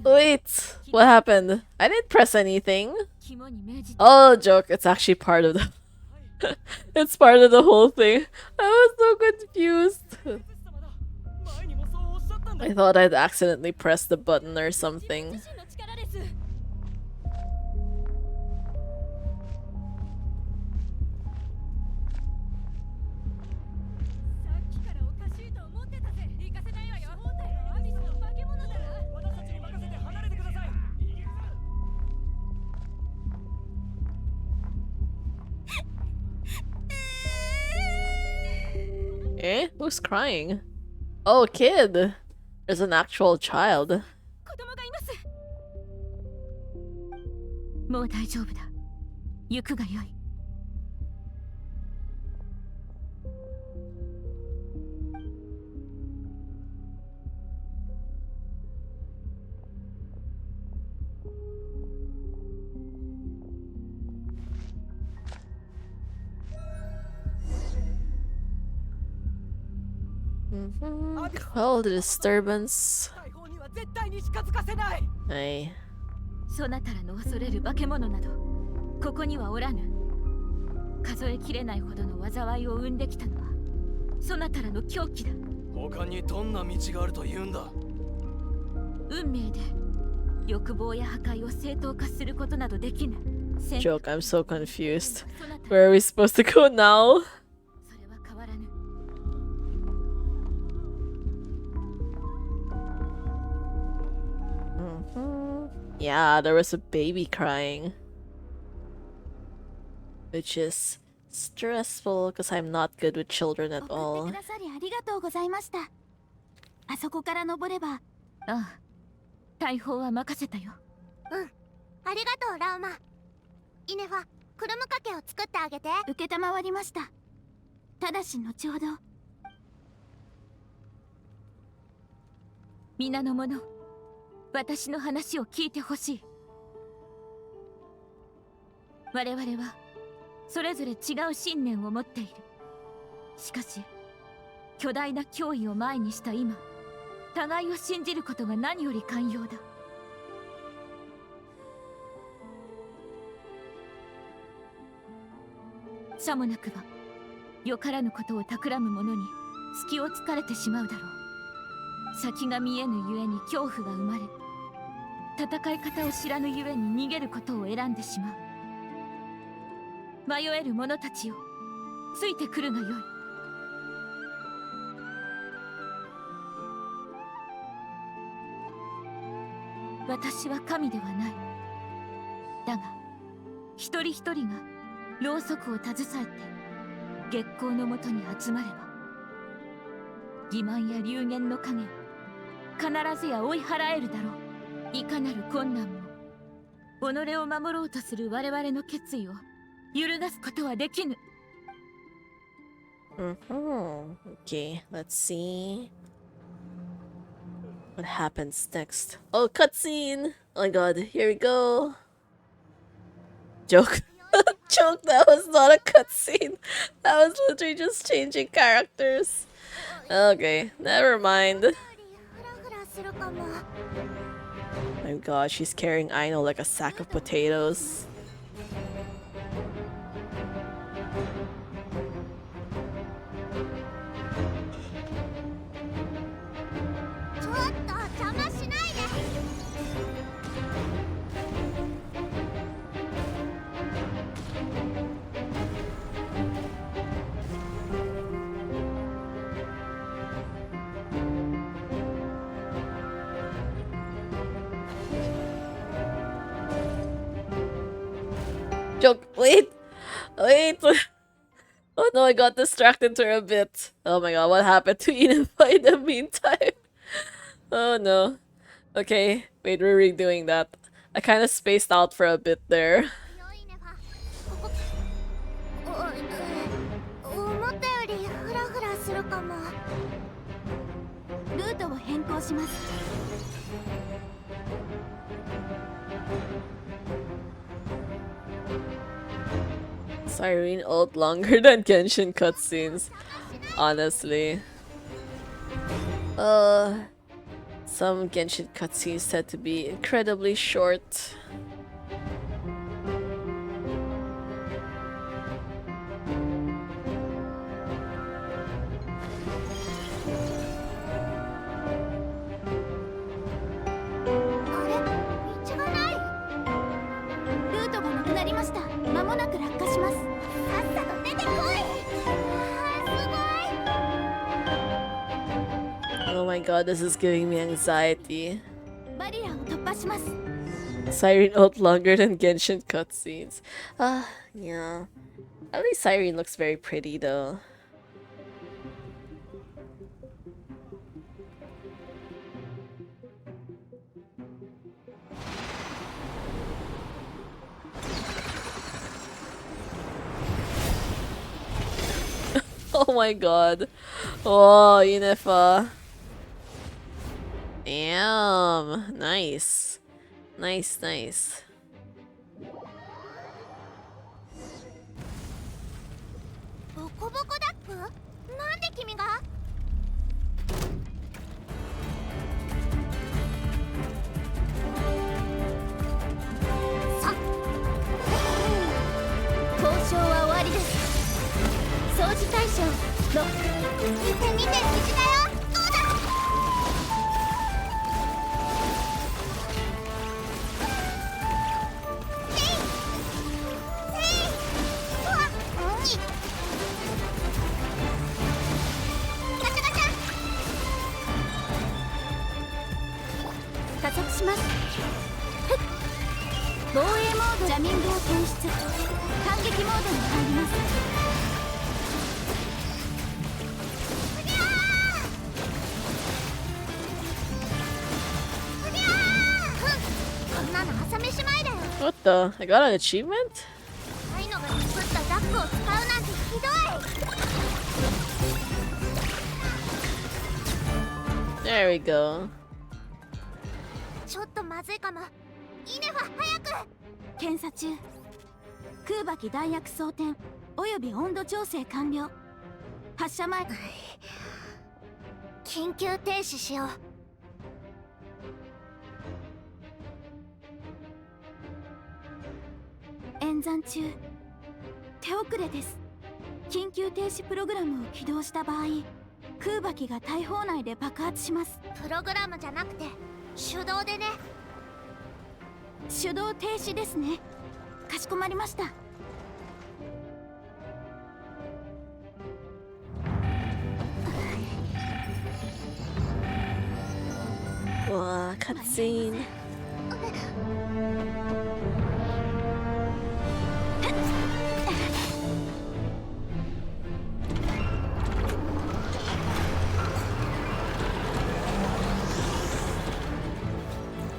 Wait! What happened? I didn't press anything. Oh, joke. It's actually part of the... It's part of the whole thing. I was so confused. I thought I'd accidentally pressed the button or something. Eh? Who's crying? Oh, a kid! There's an actual child. もう大丈夫だ。行くがよい。Well, the disturbance. はい。そなたらの恐れる化け物などここにはおらぬ。数えきれないほどの災いを生んできたのはそなたらの狂気だ。他にどんな道があると言うんだ。運命で欲望や破壊を正当化することなどできぬ。Joke, I'm so confused. Where are we supposed to go now? Yeah, there was a baby crying. Which is stressful because I'm not good with children at all. ありがとうございました。あそこから登れば。ああ、大砲は任せたよ。うん、ありがとうラウマ。イネファ、クルムかけを作ってあげて。受けたまわりました。ただし後ほど。皆の者、私の話を聞いてほしい。我々はそれぞれ違う信念を持っている。しかし巨大な脅威を前にした今、互いを信じることが何より寛容だ。さもなくばよからぬことを企む者に隙を突かれてしまうだろう。先が見えぬゆえに恐怖が生まれ、戦い方を知らぬゆえに逃げることを選んでしまう。迷える者たちよ、ついてくるがよい。私は神ではない。だが一人一人がろうそくを携えて月光のもとに集まれば、欺瞞や流言の影を必ずや追い払えるだろう。いかなる困難も己を守ろうとする我々の決意を揺るがすことはできぬ。Okay, let's see what happens next. Oh, cutscene! Oh my god, here we go. Joke. Joke, that was not a cutscene. That was literally just changing characters. Okay, never mind. My god, she's carrying Aino like a sack of potatoes. Joke, wait! Wait! Oh no, I got distracted for a bit. Oh my god, what happened to Inefy in the meantime? Oh no. Okay, wait, we're redoing that. I kind of spaced out for a bit there. 思ったよりフラフラするかも。ルートを変更します。Siren ult longer than Genshin cutscenes. Honestly. Some Genshin cutscenes said to be incredibly short. Oh my god, this is giving me anxiety. Siren ult longer than Genshin cutscenes. Yeah. At least Siren looks very pretty though. Oh my god. Oh, Inefa. Damn. Nice. Nice, nice. What the? I got an achievement? There we go. ちょっとまずいかも。イネファ早く。検査中。空馬機弾薬装填および温度調整完了。発射前。緊急停止しよう。演算中。手遅れです。緊急停止プログラムを起動した場合、空爆機が大砲内で爆発します。プログラムじゃなくて手動でね。手動停止ですね。かしこまりました。わあ、カットシーン。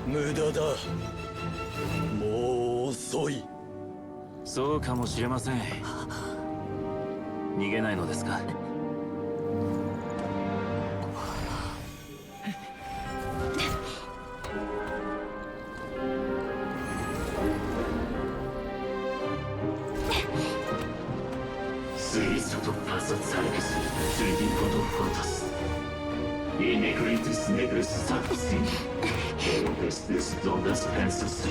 無駄だ。もう遅い。そうかもしれません。逃げないのですか？In negritus negris sancti, Elotes dondas pensus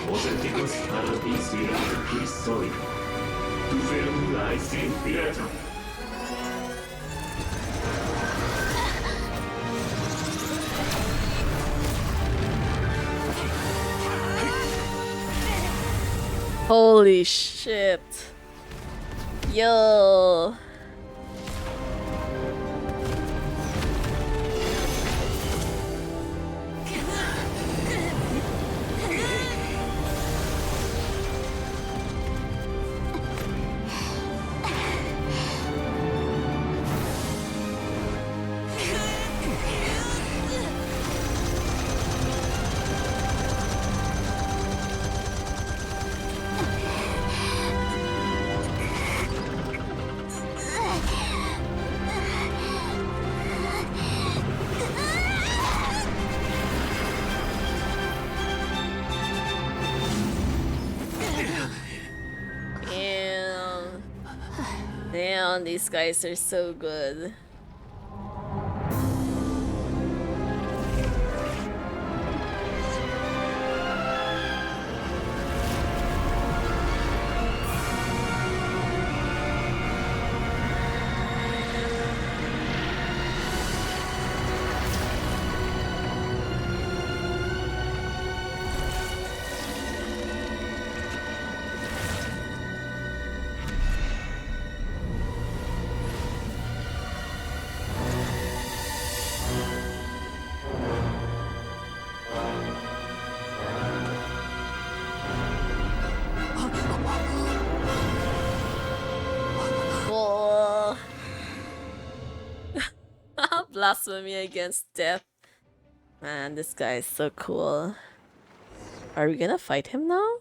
Authenticus paradisi Christoi, Tuverum laes in piratum. Holy shit. Yo. Damn, these guys are so good. Blasphemy against death. Man, this guy is so cool. Are we gonna fight him now?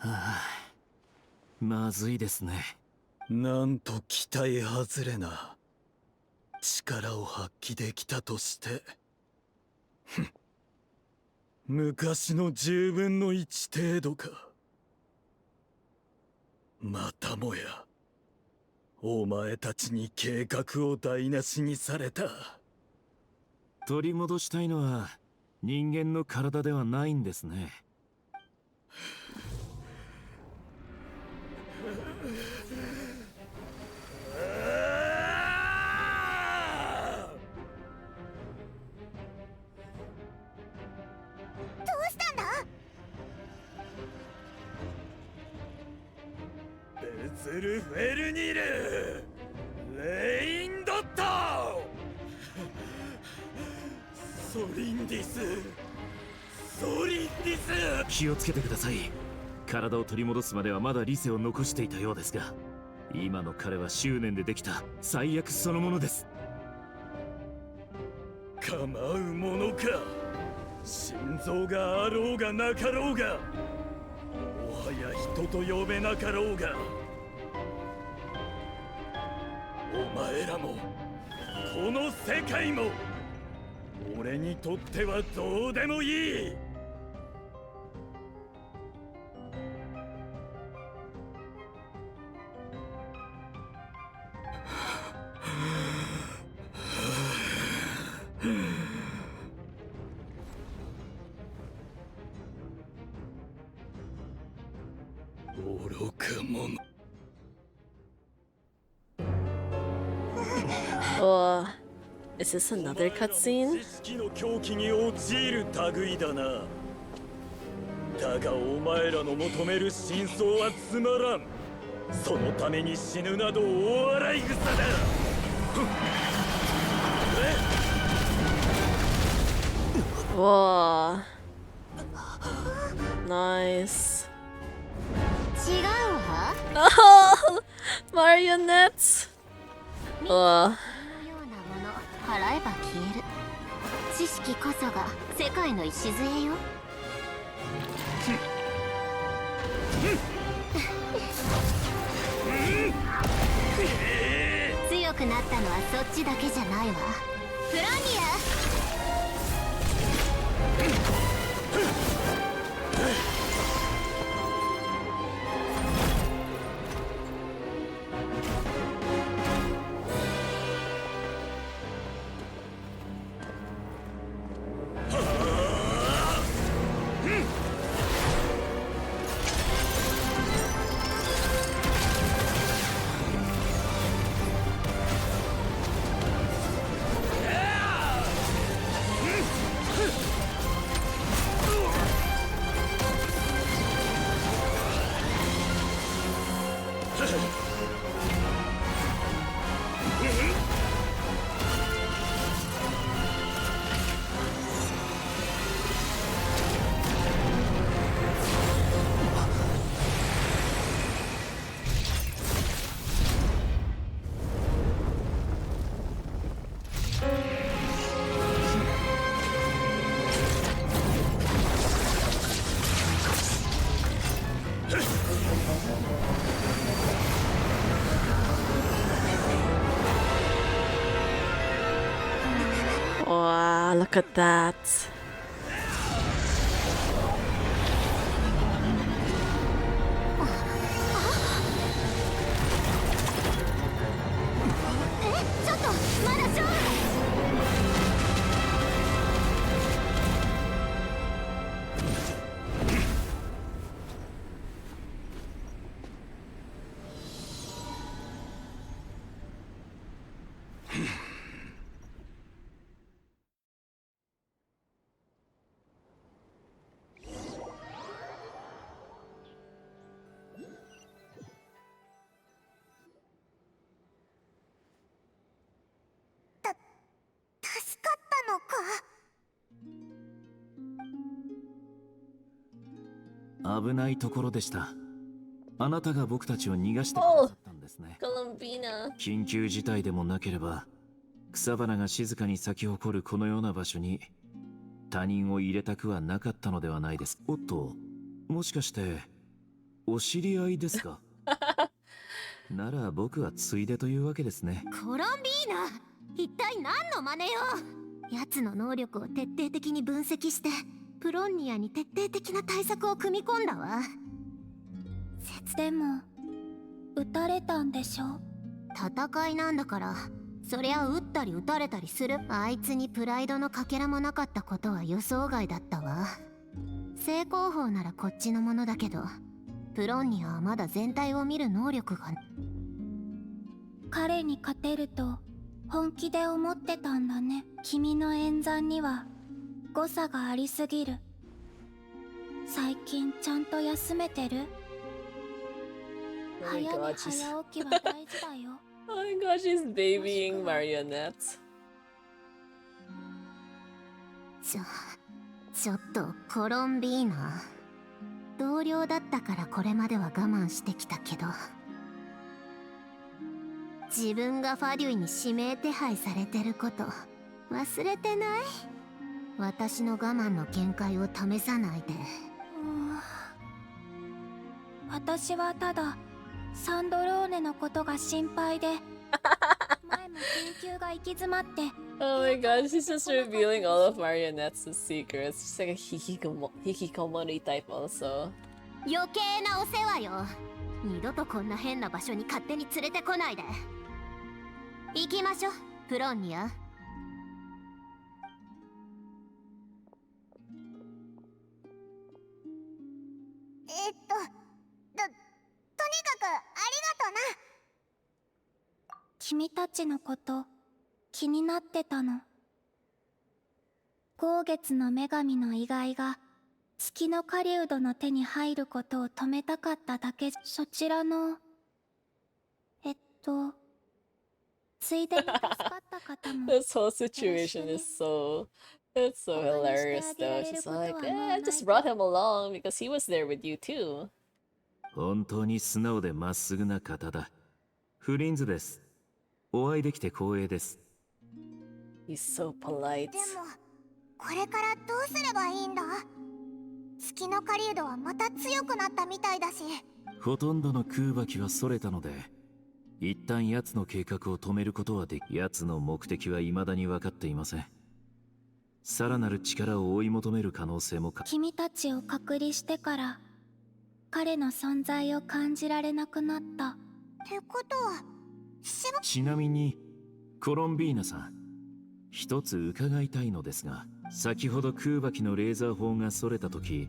Ah, まずいですね。なんと期待外れな力を発揮できたとして昔の10分の1程度か。またもやお前たちに計画を台無しにされた。取り戻したいのは人間の体ではないんですね。どうしたんだ？ベズルフェルニルレインドットソリンディスソリンディス。気をつけてください。体を取り戻すまではまだ理性を残していたようですが、今の彼は執念でできた最悪そのものです。構うものか。心臓があろうがなかろうが、もはや人と呼べなかろうが、お前らもこの世界も俺にとってはどうでもいい。愚か者。Oh, is this another cutscene? 知識の狂気に陥る類だな。だがお前らの求める真相はつまらん。そのために死ぬなど大笑い草だ。Whoa. Nice. 違うわ。Oh, marionettes. このようなもの払えば消える。知識こそが世界の礎よ。強くなったのはそっちだけじゃないわ。フロニア。Wow, look at that.危ないところでした。あなたが僕たちを逃がしてくださったんですね。Columbina. 緊急事態でもなければ、草花が静かに咲き誇るこのような場所に他人を入れたくはなかったのではないです。おっと、もしかしてお知り合いですか？なら僕はついでというわけですね。コロンビーナ、一体何の真似よ。奴の能力を徹底的に分析してプロンニアに徹底的な対策を組み込んだわ。でも撃たれたんでしょ。戦いなんだからそりゃ撃ったり撃たれたりする。あいつにプライドのかけらもなかったことは予想外だったわ。正攻法ならこっちのものだけど、プロンニアはまだ全体を見る能力が。彼に勝てると本気で思ってたんだね。君の演算には誤差がありすぎる。最近ちゃんと休めてる？ Oh my 早寝 god, she's 早起きは大事だよ。Oh my god, she's babying marionettes. ちょっとコロンビーナ、同僚だったからこれまでは我慢してきたけど、自分がファデュイに指名手配されてること忘れてない？私の我慢の限界を試さないで。私はただサンドローネのことが心配で前も研究が行き詰まって。 Oh my god, she's just revealing all of Marionette's secrets. She's like a hikikomori type also. 余計なお世話よ。二度とこんな変な場所に勝手に連れてこないで。行きましょう、プロンニア。君たちのこと気になってたの。豪月の女神の遺骸が月の狩人の手に入ることを止めたかっただけ。そちらのついでに助かった方も This whole situation is it's so hilarious though. She's like, I just brought him along because he was there with you too. 本当に素直でまっすぐな方だ。フリンズです。お会いできて光栄です。He's so polite. でもこれからどうすればいいんだ？月の狩人はまた強くなったみたいだし。ほとんどの空爆はそれたので、一旦奴の計画を止めることはでき、奴の目的は未だに分かっていません。さらなる力を追い求める可能性も君たちを隔離してから彼の存在を感じられなくなった。ってことはちなみにコロンビーナさん、一つ伺いたいのですが、先ほど空爆のレーザー砲がそれた時、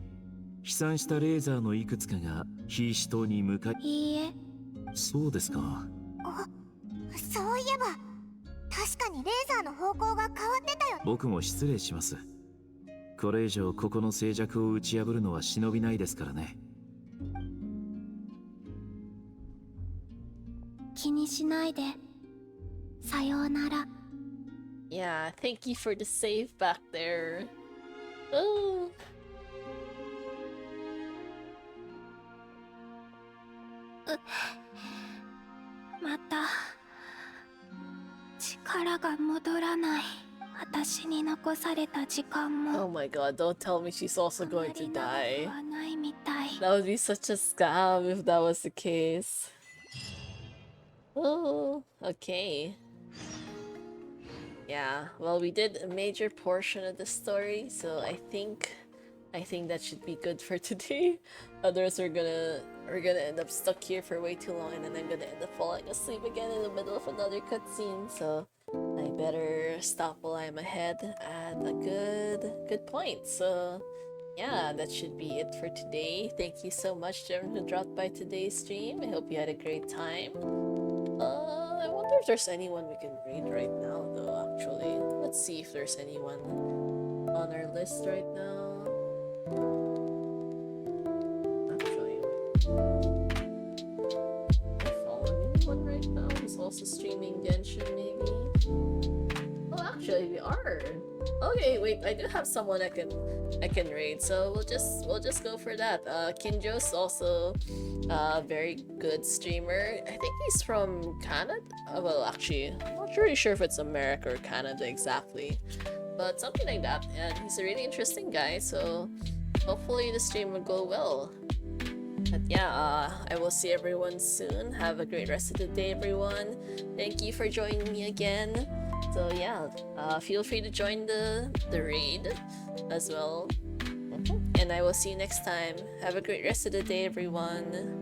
飛散したレーザーのいくつかがヒシ島に向かい。いいえ。そうですか。そういえば確かにレーザーの方向が変わってたよ。僕も失礼します。これ以上ここの静寂を打ち破るのは忍びないですからね。気にしないで。さようなら。Yeah, thank you for the save back there. Oh. また力が戻らない。私に残された時間も。 Oh my god, don't tell me she's also going to die. ないみたい。 That would be such a scam if that was the case. Oh, okay. Yeah, well, we did a major portion of the story, so I think that should be good for today. Others we're gonna end up stuck here for way too long, and then I'm gonna end up falling asleep again in the middle of another cutscene. So I better stop while I'm ahead at a good point. So yeah, that should be it for today. Thank you so much to everyone who dropped by today's stream. I hope you had a great time. I wonder if there's anyone we can raid right now, though, actually. Let's see if there's anyone on our list right now. Actually, am I following anyone right now who's also streaming Genshin, maybe? Oh, actually, we are. Okay, wait, I do have someone I can raid, so we'll just go for that. Kinjo's also a very good streamer. I think he's from Canada. Well, actually, I'm not really sure if it's America or Canada exactly, but something like that. And he's a really interesting guy, so hopefully the stream will go well. But yeah, I will see everyone soon. Have a great rest of the day, everyone. Thank you for joining me again. So yeah, feel free to join the raid as well. And I will see you next time. Have a great rest of the day, everyone.